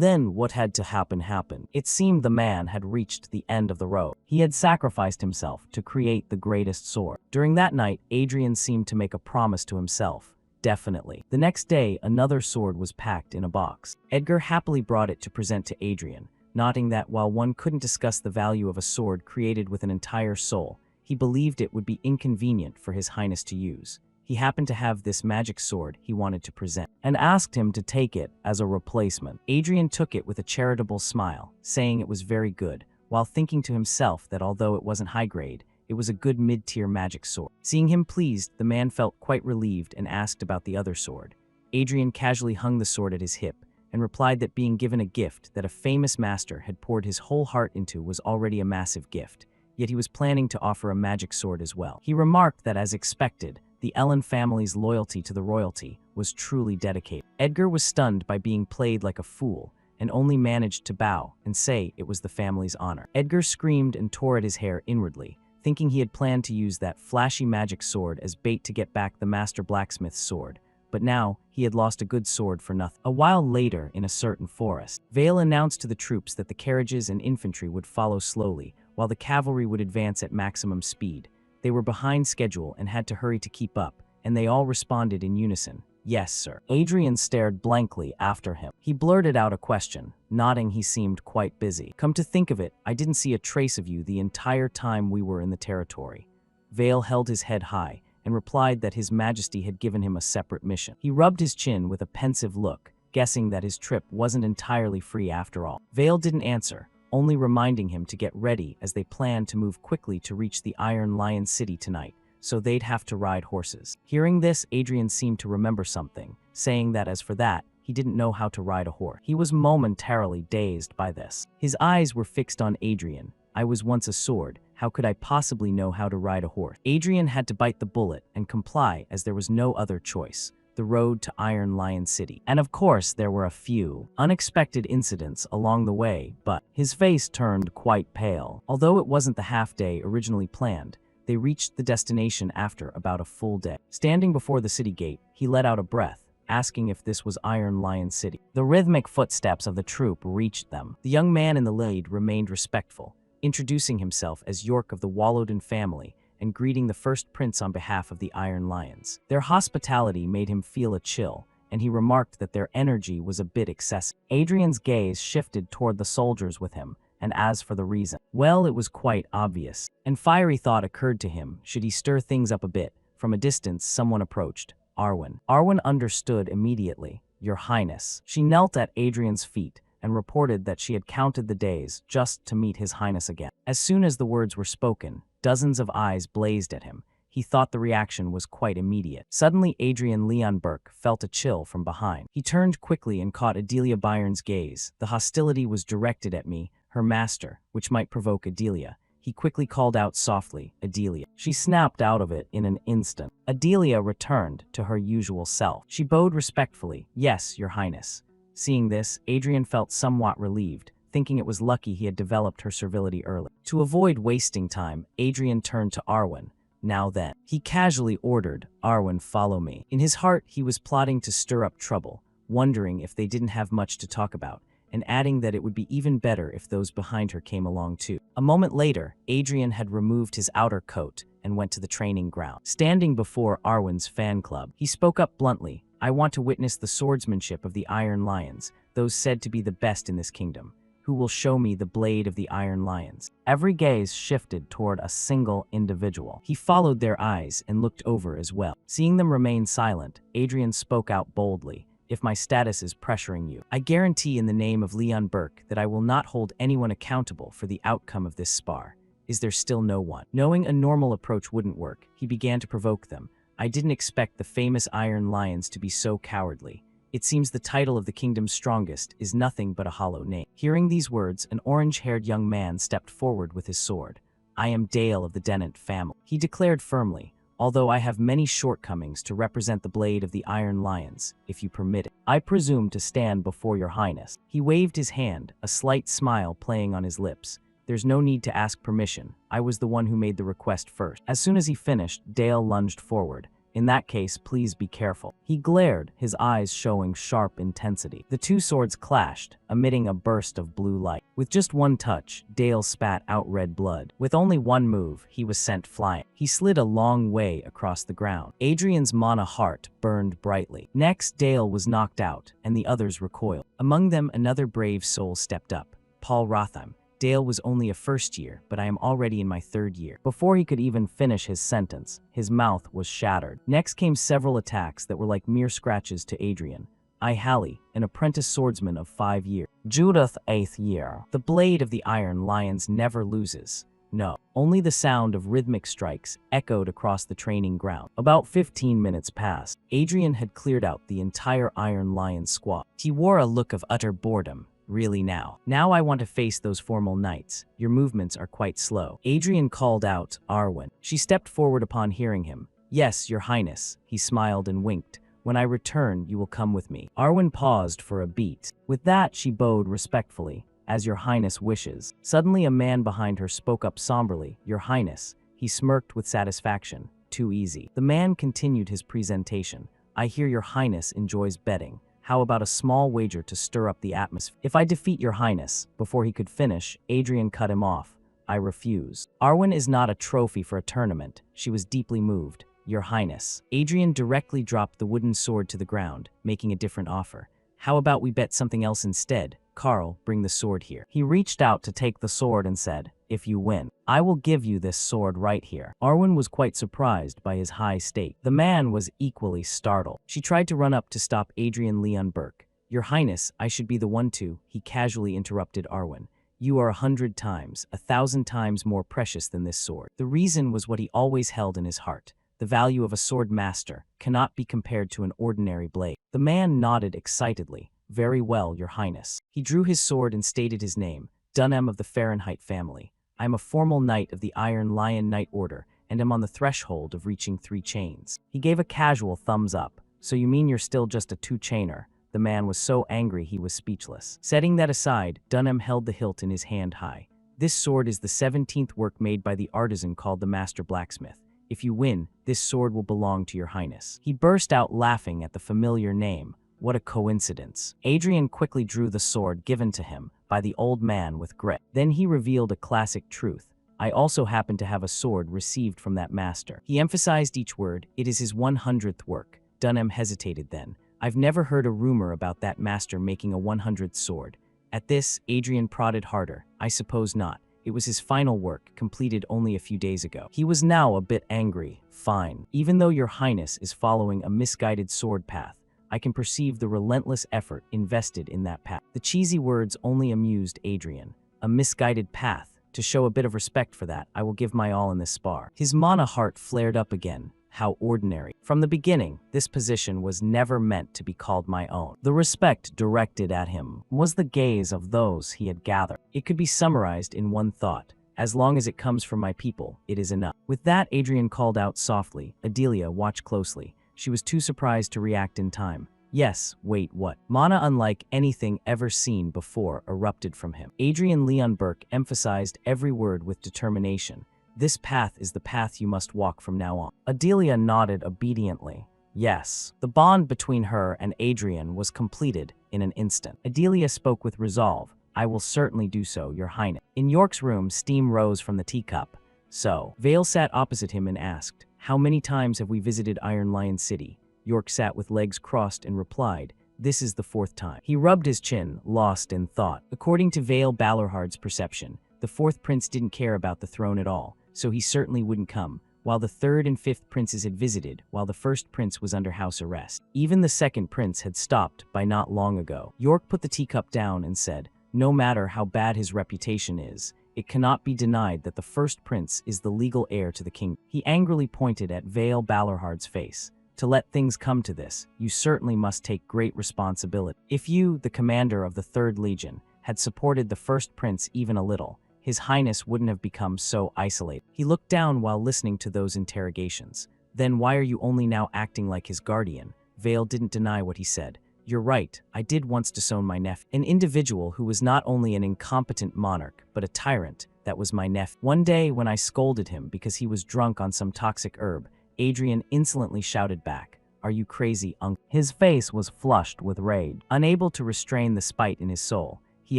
then what had to happen happened. It seemed the man had reached the end of the road. He had sacrificed himself to create the greatest sword. During that night, Adrian seemed to make a promise to himself. Definitely. The next day, another sword was packed in a box. Edgar happily brought it to present to Adrian, noting that while one couldn't discuss the value of a sword created with an entire soul, he believed it would be inconvenient for His Highness to use. He happened to have this magic sword he wanted to present, and asked him to take it as a replacement. Adrian took it with a charitable smile, saying it was very good, while thinking to himself that although it wasn't high grade, it was a good mid-tier magic sword. Seeing him pleased, the man felt quite relieved and asked about the other sword. Adrian casually hung the sword at his hip, and replied that being given a gift that a famous master had poured his whole heart into was already a massive gift, yet he was planning to offer a magic sword as well. He remarked that, as expected, the Ellen family's loyalty to the royalty was truly dedicated. Edgar was stunned by being played like a fool, and only managed to bow and say it was the family's honor. Edgar screamed and tore at his hair inwardly, thinking he had planned to use that flashy magic sword as bait to get back the master blacksmith's sword, but now he had lost a good sword for nothing. A while later, in a certain forest, Vale announced to the troops that the carriages and infantry would follow slowly, while the cavalry would advance at maximum speed. They were behind schedule and had to hurry to keep up, and they all responded in unison, "Yes, sir." Adrian stared blankly after him. He blurted out a question, nodding he seemed quite busy. "Come to think of it, I didn't see a trace of you the entire time we were in the territory." Vale held his head high and replied that His Majesty had given him a separate mission. He rubbed his chin with a pensive look, guessing that his trip wasn't entirely free after all. Vale didn't answer, only reminding him to get ready as they planned to move quickly to reach the Iron Lion City tonight, so they'd have to ride horses. Hearing this, Adrian seemed to remember something, saying that as for that, he didn't know how to ride a horse. He was momentarily dazed by this. His eyes were fixed on Adrian. "I was once a sword. How could I possibly know how to ride a horse?" Adrian had to bite the bullet and comply as there was no other choice. The road to Iron Lion City. And of course, there were a few unexpected incidents along the way, but his face turned quite pale. Although it wasn't the half-day originally planned, they reached the destination after about a full day. Standing before the city gate, he let out a breath, asking if this was Iron Lion City. The rhythmic footsteps of the troop reached them. The young man in the lead remained respectful, introducing himself as York of the Wallowden family, and greeting the first prince on behalf of the Iron Lions. Their hospitality made him feel a chill, and he remarked that their energy was a bit excessive. Adrian's gaze shifted toward the soldiers with him, and as for the reason, well, it was quite obvious. And fiery thought occurred to him, should he stir things up a bit? From a distance, someone approached. Arwen. Arwen understood immediately. "Your Highness." She knelt at Adrian's feet and reported that she had counted the days just to meet His Highness again. As soon as the words were spoken, dozens of eyes blazed at him. He thought the reaction was quite immediate. Suddenly, Adrian Leon Burke felt a chill from behind. He turned quickly and caught Adelia Byron's gaze. The hostility was directed at me, her master, which might provoke Adelia. He quickly called out softly, "Adelia." She snapped out of it in an instant. Adelia returned to her usual self. She bowed respectfully, "Yes, Your Highness." Seeing this, Adrian felt somewhat relieved, thinking it was lucky he had developed her servility early. To avoid wasting time, Adrian turned to Arwen. Now then. He casually ordered, Arwen, follow me. In his heart, he was plotting to stir up trouble, wondering if they didn't have much to talk about, and adding that it would be even better if those behind her came along too. A moment later, Adrian had removed his outer coat and went to the training ground. Standing before Arwen's fan club, he spoke up bluntly, I want to witness the swordsmanship of the Iron Lions, those said to be the best in this kingdom. Who will show me the blade of the Iron Lions? Every gaze shifted toward a single individual. He followed their eyes and looked over as well. Seeing them remain silent, Adrian spoke out boldly. If my status is pressuring you, I guarantee in the name of Leon Burke that I will not hold anyone accountable for the outcome of this spar. Is there still no one? Knowing a normal approach wouldn't work, he began to provoke them. I didn't expect the famous Iron Lions to be so cowardly. It seems the title of the kingdom's strongest is nothing but a hollow name. Hearing these words, an orange-haired young man stepped forward with his sword. I am Dale of the Dennant family, he declared firmly. Although I have many shortcomings to represent the blade of the Iron Lions, if you permit it, I presume to stand before your highness. He waved his hand, a slight smile playing on his lips. There's no need to ask permission. I was the one who made the request first. As soon as he finished, Dale lunged forward. In that case, please be careful. He glared, his eyes showing sharp intensity. The two swords clashed, emitting a burst of blue light. With just one touch, Dale spat out red blood. With only one move, he was sent flying. He slid a long way across the ground. Adrian's mana heart burned brightly. Next, Dale was knocked out, and the others recoiled. Among them, another brave soul stepped up. Paul Rothheim. Dale was only a first year, but I am already in my third year. Before he could even finish his sentence, his mouth was shattered. Next came several attacks that were like mere scratches to Adrian. I Hallie, an apprentice swordsman of 5 years. Judith, 8th year. The blade of the Iron Lions never loses. No, only the sound of rhythmic strikes echoed across the training ground. About 15 minutes passed. Adrian had cleared out the entire Iron Lion squad. He wore a look of utter boredom. Really now? Now I want to face those formal knights. Your movements are quite slow. Adrian called out, Arwen. She stepped forward upon hearing him. Yes, your highness. He smiled and winked. When I return, you will come with me. Arwen paused for a beat. With that, she bowed respectfully. As your highness wishes. Suddenly a man behind her spoke up somberly. Your highness. He smirked with satisfaction. Too easy. The man continued his presentation. I hear your highness enjoys betting. How about a small wager to stir up the atmosphere? If I defeat your highness, before he could finish, Adrian cut him off. I refuse. Arwen is not a trophy for a tournament. She was deeply moved. Your highness. Adrian directly dropped the wooden sword to the ground, making a different offer. How about we bet something else instead? Carl, bring the sword here. He reached out to take the sword and said, if you win, I will give you this sword right here. Arwen was quite surprised by his high stake. The man was equally startled. She tried to run up to stop Adrian Leon Burke. Your highness, I should be the one to, he casually interrupted Arwen. You are 100 times, 1,000 times more precious than this sword. The reason was what he always held in his heart. The value of a sword master cannot be compared to an ordinary blade. The man nodded excitedly. Very well, your highness. He drew his sword and stated his name, Dunham of the Fahrenheit family. I am a formal knight of the Iron Lion Knight Order, and am on the threshold of reaching 3 chains. He gave a casual thumbs up. So you mean you're still just a 2-chainer? The man was so angry he was speechless. Setting that aside, Dunham held the hilt in his hand high. This sword is the 17th work made by the artisan called the Master Blacksmith. If you win, this sword will belong to your highness. He burst out laughing at the familiar name. What a coincidence. Adrian quickly drew the sword given to him by the old man with grit. Then he revealed a classic truth. I also happen to have a sword received from that master. He emphasized each word. It is his 100th work. Dunham hesitated then. I've never heard a rumor about that master making a 100th sword. At this, Adrian prodded harder. I suppose not. It was his final work, completed only a few days ago. He was now a bit angry. Fine. Even though your highness is following a misguided sword path, I can perceive the relentless effort invested in that path. The cheesy words only amused Adrian. A misguided path. To show a bit of respect for that, I will give my all in this spar. His mana heart flared up again. How ordinary. From the beginning, this position was never meant to be called my own. The respect directed at him was the gaze of those he had gathered. It could be summarized in one thought. As long as it comes from my people, it is enough. With that, Adrian called out softly. Adelia, watch closely. She was too surprised to react in time. Yes, wait, what? Mana unlike anything ever seen before erupted from him. Adrian Leon Burke emphasized every word with determination. This path is the path you must walk from now on. Adelia nodded obediently. Yes, the bond between her and Adrian was completed in an instant. Adelia spoke with resolve. I will certainly do so, Your Highness. In York's room, steam rose from the teacup. So, Vale sat opposite him and asked, how many times have we visited Iron Lion City? York sat with legs crossed and replied, this is the 4th time. He rubbed his chin, lost in thought. According to Vale Balorhard's perception, the 4th prince didn't care about the throne at all, so he certainly wouldn't come, while the 3rd and 5th princes had visited while the 1st prince was under house arrest. Even the 2nd prince had stopped by not long ago. York put the teacup down and said, no matter how bad his reputation is, it cannot be denied that the 1st prince is the legal heir to the kingdom. He angrily pointed at Vale Balorhard's face. To let things come to this, you certainly must take great responsibility. If you, the commander of the 3rd Legion, had supported the 1st prince even a little, His Highness wouldn't have become so isolated. He looked down while listening to those interrogations. Then why are you only now acting like his guardian? Vale didn't deny what he said. You're right, I did once disown my nephew. An individual who was not only an incompetent monarch, but a tyrant, that was my nephew. One day when I scolded him because he was drunk on some toxic herb, Adrian insolently shouted back, are you crazy, uncle? His face was flushed with rage. Unable to restrain the spite in his soul, he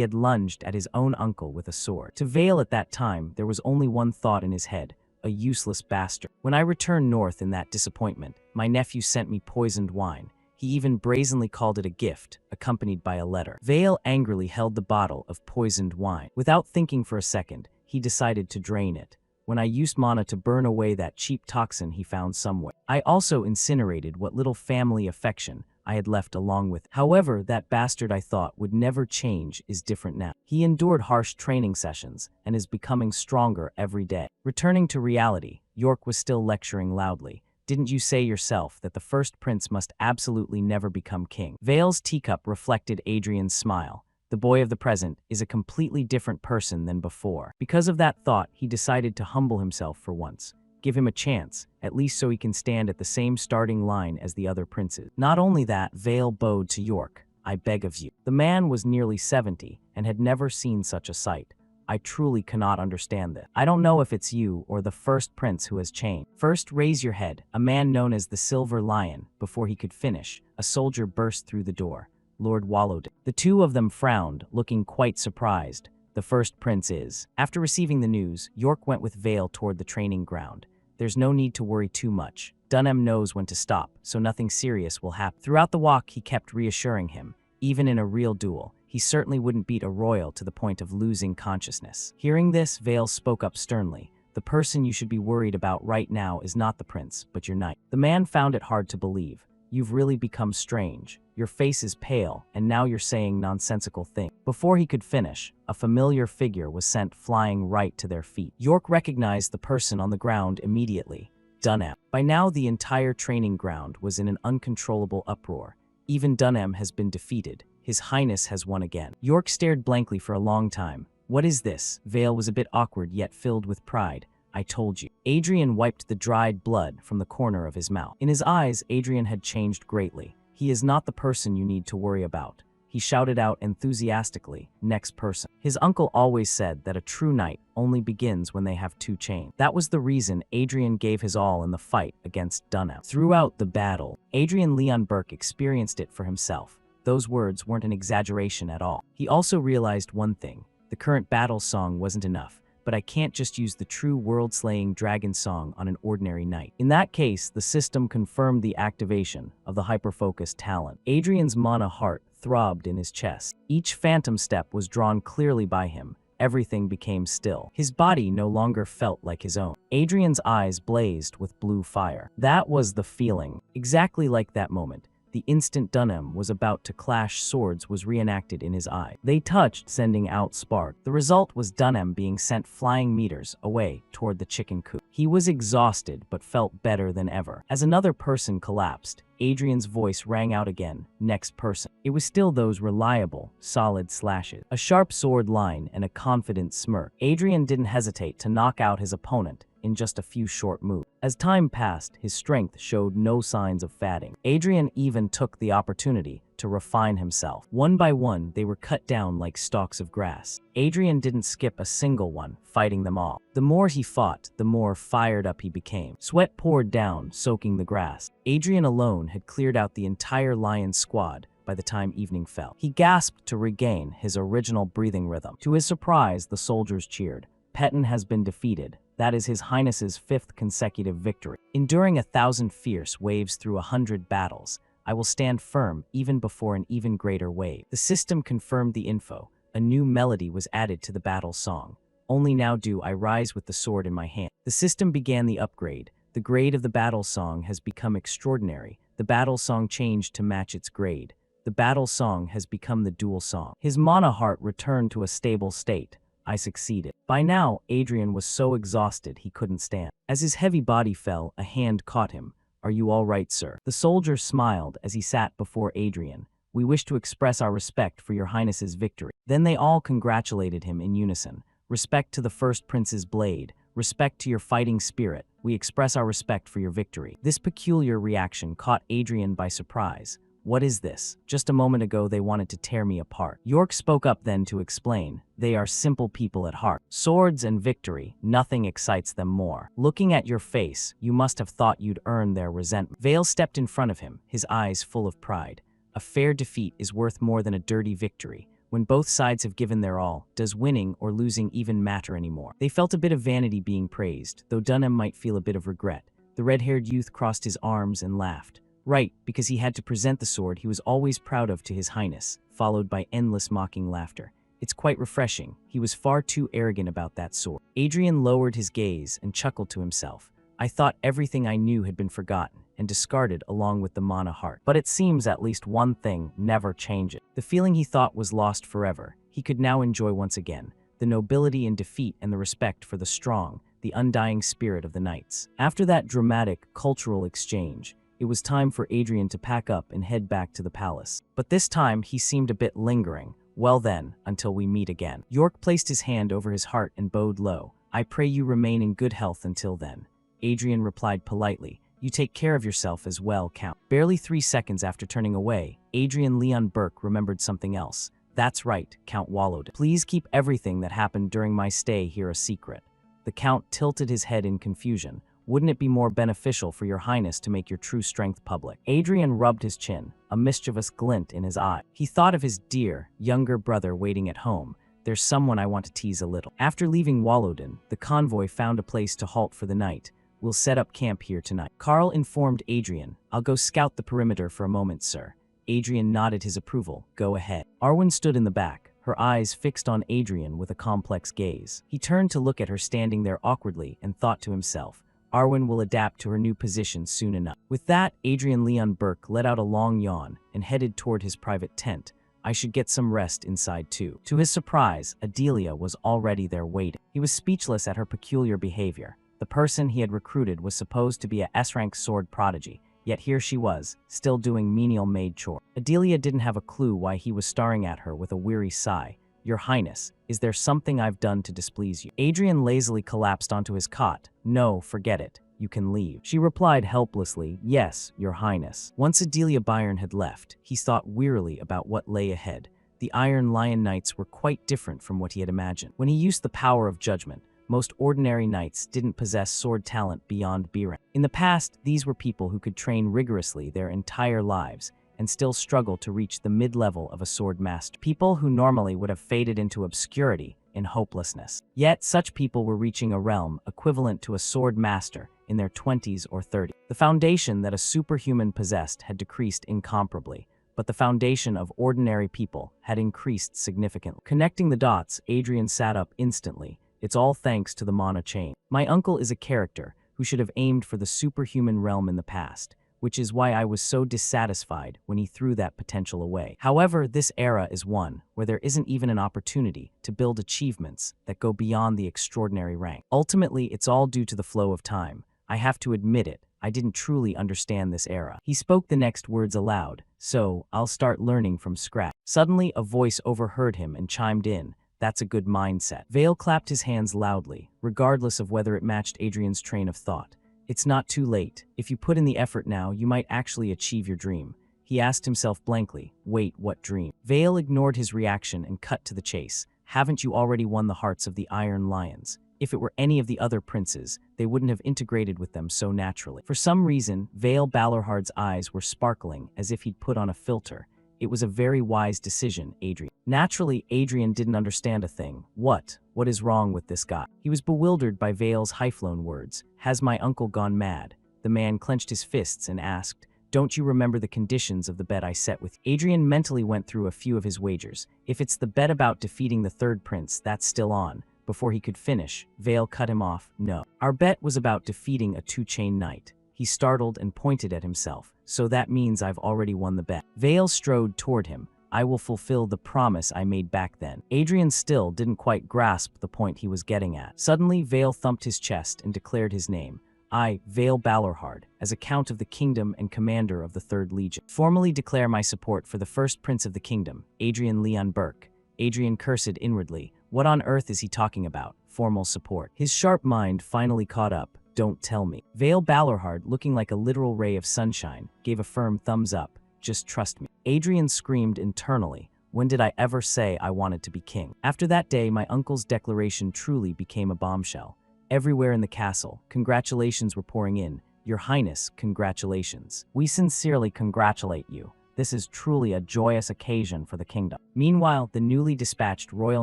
had lunged at his own uncle with a sword. To Vale at that time, there was only one thought in his head, a useless bastard. When I returned north in that disappointment, my nephew sent me poisoned wine. He even brazenly called it a gift, accompanied by a letter. Vale angrily held the bottle of poisoned wine. Without thinking for a second, he decided to drain it. When I used mana to burn away that cheap toxin he found somewhere, I also incinerated what little family affection I had left along with. However, that bastard I thought would never change is different now. He endured harsh training sessions and is becoming stronger every day. Returning to reality, York was still lecturing loudly. Didn't you say yourself that the 1st prince must absolutely never become king? Vale's teacup reflected Adrian's smile. The boy of the present is a completely different person than before. Because of that thought, he decided to humble himself for once. Give him a chance, at least so he can stand at the same starting line as the other princes. Not only that, Vale bowed to York. I beg of you. The man was nearly 70 and had never seen such a sight. I truly cannot understand this. I don't know if it's you or the 1st prince who has changed. First, raise your head. A man known as the Silver Lion. Before he could finish, a soldier burst through the door. Lord Wallowed. The two of them frowned, looking quite surprised. The 1st prince is. After receiving the news, York went with Vale toward the training ground. There's no need to worry too much. Dunham knows when to stop, so nothing serious will happen. Throughout the walk, he kept reassuring him. Even in a real duel, he certainly wouldn't beat a royal to the point of losing consciousness. Hearing this, Vale spoke up sternly. The person you should be worried about right now is not the prince, but your knight. The man found it hard to believe. You've really become strange. Your face is pale, and now you're saying nonsensical things. Before he could finish, a familiar figure was sent flying right to their feet. York recognized the person on the ground immediately. Dunham. By now, the entire training ground was in an uncontrollable uproar. Even Dunham has been defeated. His Highness has won again. York stared blankly for a long time. What is this? Vale was a bit awkward yet filled with pride. I told you. Adrian wiped the dried blood from the corner of his mouth. In his eyes, Adrian had changed greatly. He is not the person you need to worry about. He shouted out enthusiastically, next person. His uncle always said that a true knight only begins when they have 2 chains. That was the reason Adrian gave his all in the fight against Dunham. Throughout the battle, Adrian Leon Burke experienced it for himself. Those words weren't an exaggeration at all. He also realized one thing. The current battle song wasn't enough. But I can't just use the true world-slaying dragon song on an ordinary knight. In that case, the system confirmed the activation of the hyper-focused talent. Adrian's mana heart throbbed in his chest. Each phantom step was drawn clearly by him. Everything became still. His body no longer felt like his own. Adrian's eyes blazed with blue fire. That was the feeling. Exactly like that moment. The instant Dunham was about to clash swords was reenacted in his eye. They touched, sending out spark. The result was Dunham being sent flying meters away toward the chicken coop. He was exhausted but felt better than ever. As another person collapsed, Adrian's voice rang out again, next person. It was still those reliable, solid slashes. A sharp sword line and a confident smirk. Adrian didn't hesitate to knock out his opponent. in just a few short moves. As time passed, his strength showed no signs of fatting. Adrian even took the opportunity to refine himself. One by one, they were cut down like stalks of grass. Adrian didn't skip a single one, fighting them all. The more he fought, the more fired up he became. Sweat poured down, soaking the grass. Adrian alone had cleared out the entire lion squad by the time evening fell. He gasped to regain his original breathing rhythm. To his surprise, the soldiers cheered. Petten has been defeated. That is His Highness's 5th consecutive victory. Enduring 1,000 fierce waves through 100 battles, I will stand firm even before an even greater wave. The system confirmed the info. A new melody was added to the battle song. Only now do I rise with the sword in my hand. The system began the upgrade. The grade of the battle song has become extraordinary. The battle song changed to match its grade. The battle song has become the dual song. His mana heart returned to a stable state. I succeeded. By now, Adrian was so exhausted he couldn't stand. As his heavy body fell, a hand caught him. "Are you all right, sir?" The soldier smiled as he sat before Adrian. "We wish to express our respect for your highness's victory." Then they all congratulated him in unison. "Respect to the first prince's blade. Respect to your fighting spirit. We express our respect for your victory." This peculiar reaction caught Adrian by surprise. "What is this? Just a moment ago they wanted to tear me apart." York spoke up then to explain. "They are simple people at heart. Swords and victory, nothing excites them more. Looking at your face, you must have thought you'd earned their resentment." Vale stepped in front of him, his eyes full of pride. "A fair defeat is worth more than a dirty victory. When both sides have given their all, does winning or losing even matter anymore?" They felt a bit of vanity being praised, though Dunham might feel a bit of regret. The red-haired youth crossed his arms and laughed. Right, because he had to present the sword he was always proud of to His Highness, followed by endless mocking laughter. It's quite refreshing. He was far too arrogant about that sword. Adrian lowered his gaze and chuckled to himself. "I thought everything I knew had been forgotten and discarded along with the mana heart. But it seems at least one thing never changes." The feeling he thought was lost forever, he could now enjoy once again. The nobility in defeat and the respect for the strong, the undying spirit of the knights. After that dramatic, cultural exchange, it was time for Adrian to pack up and head back to the palace. But this time, he seemed a bit lingering. "Well then, until we meet again." York placed his hand over his heart and bowed low. "I pray you remain in good health until then." Adrian replied politely. "You take care of yourself as well, Count." Barely 3 seconds after turning away, Adrian Leon Burke remembered something else. "That's right," Count wallowed. "Please keep everything that happened during my stay here a secret." The Count tilted his head in confusion. "Wouldn't it be more beneficial for your highness to make your true strength public?" Adrian rubbed his chin, a mischievous glint in his eye. He thought of his dear, younger brother waiting at home. "There's someone I want to tease a little." After leaving Wallowden, the convoy found a place to halt for the night. "We'll set up camp here tonight." Carl informed Adrian. "I'll go scout the perimeter for a moment, sir." Adrian nodded his approval. "Go ahead." Arwen stood in the back, her eyes fixed on Adrian with a complex gaze. He turned to look at her standing there awkwardly and thought to himself, "Arwen will adapt to her new position soon enough." With that, Adrian Leon Burke let out a long yawn and headed toward his private tent. "I should get some rest inside too." To his surprise, Adelia was already there waiting. He was speechless at her peculiar behavior. The person he had recruited was supposed to be a S-rank sword prodigy, yet here she was, still doing menial maid chore. Adelia didn't have a clue why he was staring at her with a weary sigh. "Your Highness, is there something I've done to displease you?" Adrian lazily collapsed onto his cot. "No, forget it. You can leave." She replied helplessly, "Yes, Your Highness." Once Adelia Byron had left, he thought wearily about what lay ahead. The Iron Lion Knights were quite different from what he had imagined. When he used the power of judgment, most ordinary knights didn't possess sword talent beyond B rank. In the past, these were people who could train rigorously their entire lives and still struggle to reach the mid-level of a sword master. People who normally would have faded into obscurity and hopelessness. Yet, such people were reaching a realm equivalent to a sword master in their 20s or 30s. The foundation that a superhuman possessed had decreased incomparably, but the foundation of ordinary people had increased significantly. Connecting the dots, Adrian sat up instantly. "It's all thanks to the mana chain. My uncle is a character who should have aimed for the superhuman realm in the past, which is why I was so dissatisfied when he threw that potential away. However, this era is one where there isn't even an opportunity to build achievements that go beyond the extraordinary rank. Ultimately, it's all due to the flow of time. I have to admit it, I didn't truly understand this era." He spoke the next words aloud. "So, I'll start learning from scratch." Suddenly, a voice overheard him and chimed in. That's a good mindset. Vale clapped his hands loudly, regardless of whether it matched Adrian's train of thought. It's not too late. If you put in the effort now, you might actually achieve your dream. He asked himself blankly, wait, what dream? Vale ignored his reaction and cut to the chase. Haven't you already won the hearts of the Iron Lions? If it were any of the other princes, they wouldn't have integrated with them so naturally. For some reason, Vale Balorhard's eyes were sparkling as if he'd put on a filter. It was a very wise decision, Adrian. Naturally, Adrian didn't understand a thing. What is wrong with this guy? He was bewildered by Vale's high-flown words. Has my uncle gone mad? The man clenched his fists and asked, don't you remember the conditions of the bet I set with you? Adrian mentally went through a few of his wagers. If it's the bet about defeating the third prince, that's still on. Before he could finish, Vale cut him off. No. Our bet was about defeating a two-chain knight. He startled and pointed at himself. So that means I've already won the bet. Vale strode toward him. I will fulfill the promise I made back then. Adrian still didn't quite grasp the point he was getting at. Suddenly, Vale thumped his chest and declared his name. I, Vale Balorhard, as a count of the kingdom and commander of the 3rd Legion, formally declare my support for the first prince of the kingdom, Adrian Leon Burke. Adrian cursed inwardly. What on earth is he talking about? Formal support. His sharp mind finally caught up. Don't tell me. Vale Balorhard, looking like a literal ray of sunshine, gave a firm thumbs up. Just trust me. Adrian screamed internally. When did I ever say I wanted to be king? After that day, my uncle's declaration truly became a bombshell. Everywhere in the castle, congratulations were pouring in. Your Highness, congratulations. We sincerely congratulate you. This is truly a joyous occasion for the kingdom. Meanwhile, the newly dispatched royal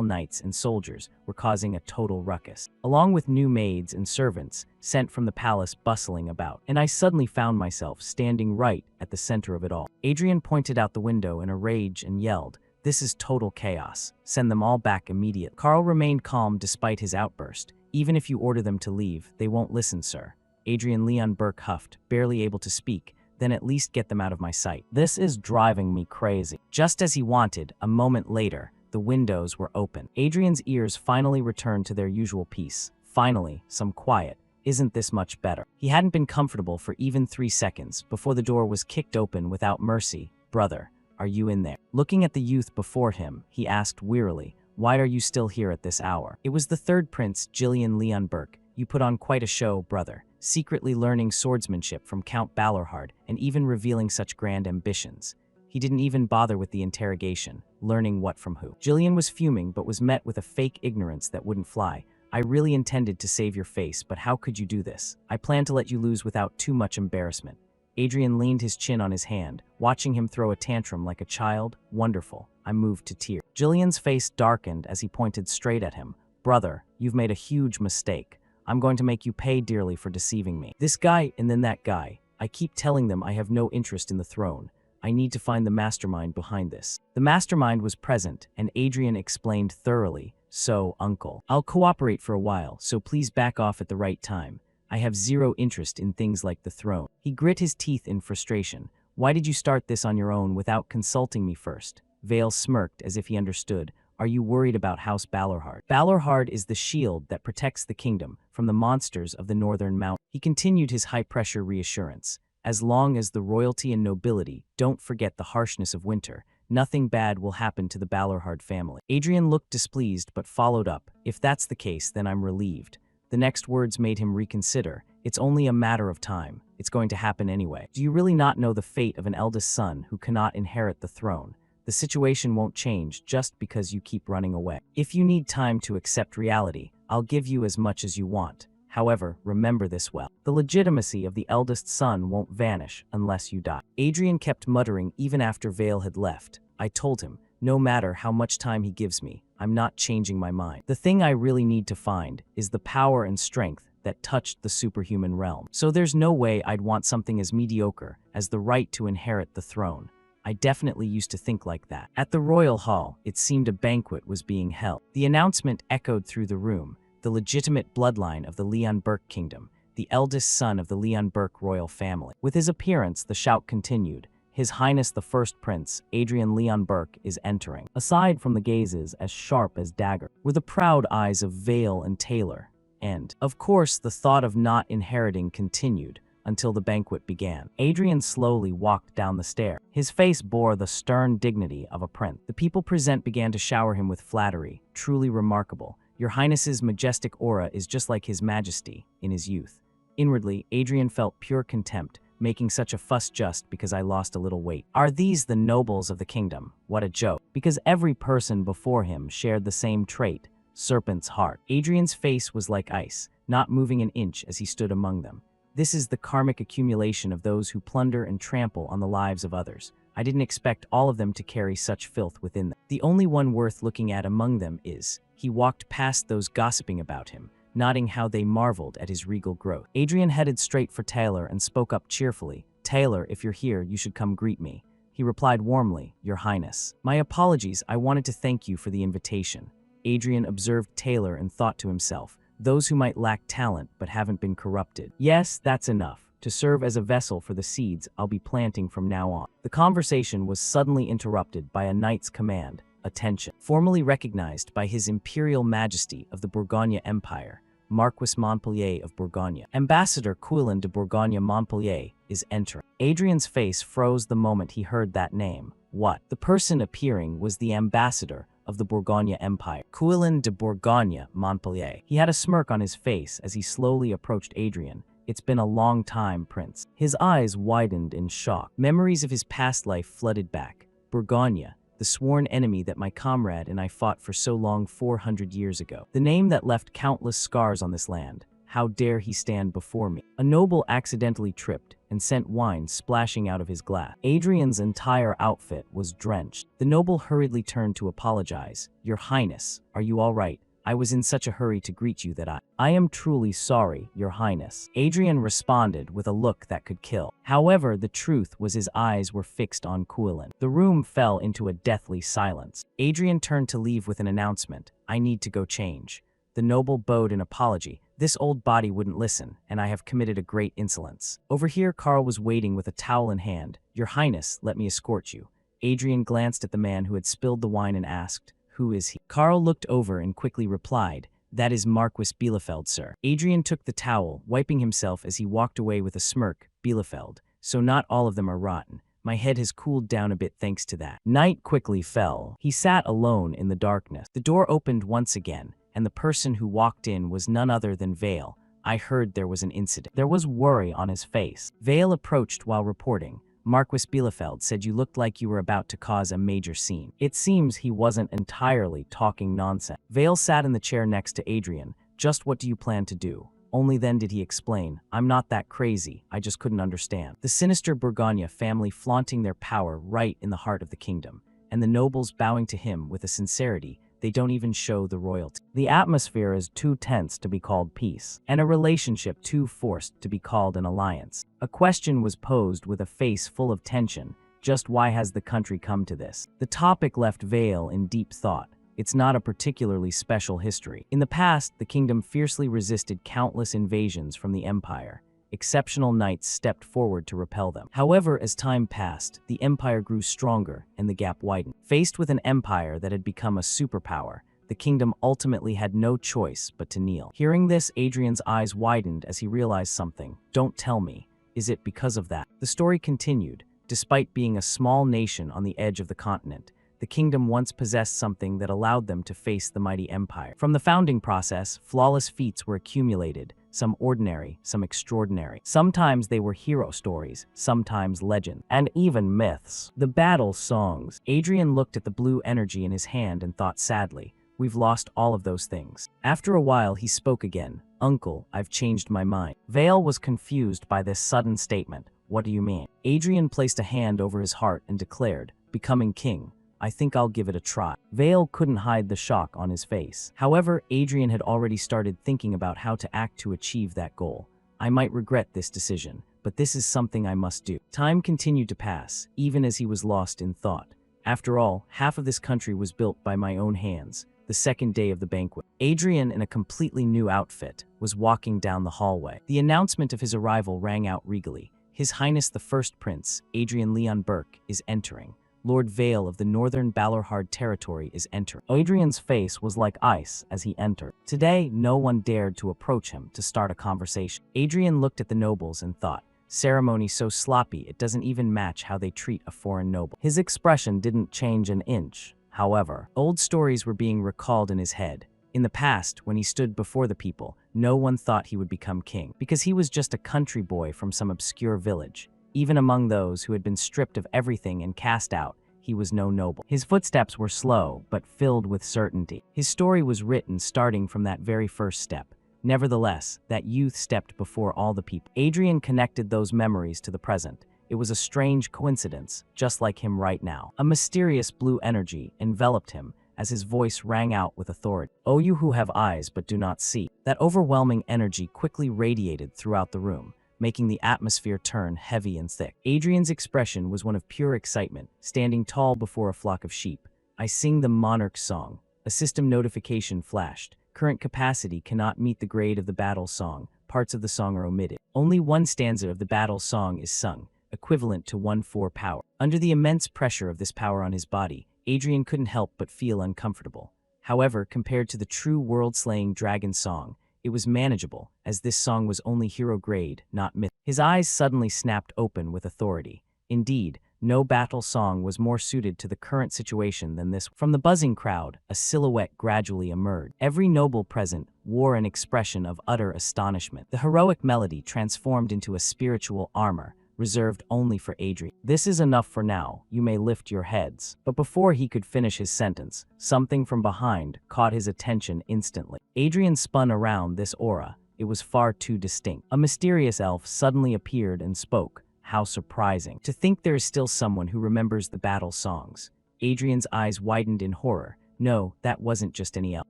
knights and soldiers were causing a total ruckus, along with new maids and servants sent from the palace bustling about. And I suddenly found myself standing right at the center of it all. Adrian pointed out the window in a rage and yelled, "This is total chaos. Send them all back immediately." Carl remained calm despite his outburst. Even if you order them to leave, they won't listen, sir. Adrian Leon Burke huffed, barely able to speak. Then at least get them out of my sight. This is driving me crazy. Just as he wanted, a moment later, the windows were open. Adrian's ears finally returned to their usual peace. Finally, some quiet. Isn't this much better? He hadn't been comfortable for even 3 seconds before the door was kicked open without mercy. Brother, are you in there? Looking at the youth before him, he asked wearily, why are you still here at this hour? It was the 3rd prince, Gillian Leon Burke. You put on quite a show, brother, secretly learning swordsmanship from Count Balorhard and even revealing such grand ambitions. He didn't even bother with the interrogation, learning what from who. Gillian was fuming but was met with a fake ignorance that wouldn't fly. I really intended to save your face, but how could you do this? I planned to let you lose without too much embarrassment. Adrian leaned his chin on his hand, watching him throw a tantrum like a child. Wonderful. I moved to tears. Gillian's face darkened as he pointed straight at him. Brother, you've made a huge mistake. I'm going to make you pay dearly for deceiving me. This guy and then that guy. I keep telling them I have no interest in the throne. I need to find the mastermind behind this. The mastermind was present, and Adrian explained thoroughly. So, uncle, I'll cooperate for a while, so please back off at the right time. I have zero interest in things like the throne. He grit his teeth in frustration. Why did you start this on your own without consulting me first? Vale smirked as if he understood. Are you worried about House Balorhard? Balorhard is the shield that protects the kingdom from the monsters of the northern mountain. He continued his high-pressure reassurance. As long as the royalty and nobility don't forget the harshness of winter, nothing bad will happen to the Balorhard family. Adrian looked displeased but followed up. If that's the case, then I'm relieved. The next words made him reconsider. It's only a matter of time. It's going to happen anyway. Do you really not know the fate of an eldest son who cannot inherit the throne? The situation won't change just because you keep running away. If you need time to accept reality, I'll give you as much as you want. However, remember this well. The legitimacy of the eldest son won't vanish unless you die. Adrian kept muttering even after Vale had left. I told him, no matter how much time he gives me, I'm not changing my mind. The thing I really need to find is the power and strength that touched the superhuman realm. So there's no way I'd want something as mediocre as the right to inherit the throne. I definitely used to think like that. At the royal hall, it seemed a banquet was being held. The announcement echoed through the room. The legitimate bloodline of the Leon Burke kingdom, the eldest son of the Leon Burke royal family. With his appearance, the shout continued. His Highness the First Prince, Adrian Leon Burke, is entering. Aside from the gazes as sharp as dagger, were the proud eyes of Vale and Taylor. And, of course, the thought of not inheriting continued. until the banquet began. Adrian slowly walked down the stair. His face bore the stern dignity of a prince. The people present began to shower him with flattery. Truly remarkable. Your Highness's majestic aura is just like His Majesty in his youth. Inwardly, Adrian felt pure contempt, making such a fuss just because I lost a little weight. Are these the nobles of the kingdom? What a joke. Because every person before him shared the same trait, serpent's heart. Adrian's face was like ice, not moving an inch as he stood among them. This is the karmic accumulation of those who plunder and trample on the lives of others. I didn't expect all of them to carry such filth within them. The only one worth looking at among them is, he walked past those gossiping about him, nodding how they marveled at his regal growth. Adrian headed straight for Taylor and spoke up cheerfully. Taylor, if you're here, you should come greet me. He replied warmly, Your Highness. My apologies, I wanted to thank you for the invitation. Adrian observed Taylor and thought to himself, those who might lack talent but haven't been corrupted. Yes, that's enough. To serve as a vessel for the seeds I'll be planting from now on. The conversation was suddenly interrupted by a knight's command, attention. Formally recognized by His Imperial Majesty of the Bourgogne Empire, Marquis Montpellier of Bourgogne. Ambassador Quillan de Bourgogne Montpellier is entering. Adrian's face froze the moment he heard that name. What? The person appearing was the ambassador of the Bourgogne Empire, Quillan de Bourgogne Montpellier. He had a smirk on his face as he slowly approached Adrian. It's been a long time, Prince. His eyes widened in shock. Memories of his past life flooded back. Bourgogne, the sworn enemy that my comrade and I fought for so long 400 years ago. The name that left countless scars on this land. How dare he stand before me? A noble accidentally tripped and sent wine splashing out of his glass. Adrian's entire outfit was drenched. The noble hurriedly turned to apologize. Your Highness, are you all right? I was in such a hurry to greet you that I am truly sorry, Your Highness. Adrian responded with a look that could kill. However, the truth was his eyes were fixed on Quillan. The room fell into a deathly silence. Adrian turned to leave with an announcement. I need to go change. The noble bowed in apology. This old body wouldn't listen, and I have committed a great insolence. Over here, Carl was waiting with a towel in hand. Your Highness, let me escort you. Adrian glanced at the man who had spilled the wine and asked, Who is he? Carl looked over and quickly replied, That is Marquis Bielefeld, sir. Adrian took the towel, wiping himself as he walked away with a smirk. Bielefeld, so not all of them are rotten. My head has cooled down a bit thanks to that. Night quickly fell. He sat alone in the darkness. The door opened once again, and the person who walked in was none other than Vale. I heard there was an incident. There was worry on his face. Vale approached while reporting. Marquis Bielefeld said you looked like you were about to cause a major scene. It seems he wasn't entirely talking nonsense. Vale sat in the chair next to Adrian. Just what do you plan to do? Only then did he explain, I'm not that crazy, I just couldn't understand. The sinister Bourgogne family flaunting their power right in the heart of the kingdom, and the nobles bowing to him with a sincerity they don't even show the royalty. The atmosphere is too tense to be called peace, and a relationship too forced to be called an alliance. A question was posed with a face full of tension. Just why has the country come to this? The topic left Vale in deep thought. It's not a particularly special history. In the past, the kingdom fiercely resisted countless invasions from the empire. Exceptional knights stepped forward to repel them. However, as time passed, the empire grew stronger and the gap widened. Faced with an empire that had become a superpower, the kingdom ultimately had no choice but to kneel. Hearing this, Adrian's eyes widened as he realized something. Don't tell me. Is it because of that? The story continued. Despite being a small nation on the edge of the continent, the kingdom once possessed something that allowed them to face the mighty empire. From the founding process, flawless feats were accumulated, some ordinary, some extraordinary. Sometimes they were hero stories, sometimes legend, and even myths. The battle songs. Adrian looked at the blue energy in his hand and thought sadly, we've lost all of those things. After a while, he spoke again. Uncle, I've changed my mind. Vale was confused by this sudden statement. What do you mean? Adrian placed a hand over his heart and declared, becoming king. I think I'll give it a try. Vale couldn't hide the shock on his face. However, Adrian had already started thinking about how to act to achieve that goal. I might regret this decision, but this is something I must do. Time continued to pass, even as he was lost in thought. After all, half of this country was built by my own hands. The second day of the banquet, Adrian, in a completely new outfit, was walking down the hallway. The announcement of his arrival rang out regally. His Highness the First Prince, Adrian Leon Burke, is entering. Lord Vale of the Northern Balorhard territory is entering. Adrian's face was like ice as he entered. Today, no one dared to approach him to start a conversation. Adrian looked at the nobles and thought, ceremony so sloppy it doesn't even match how they treat a foreign noble. His expression didn't change an inch. However, old stories were being recalled in his head. In the past, when he stood before the people, no one thought he would become king, because he was just a country boy from some obscure village. Even among those who had been stripped of everything and cast out, he was no noble. His footsteps were slow, but filled with certainty. His story was written starting from that very first step. Nevertheless, that youth stepped before all the people. Adrian connected those memories to the present. It was a strange coincidence, just like him right now. A mysterious blue energy enveloped him as his voice rang out with authority. "O you who have eyes but do not see." That overwhelming energy quickly radiated throughout the room, making the atmosphere turn heavy and thick. Adrian's expression was one of pure excitement, standing tall before a flock of sheep. "I sing the monarch's song." A system notification flashed. "Current capacity cannot meet the grade of the battle song. Parts of the song are omitted. Only one stanza of the battle song is sung, equivalent to 1/4 power." Under the immense pressure of this power on his body, Adrian couldn't help but feel uncomfortable. However, compared to the true world-slaying dragon song, it was manageable, as this song was only hero grade, not myth. His eyes suddenly snapped open with authority. Indeed, no battle song was more suited to the current situation than this. From the buzzing crowd, a silhouette gradually emerged. Every noble present wore an expression of utter astonishment. The heroic melody transformed into a spiritual armor, reserved only for Adrian. "This is enough for now, you may lift your heads." But before he could finish his sentence, something from behind caught his attention instantly. Adrian spun around this aura. It was far too distinct. A mysterious elf suddenly appeared and spoke. How surprising. To think there is still someone who remembers the battle songs. Adrian's eyes widened in horror. No, that wasn't just any elf.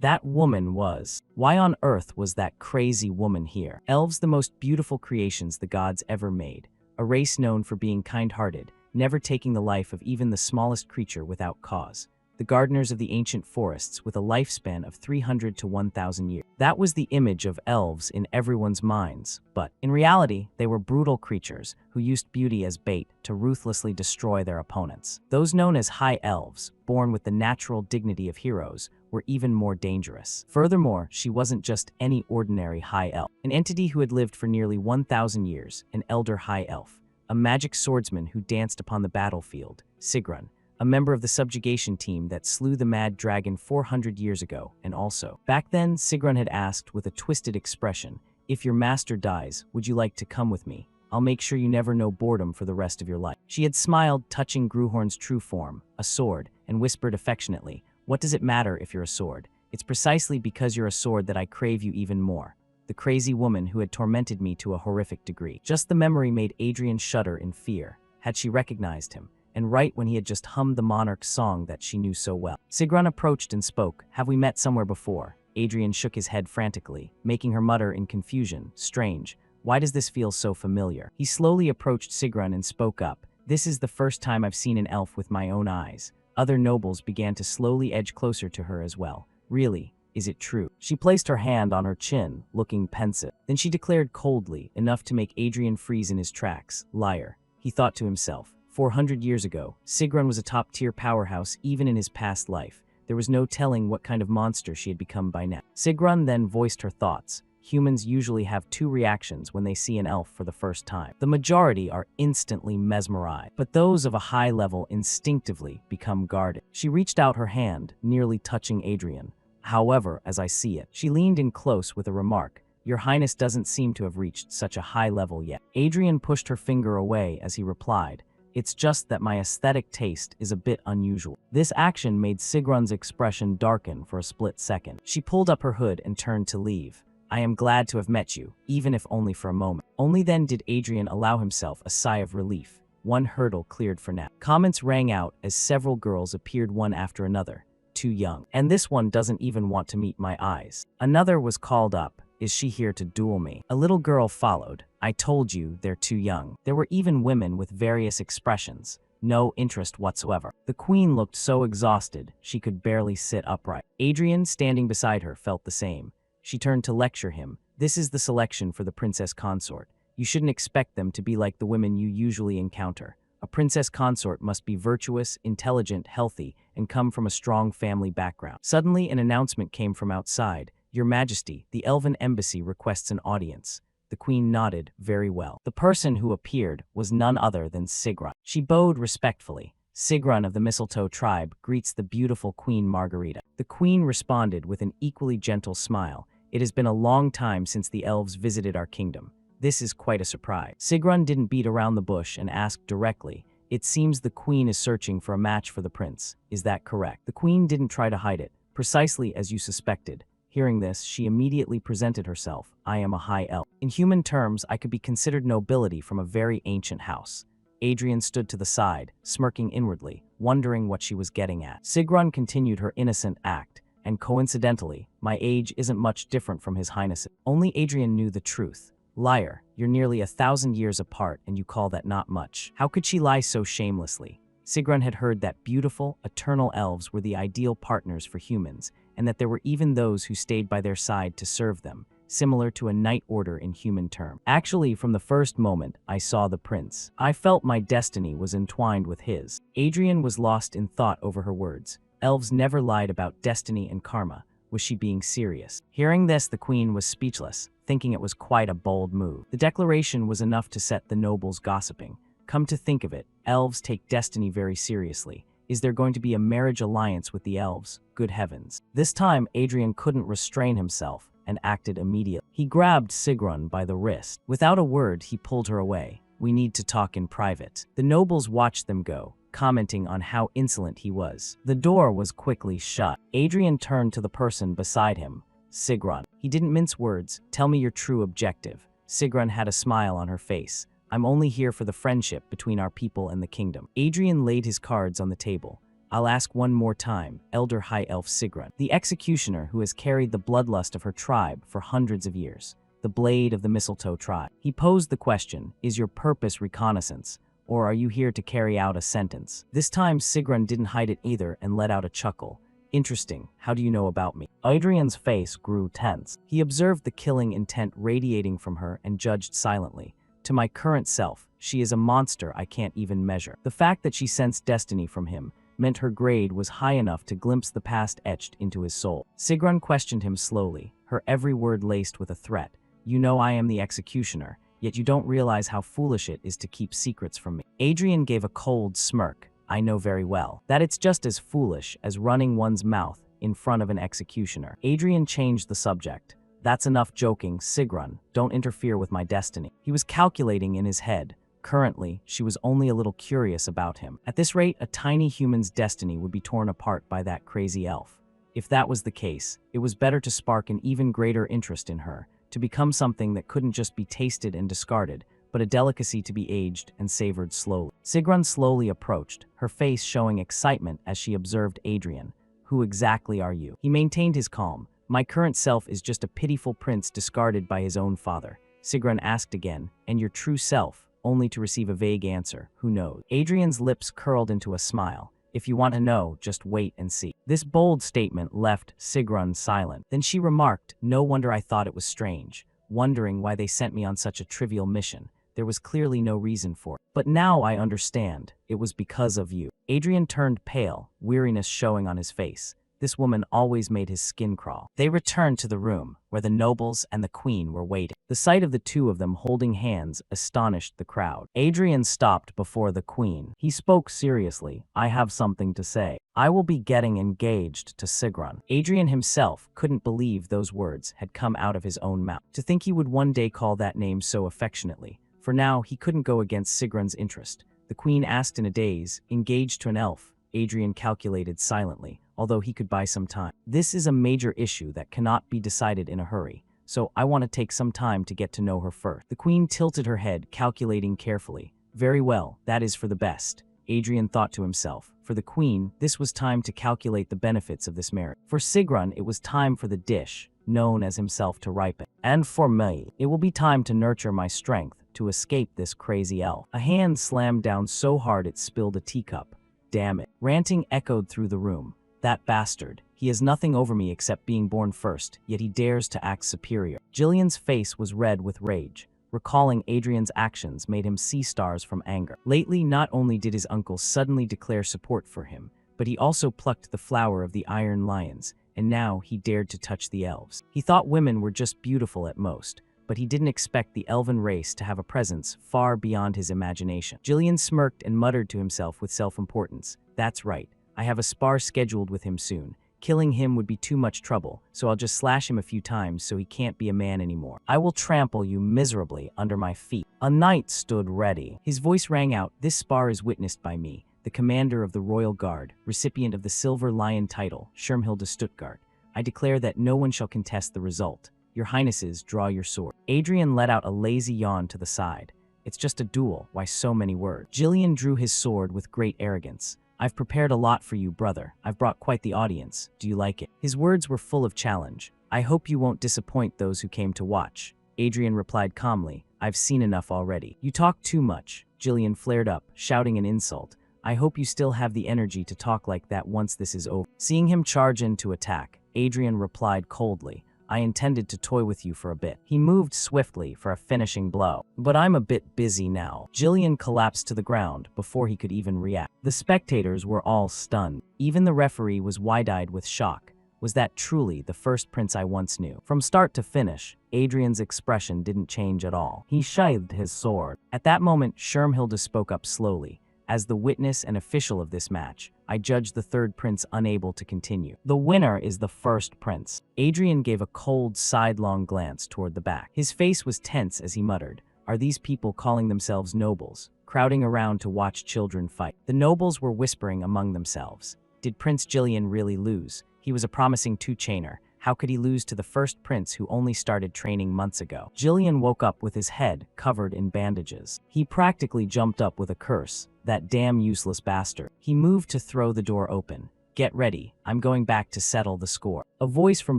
That woman was. Why on earth was that crazy woman here? Elves, the most beautiful creations the gods ever made. A race known for being kind-hearted, never taking the life of even the smallest creature without cause. The gardeners of the ancient forests with a lifespan of 300 to 1,000 years. That was the image of elves in everyone's minds, but in reality, they were brutal creatures who used beauty as bait to ruthlessly destroy their opponents. Those known as high elves, born with the natural dignity of heroes, were even more dangerous. Furthermore, she wasn't just any ordinary high elf. An entity who had lived for nearly 1,000 years, an elder high elf. A magic swordsman who danced upon the battlefield, Sigrun. A member of the subjugation team that slew the mad dragon 400 years ago, and also. Back then, Sigrun had asked with a twisted expression, "If your master dies, would you like to come with me? I'll make sure you never know boredom for the rest of your life." She had smiled, touching Gruhorn's true form, a sword, and whispered affectionately, "What does it matter if you're a sword? It's precisely because you're a sword that I crave you even more." The crazy woman who had tormented me to a horrific degree. Just the memory made Adrian shudder in fear. Had she recognized him? And right when he had just hummed the monarch's song that she knew so well. Sigrun approached and spoke. "Have we met somewhere before?" Adrian shook his head frantically, making her mutter in confusion. "Strange. Why does this feel so familiar?" He slowly approached Sigrun and spoke up. "This is the first time I've seen an elf with my own eyes." Other nobles began to slowly edge closer to her as well. "Really? Is it true?" She placed her hand on her chin, looking pensive. Then she declared coldly, enough to make Adrian freeze in his tracks. "Liar," he thought to himself. 400 years ago, Sigrun was a top-tier powerhouse even in his past life. There was no telling what kind of monster she had become by now. Sigrun then voiced her thoughts. Humans usually have two reactions when they see an elf for the first time. The majority are instantly mesmerized, but those of a high level instinctively become guarded. She reached out her hand, nearly touching Adrian. "However, as I see it," she leaned in close with a remark, "Your Highness doesn't seem to have reached such a high level yet." Adrian pushed her finger away as he replied, "It's just that my aesthetic taste is a bit unusual." This action made Sigrun's expression darken for a split second. She pulled up her hood and turned to leave. "I am glad to have met you, even if only for a moment." Only then did Adrian allow himself a sigh of relief. One hurdle cleared for now. Comments rang out as several girls appeared one after another. "Too young. And this one doesn't even want to meet my eyes." Another was called up. "Is she here to duel me?" A little girl followed. "I told you, they're too young." There were even women with various expressions. No interest whatsoever. The queen looked so exhausted, she could barely sit upright. Adrian, standing beside her, felt the same. She turned to lecture him. "This is the selection for the princess consort. You shouldn't expect them to be like the women you usually encounter. A princess consort must be virtuous, intelligent, healthy, and come from a strong family background." Suddenly, an announcement came from outside. "Your Majesty, the Elven Embassy requests an audience." The queen nodded. Very well. The person who appeared was none other than Sigrun. She bowed respectfully. Sigrun of the Mistletoe tribe greets the beautiful Queen Margarita. The queen responded with an equally gentle smile. It has been a long time since the elves visited our kingdom. This is quite a surprise. Sigrun didn't beat around the bush and asked directly. It seems the queen is searching for a match for the prince. Is that correct? The queen didn't try to hide it, precisely as you suspected. Hearing this, she immediately presented herself. I am a high elf. In human terms, I could be considered nobility from a very ancient house. Adrian stood to the side, smirking inwardly, wondering what she was getting at. Sigrun continued her innocent act, and coincidentally, my age isn't much different from His Highness. Only Adrian knew the truth. Liar, you're nearly 1,000 years apart and you call that not much. How could she lie so shamelessly? Sigrun had heard that beautiful, eternal elves were the ideal partners for humans, and that there were even those who stayed by their side to serve them, similar to a knight order in human terms. Actually, from the first moment I saw the prince, I felt my destiny was entwined with his. Adrian was lost in thought over her words. Elves never lied about destiny and karma. Was she being serious? Hearing this, the queen was speechless, thinking it was quite a bold move. The declaration was enough to set the nobles gossiping. Come to think of it, elves take destiny very seriously. Is there going to be a marriage alliance with the elves? Good heavens. This time, Adrian couldn't restrain himself and acted immediately. He grabbed Sigrun by the wrist. Without a word, he pulled her away. We need to talk in private. The nobles watched them go, commenting on how insolent he was. The door was quickly shut. Adrian turned to the person beside him, Sigrun. He didn't mince words. Tell me your true objective. Sigrun had a smile on her face. I'm only here for the friendship between our people and the kingdom. Adrian laid his cards on the table. I'll ask one more time, Elder High Elf Sigrun, the executioner who has carried the bloodlust of her tribe for hundreds of years, the blade of the Mistletoe tribe. He posed the question, is your purpose reconnaissance, or are you here to carry out a sentence? This time Sigrun didn't hide it either and let out a chuckle. Interesting, how do you know about me? Adrian's face grew tense. He observed the killing intent radiating from her and judged silently. To my current self, she is a monster I can't even measure. The fact that she sensed destiny from him meant her grade was high enough to glimpse the past etched into his soul. Sigrun questioned him slowly, her every word laced with a threat. You know I am the executioner, yet you don't realize how foolish it is to keep secrets from me. Adrian gave a cold smirk. I know very well that it's just as foolish as running one's mouth in front of an executioner. Adrian changed the subject. That's enough joking, Sigrun. Don't interfere with my destiny. He was calculating in his head. Currently, she was only a little curious about him. At this rate, a tiny human's destiny would be torn apart by that crazy elf. If that was the case, it was better to spark an even greater interest in her, to become something that couldn't just be tasted and discarded, but a delicacy to be aged and savored slowly. Sigrun slowly approached, her face showing excitement as she observed Adrian. Who exactly are you? He maintained his calm. My current self is just a pitiful prince discarded by his own father. Sigrun asked again, and your true self, only to receive a vague answer. Who knows? Adrian's lips curled into a smile. If you want to know, just wait and see. This bold statement left Sigrun silent. Then she remarked, no wonder I thought it was strange, wondering why they sent me on such a trivial mission. There was clearly no reason for it. But now I understand. It was because of you. Adrian turned pale, weariness showing on his face. This woman always made his skin crawl. They returned to the room, where the nobles and the queen were waiting. The sight of the two of them holding hands astonished the crowd. Adrian stopped before the queen. He spoke seriously. I have something to say. I will be getting engaged to Sigrun. Adrian himself couldn't believe those words had come out of his own mouth. To think he would one day call that name so affectionately. For now, he couldn't go against Sigrun's interest. The queen asked in a daze, engaged to an elf. Adrian calculated silently, although he could buy some time. This is a major issue that cannot be decided in a hurry, so I want to take some time to get to know her first. The queen tilted her head, calculating carefully. Very well, that is for the best. Adrian thought to himself. For the queen, this was time to calculate the benefits of this marriage. For Sigrun, it was time for the dish, known as himself, to ripen. And for me, it will be time to nurture my strength to escape this crazy elf. A hand slammed down so hard it spilled a teacup. Damn it. Ranting echoed through the room. That bastard. He has nothing over me except being born first, yet he dares to act superior. Jillian's face was red with rage. Recalling Adrian's actions made him see stars from anger. Lately, not only did his uncle suddenly declare support for him, but he also plucked the flower of the Iron Lions, and now he dared to touch the elves. He thought women were just beautiful at most, but he didn't expect the elven race to have a presence far beyond his imagination. Jillian smirked and muttered to himself with self-importance. That's right, I have a spar scheduled with him soon. Killing him would be too much trouble, so I'll just slash him a few times so he can't be a man anymore. I will trample you miserably under my feet. A knight stood ready. His voice rang out, this spar is witnessed by me, the commander of the Royal Guard, recipient of the Silver Lion title, Schirmhilde Stuttgart. I declare that no one shall contest the result. Your Highnesses, draw your sword. Adrian let out a lazy yawn to the side. It's just a duel, why so many words? Jillian drew his sword with great arrogance. I've prepared a lot for you, brother. I've brought quite the audience. Do you like it? His words were full of challenge. I hope you won't disappoint those who came to watch. Adrian replied calmly. I've seen enough already. You talk too much. Jillian flared up, shouting an insult. I hope you still have the energy to talk like that once this is over. Seeing him charge in to attack, Adrian replied coldly. I intended to toy with you for a bit. He moved swiftly for a finishing blow. But I'm a bit busy now. Jillian collapsed to the ground before he could even react. The spectators were all stunned. Even the referee was wide-eyed with shock. Was that truly the first prince I once knew? From start to finish, Adrian's expression didn't change at all. He sheathed his sword. At that moment, Schirmhilde spoke up slowly. As the witness and official of this match, I judge the third prince unable to continue. The winner is the first prince. Adrian gave a cold, sidelong glance toward the back. His face was tense as he muttered, Are these people calling themselves nobles, crowding around to watch children fight? The nobles were whispering among themselves. Did Prince Jillian really lose? He was a promising two-chainer. How could he lose to the first prince who only started training months ago? Jillian woke up with his head covered in bandages. He practically jumped up with a curse. That damn useless bastard. He moved to throw the door open. Get ready, I'm going back to settle the score. A voice from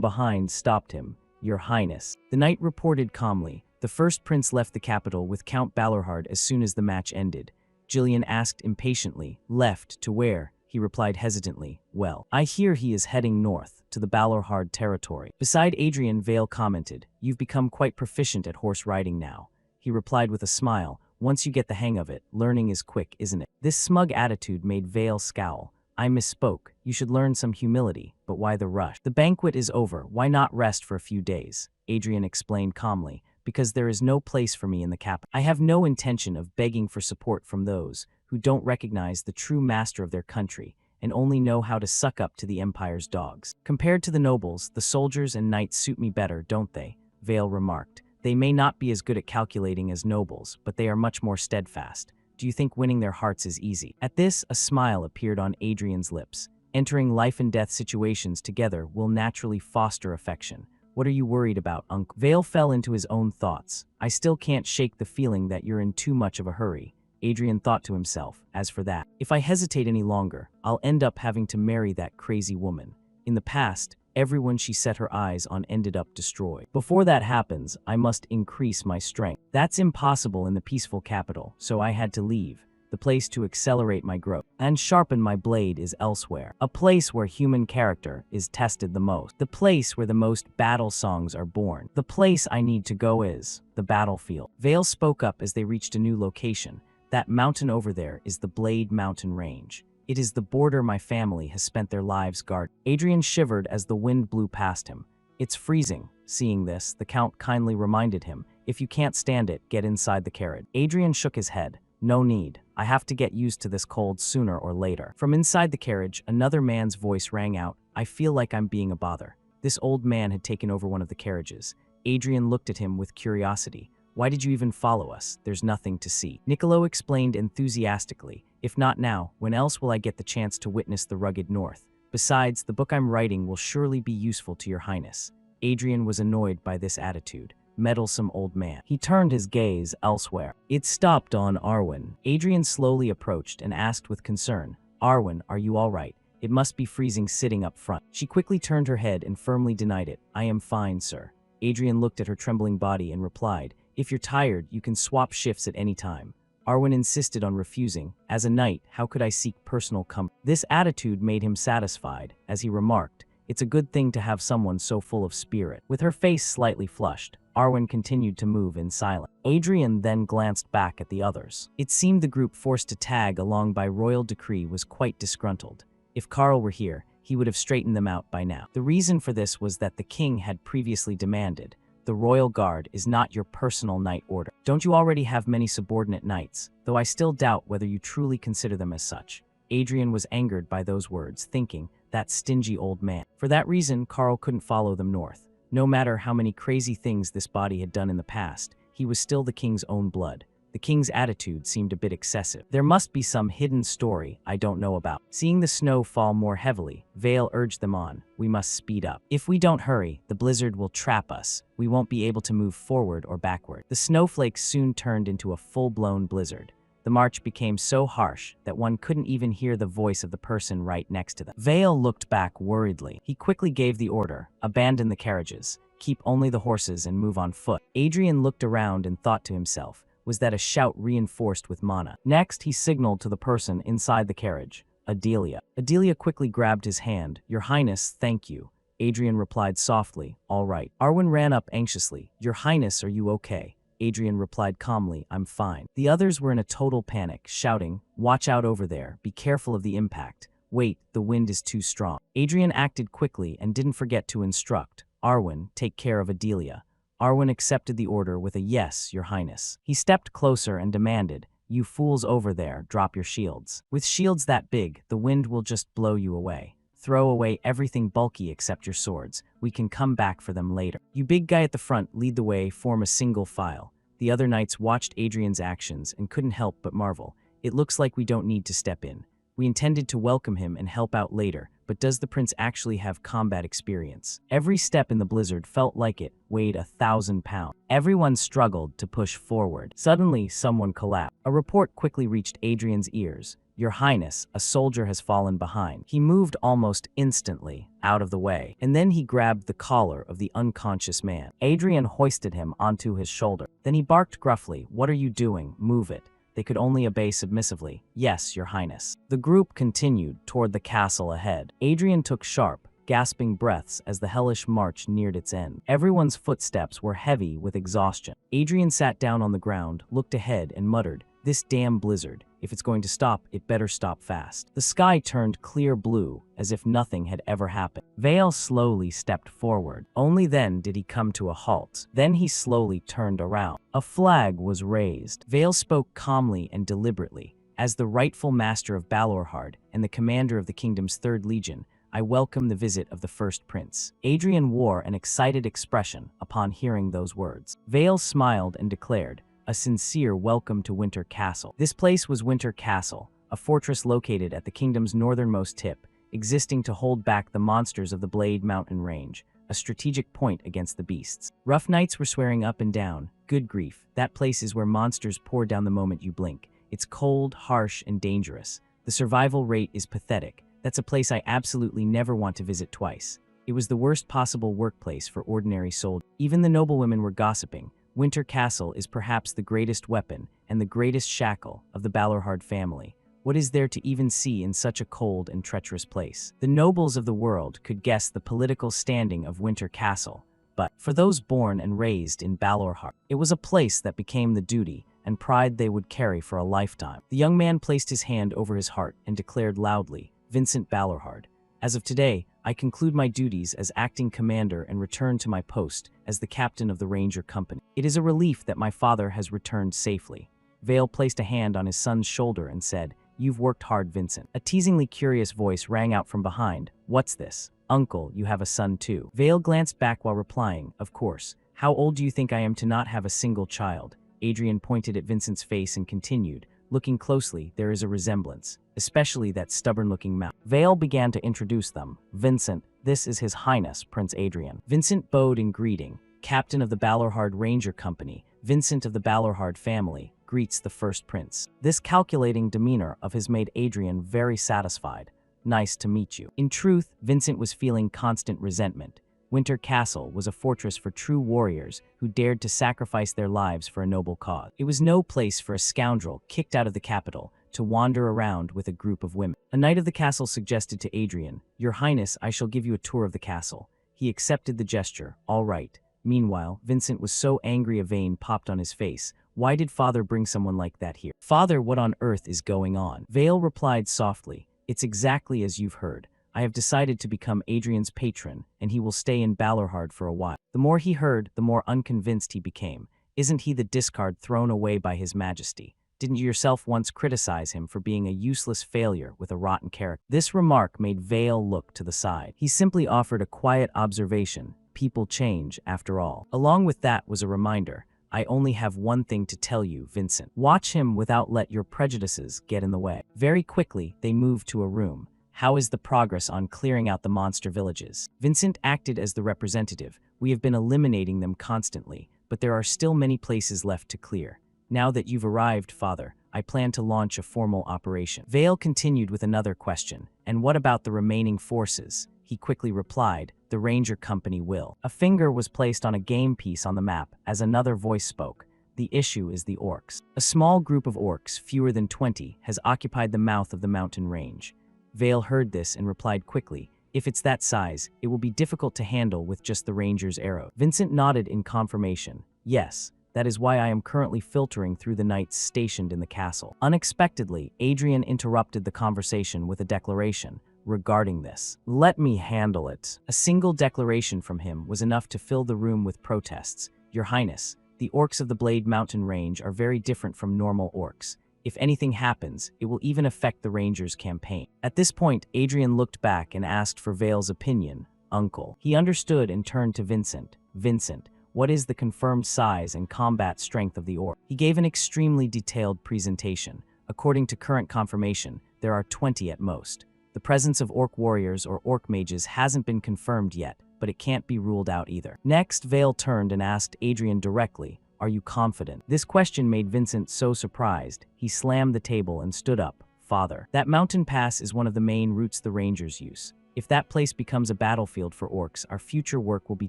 behind stopped him. Your Highness. The knight reported calmly. The first prince left the capital with Count Balorhard as soon as the match ended. Jillian asked impatiently, Left to where? He replied hesitantly, Well, I hear he is heading north, to the Balorhard territory. Beside Adrian, Vale commented, You've become quite proficient at horse riding now. He replied with a smile, Once you get the hang of it, learning is quick, isn't it? This smug attitude made Vale scowl. I misspoke. You should learn some humility, but why the rush? The banquet is over, why not rest for a few days? Adrian explained calmly, Because there is no place for me in the capital. I have no intention of begging for support from those who don't recognize the true master of their country and only know how to suck up to the empire's dogs. Compared to the nobles, the soldiers and knights suit me better, don't they? Vale remarked. They may not be as good at calculating as nobles, but they are much more steadfast. Do you think winning their hearts is easy? At this, a smile appeared on Adrian's lips. Entering life and death situations together will naturally foster affection. What are you worried about, Uncle? Vale fell into his own thoughts. I still can't shake the feeling that you're in too much of a hurry. Adrian thought to himself, as for that, if I hesitate any longer, I'll end up having to marry that crazy woman. In the past, everyone she set her eyes on ended up destroyed. Before that happens, I must increase my strength. That's impossible in the peaceful capital, so I had to leave. The place to accelerate my growth and sharpen my blade is elsewhere. A place where human character is tested the most. The place where the most battle songs are born. The place I need to go is the battlefield. Vale spoke up as they reached a new location. That mountain over there is the Blade Mountain Range. It is the border my family has spent their lives guarding. Adrian shivered as the wind blew past him. It's freezing. Seeing this, the Count kindly reminded him, if you can't stand it, get inside the carriage. Adrian shook his head. No need. I have to get used to this cold sooner or later. From inside the carriage, another man's voice rang out. I feel like I'm being a bother. This old man had taken over one of the carriages. Adrian looked at him with curiosity. Why did you even follow us? There's nothing to see. Niccolo explained enthusiastically. If not now, when else will I get the chance to witness the rugged north? Besides, the book I'm writing will surely be useful to your highness. Adrian was annoyed by this attitude. Meddlesome old man. He turned his gaze elsewhere. It stopped on Arwen. Adrian slowly approached and asked with concern, Arwen, are you all right? It must be freezing sitting up front. She quickly turned her head and firmly denied it. I am fine, sir. Adrian looked at her trembling body and replied, If you're tired, you can swap shifts at any time. Arwen insisted on refusing. As a knight, how could I seek personal comfort? This attitude made him satisfied, as he remarked, It's a good thing to have someone so full of spirit. With her face slightly flushed, Arwen continued to move in silence. Adrian then glanced back at the others. It seemed the group forced to tag along by royal decree was quite disgruntled. If Karl were here, he would have straightened them out by now. The reason for this was that the king had previously demanded, The royal guard is not your personal knight order. Don't you already have many subordinate knights, though I still doubt whether you truly consider them as such. Adrian was angered by those words, thinking, that stingy old man. For that reason, Carl couldn't follow them north. No matter how many crazy things this body had done in the past, he was still the king's own blood. The king's attitude seemed a bit excessive. There must be some hidden story I don't know about. Seeing the snow fall more heavily, Vale urged them on. We must speed up. If we don't hurry, the blizzard will trap us. We won't be able to move forward or backward. The snowflakes soon turned into a full-blown blizzard. The march became so harsh that one couldn't even hear the voice of the person right next to them. Vale looked back worriedly. He quickly gave the order, abandon the carriages, keep only the horses and move on foot. Adrian looked around and thought to himself, was that a shout reinforced with mana? Next, he signaled to the person inside the carriage, Adelia. Adelia quickly grabbed his hand. Your Highness, thank you. Adrian replied softly, all right. Arwen ran up anxiously. Your Highness, are you okay? Adrian replied calmly, I'm fine. The others were in a total panic, shouting, watch out over there, be careful of the impact. Wait, the wind is too strong. Adrian acted quickly and didn't forget to instruct, Arwen, take care of Adelia. Arwen accepted the order with a yes, Your Highness. He stepped closer and demanded, you fools over there, drop your shields. With shields that big, the wind will just blow you away. Throw away everything bulky except your swords. We can come back for them later. You big guy at the front, lead the way, form a single file. The other knights watched Adrian's actions and couldn't help but marvel. It looks like we don't need to step in. We intended to welcome him and help out later, but does the prince actually have combat experience? Every step in the blizzard felt like it weighed 1,000 pounds. Everyone struggled to push forward. Suddenly, someone collapsed. A report quickly reached Adrian's ears. Your Highness, a soldier has fallen behind. He moved almost instantly out of the way, and then he grabbed the collar of the unconscious man. Adrian hoisted him onto his shoulder. Then he barked gruffly, what are you doing? Move it. They could only obey submissively. Yes, Your Highness. The group continued toward the castle ahead. Adrian took sharp, gasping breaths as the hellish march neared its end. Everyone's footsteps were heavy with exhaustion. Adrian sat down on the ground, looked ahead, and muttered, this damn blizzard. If it's going to stop, it better stop fast. The sky turned clear blue, as if nothing had ever happened. Vale slowly stepped forward. Only then did he come to a halt. Then he slowly turned around. A flag was raised. Vale spoke calmly and deliberately. As the rightful master of Balorhard and the commander of the kingdom's 3rd Legion, I welcome the visit of the first prince. Adrian wore an excited expression upon hearing those words. Vale smiled and declared, a sincere welcome to Winter Castle. This place was Winter Castle, a fortress located at the kingdom's northernmost tip, existing to hold back the monsters of the Blade Mountain Range, a strategic point against the beasts. Rough knights were swearing up and down, good grief, that place is where monsters pour down the moment you blink. It's cold, harsh, and dangerous. The survival rate is pathetic. That's a place I absolutely never want to visit twice. It was the worst possible workplace for ordinary soldiers. Even the noblewomen were gossiping. Winter Castle is perhaps the greatest weapon and the greatest shackle of the Balorhard family. What is there to even see in such a cold and treacherous place? The nobles of the world could guess the political standing of Winter Castle, but for those born and raised in Balorhard, it was a place that became the duty and pride they would carry for a lifetime. The young man placed his hand over his heart and declared loudly, Vincent Balorhard. As of today, I conclude my duties as acting commander and return to my post as the captain of the Ranger Company. It is a relief that my father has returned safely. Vale placed a hand on his son's shoulder and said, you've worked hard, Vincent. A teasingly curious voice rang out from behind. What's this? Uncle, you have a son too. Vale glanced back while replying, of course. How old do you think I am to not have a single child? Adrian pointed at Vincent's face and continued, looking closely, there is a resemblance, especially that stubborn-looking mouth. Vale began to introduce them. Vincent, this is His Highness, Prince Adrian. Vincent bowed in greeting. Captain of the Balorhard Ranger Company, Vincent of the Balorhard family, greets the first prince. This calculating demeanor of his made Adrian very satisfied. Nice to meet you. In truth, Vincent was feeling constant resentment. Winter Castle was a fortress for true warriors who dared to sacrifice their lives for a noble cause. It was no place for a scoundrel kicked out of the capital to wander around with a group of women. A knight of the castle suggested to Adrian, Your Highness, I shall give you a tour of the castle. He accepted the gesture, all right. Meanwhile, Vincent was so angry a vein popped on his face. Why did father bring someone like that here? Father, what on earth is going on? Vale replied softly, it's exactly as you've heard. I have decided to become Adrian's patron, and he will stay in Balorhard for a while. The more he heard, the more unconvinced he became. Isn't he the discard thrown away by his majesty? Didn't you yourself once criticize him for being a useless failure with a rotten character? This remark made Vale look to the side. He simply offered a quiet observation. People change, after all. Along with that was a reminder. I only have one thing to tell you, Vincent. Watch him without let your prejudices get in the way. Very quickly, they moved to a room. How is the progress on clearing out the monster villages? Vincent acted as the representative. We have been eliminating them constantly, but there are still many places left to clear. Now that you've arrived, Father, I plan to launch a formal operation. Vale continued with another question. And what about the remaining forces? He quickly replied, the Ranger Company will. A finger was placed on a game piece on the map as another voice spoke. The issue is the orcs. A small group of orcs, fewer than 20, has occupied the mouth of the mountain range. Vale heard this and replied quickly, if it's that size, it will be difficult to handle with just the Ranger's arrow. Vincent nodded in confirmation. Yes, that is why I am currently filtering through the knights stationed in the castle. Unexpectedly, Adrian interrupted the conversation with a declaration regarding this. Let me handle it. A single declaration from him was enough to fill the room with protests. Your Highness, the orcs of the Blade Mountain Range are very different from normal orcs. If anything happens, it will even affect the Rangers' campaign. At this point, Adrian looked back and asked for Vale's opinion. Uncle. He understood and turned to Vincent. Vincent, what is the confirmed size and combat strength of the orc? He gave an extremely detailed presentation. According to current confirmation, there are 20 at most. The presence of orc warriors or orc mages hasn't been confirmed yet, but it can't be ruled out either. Next, Vale turned and asked Adrian directly, are you confident? This question made Vincent so surprised, he slammed the table and stood up. Father, that mountain pass is one of the main routes the Rangers use. If that place becomes a battlefield for orcs, our future work will be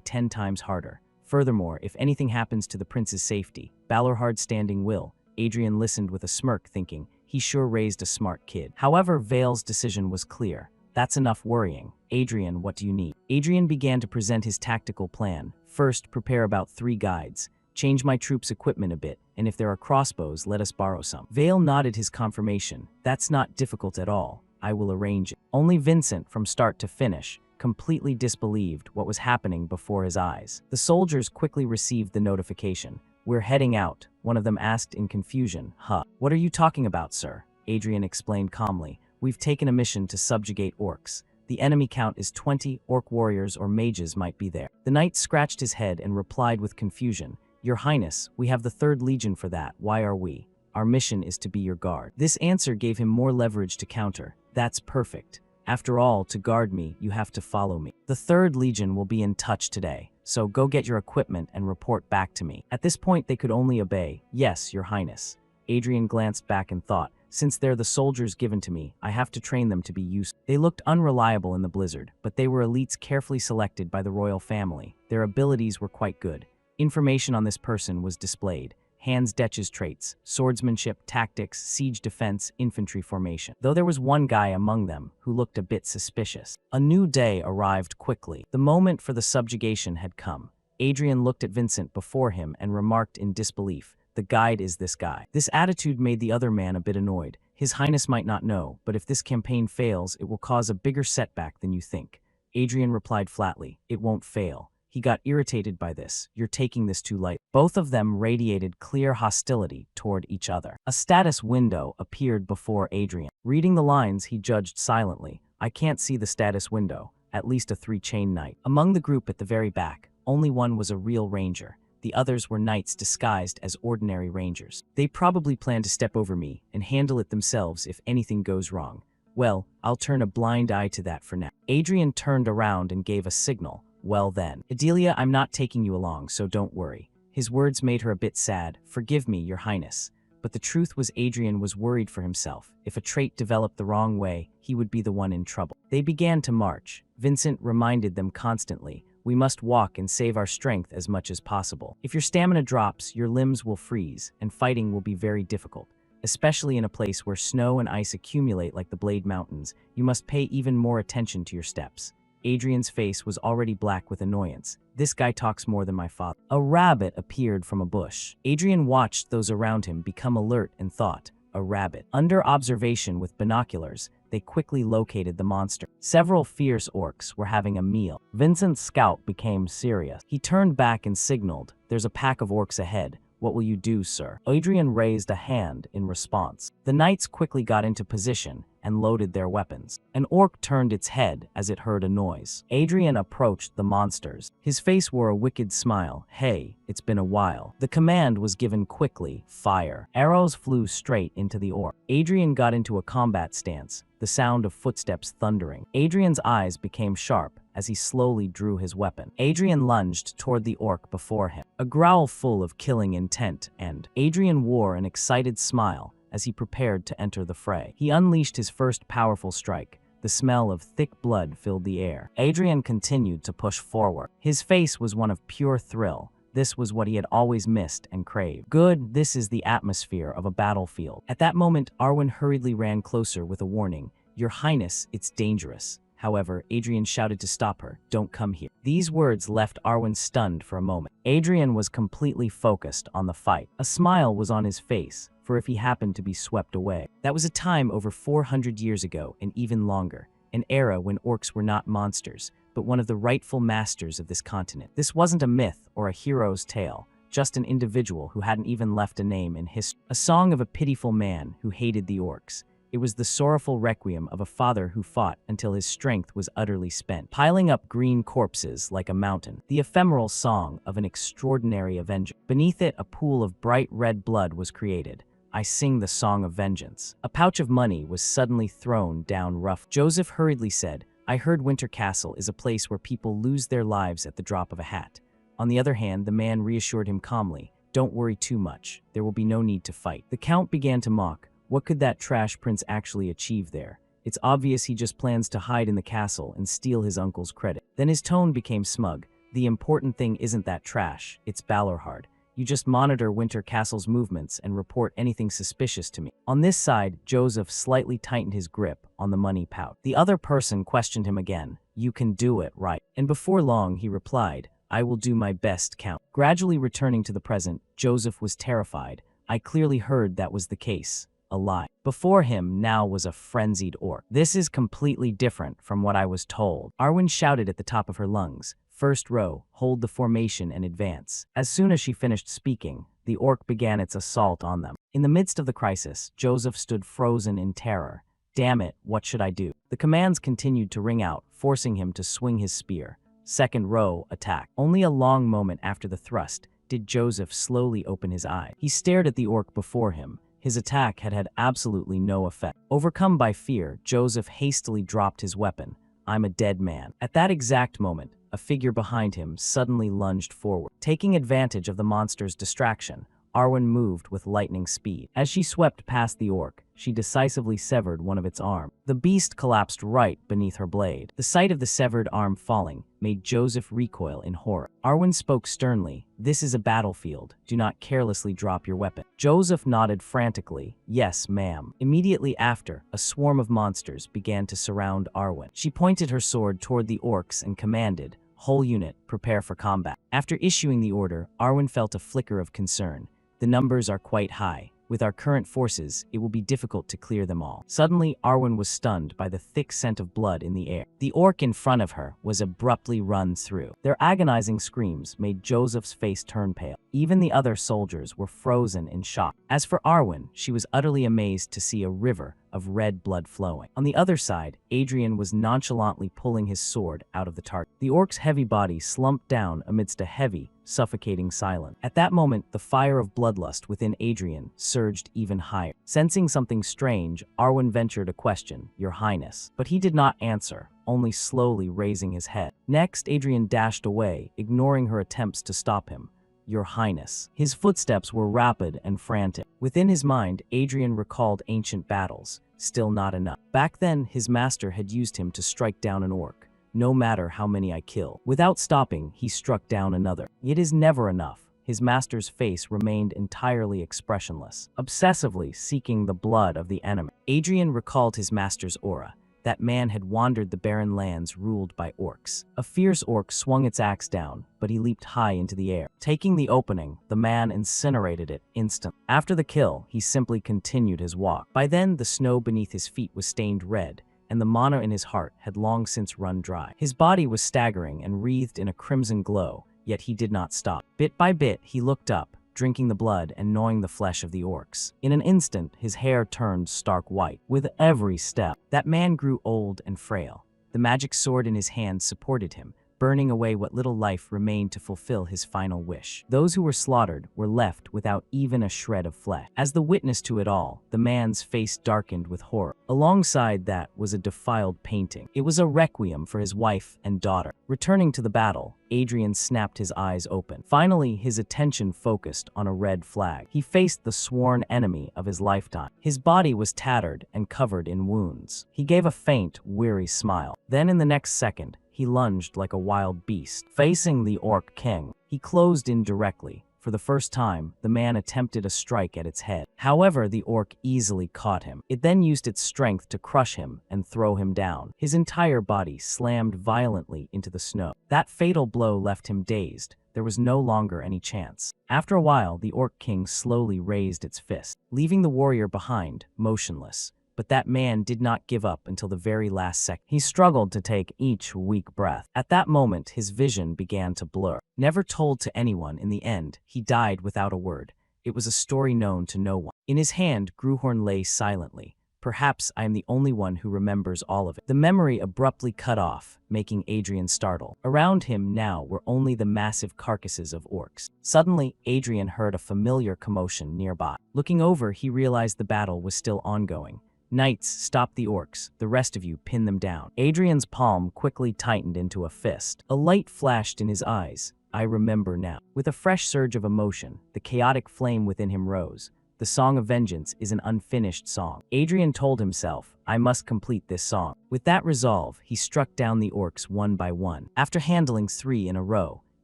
10 times harder. Furthermore, if anything happens to the prince's safety, Balorhard standing will. Adrian listened with a smirk, thinking, he sure raised a smart kid. However, Vale's decision was clear. That's enough worrying. Adrian, what do you need? Adrian began to present his tactical plan. First, prepare about 3 guides. Change my troops' equipment a bit, and if there are crossbows, let us borrow some. Vale nodded his confirmation. That's not difficult at all. I will arrange it. Only Vincent, from start to finish, completely disbelieved what was happening before his eyes. The soldiers quickly received the notification. We're heading out, one of them asked in confusion. Huh. What are you talking about, sir? Adrian explained calmly. We've taken a mission to subjugate orcs. The enemy count is 20, orc warriors or mages might be there. The knight scratched his head and replied with confusion. Your Highness, we have the 3rd Legion for that. Why are we? Our mission is to be your guard. This answer gave him more leverage to counter. That's perfect. After all, to guard me, you have to follow me. The 3rd Legion will be in touch today, so go get your equipment and report back to me. At this point, they could only obey. Yes, Your Highness. Adrian glanced back and thought, since they're the soldiers given to me, I have to train them to be useful. They looked unreliable in the blizzard, but they were elites carefully selected by the royal family. Their abilities were quite good. Information on this person was displayed. Hans Detch's traits, swordsmanship, tactics, siege defense, infantry formation. Though there was one guy among them who looked a bit suspicious. A new day arrived quickly. The moment for the subjugation had come. Adrian looked at Vincent before him and remarked in disbelief, the guide is this guy. This attitude made the other man a bit annoyed. His Highness might not know, but if this campaign fails, it will cause a bigger setback than you think. Adrian replied flatly, it won't fail. He got irritated by this. You're taking this too light. Both of them radiated clear hostility toward each other. A status window appeared before Adrian. Reading the lines, he judged silently. I can't see the status window. At least a 3-chain knight. Among the group at the very back, only one was a real ranger. The others were knights disguised as ordinary rangers. They probably plan to step over me and handle it themselves if anything goes wrong. Well, I'll turn a blind eye to that for now. Adrian turned around and gave a signal. Well then. Adelia, I'm not taking you along, so don't worry. His words made her a bit sad. Forgive me, Your Highness. But the truth was Adrian was worried for himself. If a trait developed the wrong way, he would be the one in trouble. They began to march. Vincent reminded them constantly, we must walk and save our strength as much as possible. If your stamina drops, your limbs will freeze, and fighting will be very difficult. Especially in a place where snow and ice accumulate like the Blade Mountains, you must pay even more attention to your steps. Adrian's face was already black with annoyance. This guy talks more than my father. A rabbit appeared from a bush. Adrian watched those around him become alert and thought, a rabbit. Under observation with binoculars, they quickly located the monster. Several fierce orcs were having a meal. Vincent's scout became serious. He turned back and signaled, "There's a pack of orcs ahead. What will you do, sir?" Adrian raised a hand in response. The knights quickly got into position and loaded their weapons. An orc turned its head as it heard a noise. Adrian approached the monsters. His face wore a wicked smile. "Hey, it's been a while." The command was given quickly, "Fire." Arrows flew straight into the orc. Adrian got into a combat stance, the sound of footsteps thundering. Adrian's eyes became sharp as he slowly drew his weapon. Adrian lunged toward the orc before him, a growl full of killing intent, and Adrian wore an excited smile as he prepared to enter the fray. He unleashed his first powerful strike. The smell of thick blood filled the air. Adrian continued to push forward. His face was one of pure thrill. This was what he had always missed and craved. Good, this is the atmosphere of a battlefield. At that moment, Arwen hurriedly ran closer with a warning. "Your Highness, it's dangerous." However, Adrian shouted to stop her, "Don't come here." These words left Arwen stunned for a moment. Adrian was completely focused on the fight. A smile was on his face, for if he happened to be swept away. That was a time over 400 years ago and even longer, an era when orcs were not monsters, but one of the rightful masters of this continent. This wasn't a myth or a hero's tale, just an individual who hadn't even left a name in history. A song of a pitiful man who hated the orcs. It was the sorrowful requiem of a father who fought until his strength was utterly spent, piling up green corpses like a mountain. The ephemeral song of an extraordinary avenger. Beneath it, a pool of bright red blood was created. "I sing the song of vengeance." A pouch of money was suddenly thrown down rough. Joseph hurriedly said, "I heard Winter Castle is a place where people lose their lives at the drop of a hat." On the other hand, the man reassured him calmly, "Don't worry too much. There will be no need to fight." The Count began to mock. What could that trash prince actually achieve there? It's obvious he just plans to hide in the castle and steal his uncle's credit. Then his tone became smug. "The important thing isn't that trash, it's Balorhard. You just monitor Winter Castle's movements and report anything suspicious to me." On this side, Joseph slightly tightened his grip on the money pouch. The other person questioned him again. "You can do it, right?" And before long, he replied, "I will do my best, Count." Gradually returning to the present, Joseph was terrified. "I clearly heard that was the case. A lie." Before him now was a frenzied orc. "This is completely different from what I was told." Arwen shouted at the top of her lungs. "First row, hold the formation and advance." As soon as she finished speaking, the orc began its assault on them. In the midst of the crisis, Joseph stood frozen in terror. "Damn it, what should I do?" The commands continued to ring out, forcing him to swing his spear. "Second row, attack." Only a long moment after the thrust did Joseph slowly open his eye. He stared at the orc before him. His attack had had absolutely no effect. Overcome by fear, Joseph hastily dropped his weapon. "I'm a dead man." At that exact moment, a figure behind him suddenly lunged forward. Taking advantage of the monster's distraction, Arwen moved with lightning speed. As she swept past the orc, she decisively severed one of its arms. The beast collapsed right beneath her blade. The sight of the severed arm falling made Joseph recoil in horror. Arwen spoke sternly, "This is a battlefield. Do not carelessly drop your weapon." Joseph nodded frantically, "Yes, ma'am." Immediately after, a swarm of monsters began to surround Arwen. She pointed her sword toward the orcs and commanded, "Whole unit, prepare for combat." After issuing the order, Arwen felt a flicker of concern. "The numbers are quite high. With our current forces, it will be difficult to clear them all." Suddenly, Arwen was stunned by the thick scent of blood in the air. The orc in front of her was abruptly run through. Their agonizing screams made Joseph's face turn pale. Even the other soldiers were frozen in shock. As for Arwen, she was utterly amazed to see a river of red blood flowing. On the other side, Adrian was nonchalantly pulling his sword out of the target. The orc's heavy body slumped down amidst a heavy, suffocating silence. At that moment, the fire of bloodlust within Adrian surged even higher. Sensing something strange, Arwen ventured a question, "Your Highness." But he did not answer, only slowly raising his head. Next, Adrian dashed away, ignoring her attempts to stop him. "Your Highness." His footsteps were rapid and frantic. Within his mind, Adrian recalled ancient battles. Still not enough. Back then, his master had used him to strike down an orc. "No matter how many I kill." Without stopping, he struck down another. It is never enough. His master's face remained entirely expressionless, obsessively seeking the blood of the enemy. Adrian recalled his master's aura, that man had wandered the barren lands ruled by orcs. A fierce orc swung its axe down, but he leaped high into the air. Taking the opening, the man incinerated it instantly. After the kill, he simply continued his walk. By then, the snow beneath his feet was stained red, and the mana in his heart had long since run dry. His body was staggering and wreathed in a crimson glow, yet he did not stop. Bit by bit, he looked up, drinking the blood and gnawing the flesh of the orcs. In an instant, his hair turned stark white. With every step, that man grew old and frail. The magic sword in his hand supported him, burning away what little life remained to fulfill his final wish. Those who were slaughtered were left without even a shred of flesh. As the witness to it all, the man's face darkened with horror. Alongside that was a defiled painting. It was a requiem for his wife and daughter. Returning to the battle, Adrian snapped his eyes open. Finally, his attention focused on a red flag. He faced the sworn enemy of his lifetime. His body was tattered and covered in wounds. He gave a faint, weary smile. Then in the next second, he lunged like a wild beast, facing the Orc King. He closed in directly. For the first time, the man attempted a strike at its head. However, the orc easily caught him. It then used its strength to crush him and throw him down. His entire body slammed violently into the snow. That fatal blow left him dazed. There was no longer any chance. After a while, the Orc King slowly raised its fist, leaving the warrior behind, motionless. But that man did not give up until the very last second. He struggled to take each weak breath. At that moment, his vision began to blur. Never told to anyone, in the end, he died without a word. It was a story known to no one. In his hand, Gruhorn lay silently. Perhaps I am the only one who remembers all of it. The memory abruptly cut off, making Adrian startle. Around him now were only the massive carcasses of orcs. Suddenly, Adrian heard a familiar commotion nearby. Looking over, he realized the battle was still ongoing. Knights, stop the orcs. The rest of you, pin them down. Adrian's palm quickly tightened into a fist. A light flashed in his eyes. I remember now. With a fresh surge of emotion, the chaotic flame within him rose. The Song of Vengeance is an unfinished song. Adrian told himself, I must complete this song. With that resolve, he struck down the orcs one by one. After handling 3 in a row,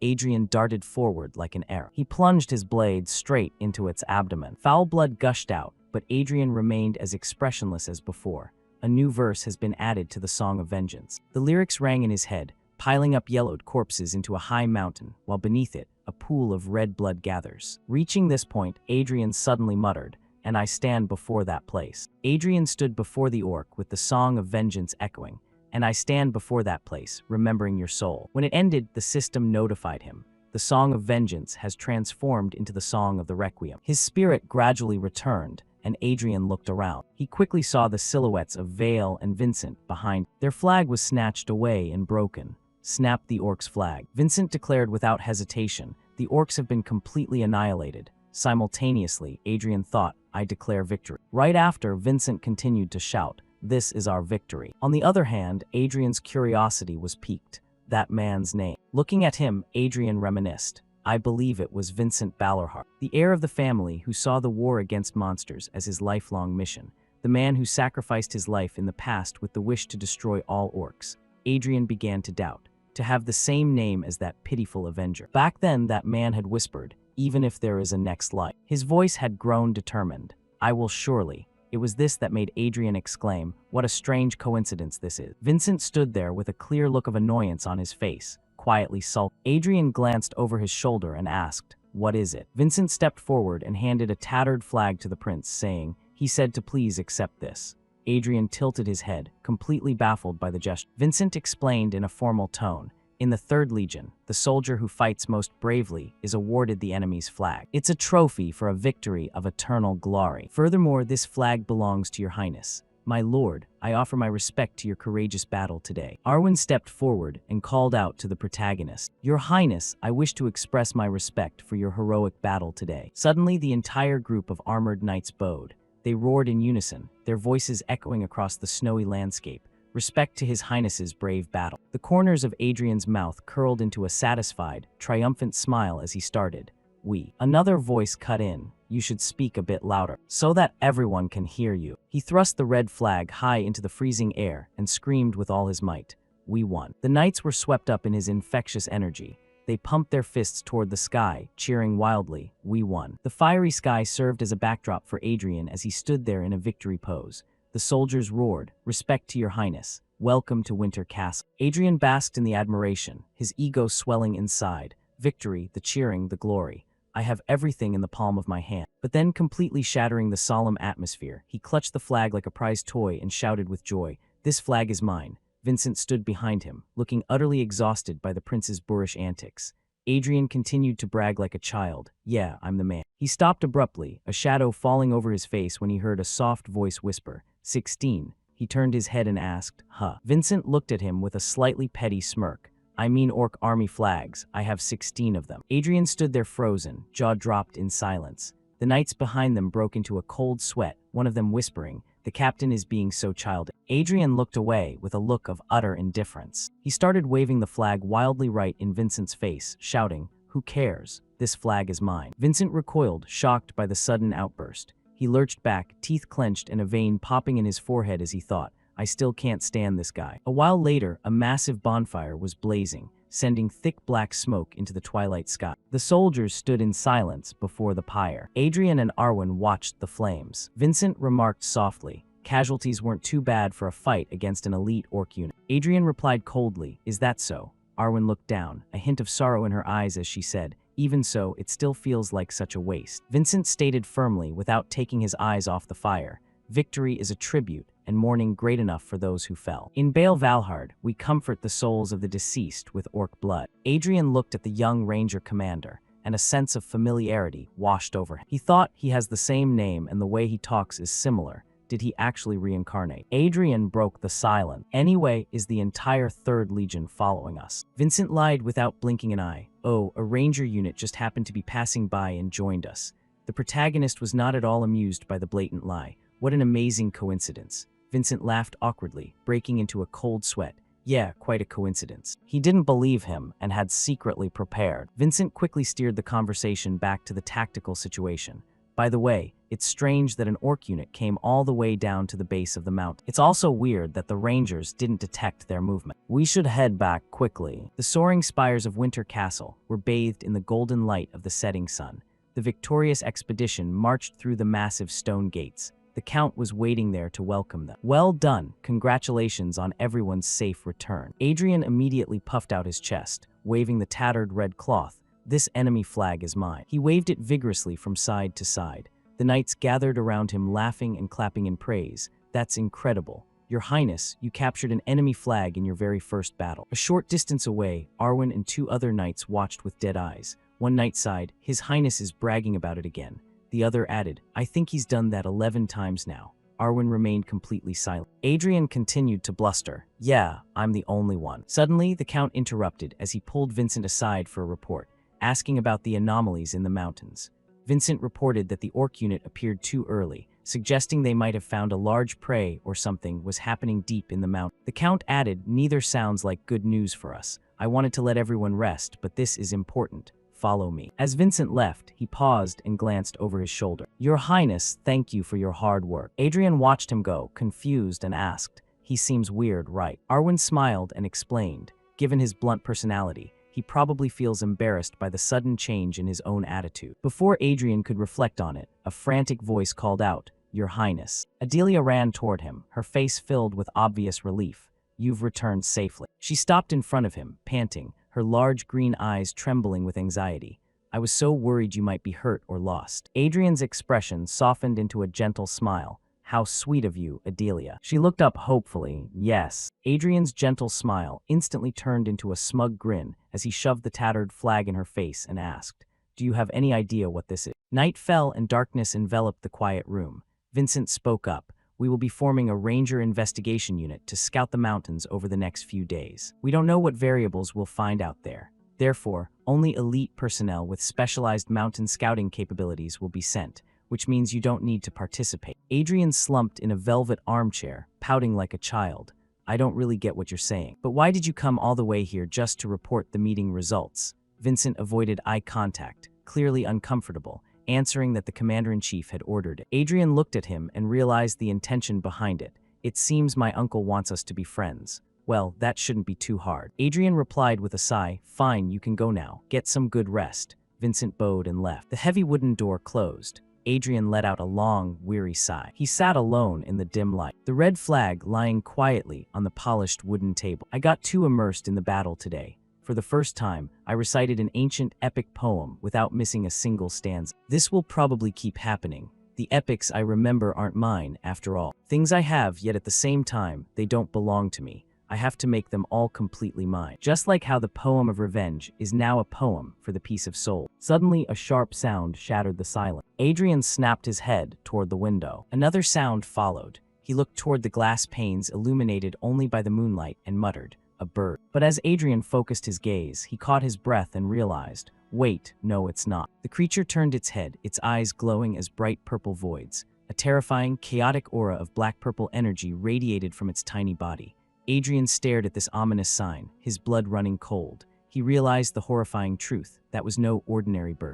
Adrian darted forward like an arrow. He plunged his blade straight into its abdomen. Foul blood gushed out, but Adrian remained as expressionless as before. A new verse has been added to the Song of Vengeance. The lyrics rang in his head, piling up yellowed corpses into a high mountain, while beneath it, a pool of red blood gathers. Reaching this point, Adrian suddenly muttered, and I stand before that place. Adrian stood before the orc with the Song of Vengeance echoing, and I stand before that place, remembering your soul. When it ended, the system notified him. The Song of Vengeance has transformed into the Song of the Requiem. His spirit gradually returned, and Adrian looked around. He quickly saw the silhouettes of Vale and Vincent behind. Their flag was snatched away and broken. Snapped the orcs' flag. Vincent declared without hesitation, the orcs have been completely annihilated. Simultaneously, Adrian thought, I declare victory. Right after, Vincent continued to shout, this is our victory. On the other hand, Adrian's curiosity was piqued. That man's name. Looking at him, Adrian reminisced. I believe it was Vincent Balorhart, the heir of the family who saw the war against monsters as his lifelong mission, the man who sacrificed his life in the past with the wish to destroy all orcs. Adrian began to doubt, to have the same name as that pitiful avenger. Back then, that man had whispered, even if there is a next life. His voice had grown determined. I will surely. It was this that made Adrian exclaim, what a strange coincidence this is. Vincent stood there with a clear look of annoyance on his face, quietly sulked. Adrian glanced over his shoulder and asked, what is it? Vincent stepped forward and handed a tattered flag to the prince, saying, he said to please accept this. Adrian tilted his head, completely baffled by the gesture. Vincent explained in a formal tone, in the 3rd Legion, the soldier who fights most bravely is awarded the enemy's flag. It's a trophy for a victory of eternal glory. Furthermore, this flag belongs to your highness. My lord, I offer my respect to your courageous battle today. Arwen stepped forward and called out to the protagonist. Your highness, I wish to express my respect for your heroic battle today. Suddenly, the entire group of armored knights bowed. They roared in unison, their voices echoing across the snowy landscape. Respect to his highness's brave battle. The corners of Adrian's mouth curled into a satisfied, triumphant smile as he started. Another voice cut in. You should speak a bit louder, so that everyone can hear you. He thrust the red flag high into the freezing air and screamed with all his might. We won. The knights were swept up in his infectious energy. They pumped their fists toward the sky, cheering wildly, we won. The fiery sky served as a backdrop for Adrian as he stood there in a victory pose. The soldiers roared, "Respect to your highness. Welcome to Winter Castle." Adrian basked in the admiration, his ego swelling inside. Victory, the cheering, the glory. I have everything in the palm of my hand. But then, completely shattering the solemn atmosphere, he clutched the flag like a prized toy and shouted with joy, "This flag is mine." Vincent stood behind him, looking utterly exhausted by the prince's boorish antics. Adrian continued to brag like a child. "Yeah, I'm the man." He stopped abruptly, a shadow falling over his face when he heard a soft voice whisper, 16. He turned his head and asked, "Huh?" Vincent looked at him with a slightly petty smirk. "I mean orc army flags. I have 16 of them." Adrian stood there frozen, jaw dropped in silence. The knights behind them broke into a cold sweat, one of them whispering, "The captain is being so childish." Adrian looked away with a look of utter indifference. He started waving the flag wildly right in Vincent's face, shouting, "Who cares? This flag is mine." Vincent recoiled, shocked by the sudden outburst. He lurched back, teeth clenched and a vein popping in his forehead as he thought, "I still can't stand this guy." A while later, a massive bonfire was blazing, sending thick black smoke into the twilight sky. The soldiers stood in silence before the pyre. Adrian and Arwen watched the flames. Vincent remarked softly, "Casualties weren't too bad for a fight against an elite orc unit." Adrian replied coldly, "Is that so?" Arwen looked down, a hint of sorrow in her eyes as she said, "Even so, it still feels like such a waste." Vincent stated firmly, without taking his eyes off the fire, "Victory is a tribute, and mourning great enough for those who fell. In Baal Valhard, we comfort the souls of the deceased with orc blood." Adrian looked at the young ranger commander, and a sense of familiarity washed over him. He thought, he has the same name and the way he talks is similar. Did he actually reincarnate? Adrian broke the silence. "Anyway, is the entire 3rd Legion following us?" Vincent lied without blinking an eye. "Oh, a ranger unit just happened to be passing by and joined us." The protagonist was not at all amused by the blatant lie. What an amazing coincidence. Vincent laughed awkwardly, breaking into a cold sweat. "Yeah, quite a coincidence." He didn't believe him and had secretly prepared. Vincent quickly steered the conversation back to the tactical situation. "By the way, it's strange that an orc unit came all the way down to the base of the mountain. It's also weird that the rangers didn't detect their movement. We should head back quickly." The soaring spires of Winter Castle were bathed in the golden light of the setting sun. The victorious expedition marched through the massive stone gates. The Count was waiting there to welcome them. "Well done. Congratulations on everyone's safe return." Adrian immediately puffed out his chest, waving the tattered red cloth. "This enemy flag is mine." He waved it vigorously from side to side. The knights gathered around him, laughing and clapping in praise. "That's incredible. Your Highness, you captured an enemy flag in your very first battle." A short distance away, Arwen and 2 other knights watched with dead eyes. One knight sighed, "His Highness is bragging about it again." The other added, "I think he's done that 11 times now." Arwen remained completely silent. Adrian continued to bluster, "Yeah, I'm the only one." Suddenly, the Count interrupted as he pulled Vincent aside for a report, asking about the anomalies in the mountains. Vincent reported that the orc unit appeared too early, suggesting they might have found a large prey or something was happening deep in the mountain. The Count added, "Neither sounds like good news for us. I wanted to let everyone rest, but this is important. Follow me." As Vincent left, he paused and glanced over his shoulder. "Your Highness, thank you for your hard work." Adrian watched him go, confused, and asked, "He seems weird, right?" Arwen smiled and explained, "Given his blunt personality, he probably feels embarrassed by the sudden change in his own attitude." Before Adrian could reflect on it, a frantic voice called out, "Your Highness." Adelia ran toward him, her face filled with obvious relief. "You've returned safely." She stopped in front of him, panting, her large green eyes trembling with anxiety. "I was so worried you might be hurt or lost." Adrian's expression softened into a gentle smile. "How sweet of you, Adelia." She looked up hopefully. "Yes." Adrian's gentle smile instantly turned into a smug grin as he shoved the tattered flag in her face and asked, "Do you have any idea what this is?" Night fell and darkness enveloped the quiet room. Vincent spoke up. "We will be forming a ranger investigation unit to scout the mountains over the next few days. We don't know what variables we'll find out there. Therefore, only elite personnel with specialized mountain scouting capabilities will be sent, which means you don't need to participate." Adrian slumped in a velvet armchair, pouting like a child. "I don't really get what you're saying. But why did you come all the way here just to report the meeting results?" Vincent avoided eye contact, clearly uncomfortable, answering that the commander-in-chief had ordered it. Adrian looked at him and realized the intention behind it. "It seems my uncle wants us to be friends. Well, that shouldn't be too hard." Adrian replied with a sigh, "Fine, you can go now. Get some good rest." Vincent bowed and left. The heavy wooden door closed. Adrian let out a long, weary sigh. He sat alone in the dim light, the red flag lying quietly on the polished wooden table. I got too immersed in the battle today. For the first time, I recited an ancient epic poem without missing a single stanza. This will probably keep happening. The epics I remember aren't mine, after all. Things I have, yet at the same time, they don't belong to me. I have to make them all completely mine. Just like how the poem of revenge is now a poem for the peace of soul. Suddenly, a sharp sound shattered the silence. Adrian snapped his head toward the window. Another sound followed. He looked toward the glass panes illuminated only by the moonlight and muttered, "A bird." But as Adrian focused his gaze, he caught his breath and realized, wait, no, it's not. The creature turned its head, its eyes glowing as bright purple voids. A terrifying, chaotic aura of black-purple energy radiated from its tiny body. Adrian stared at this ominous sign, his blood running cold. He realized the horrifying truth. That was no ordinary bird.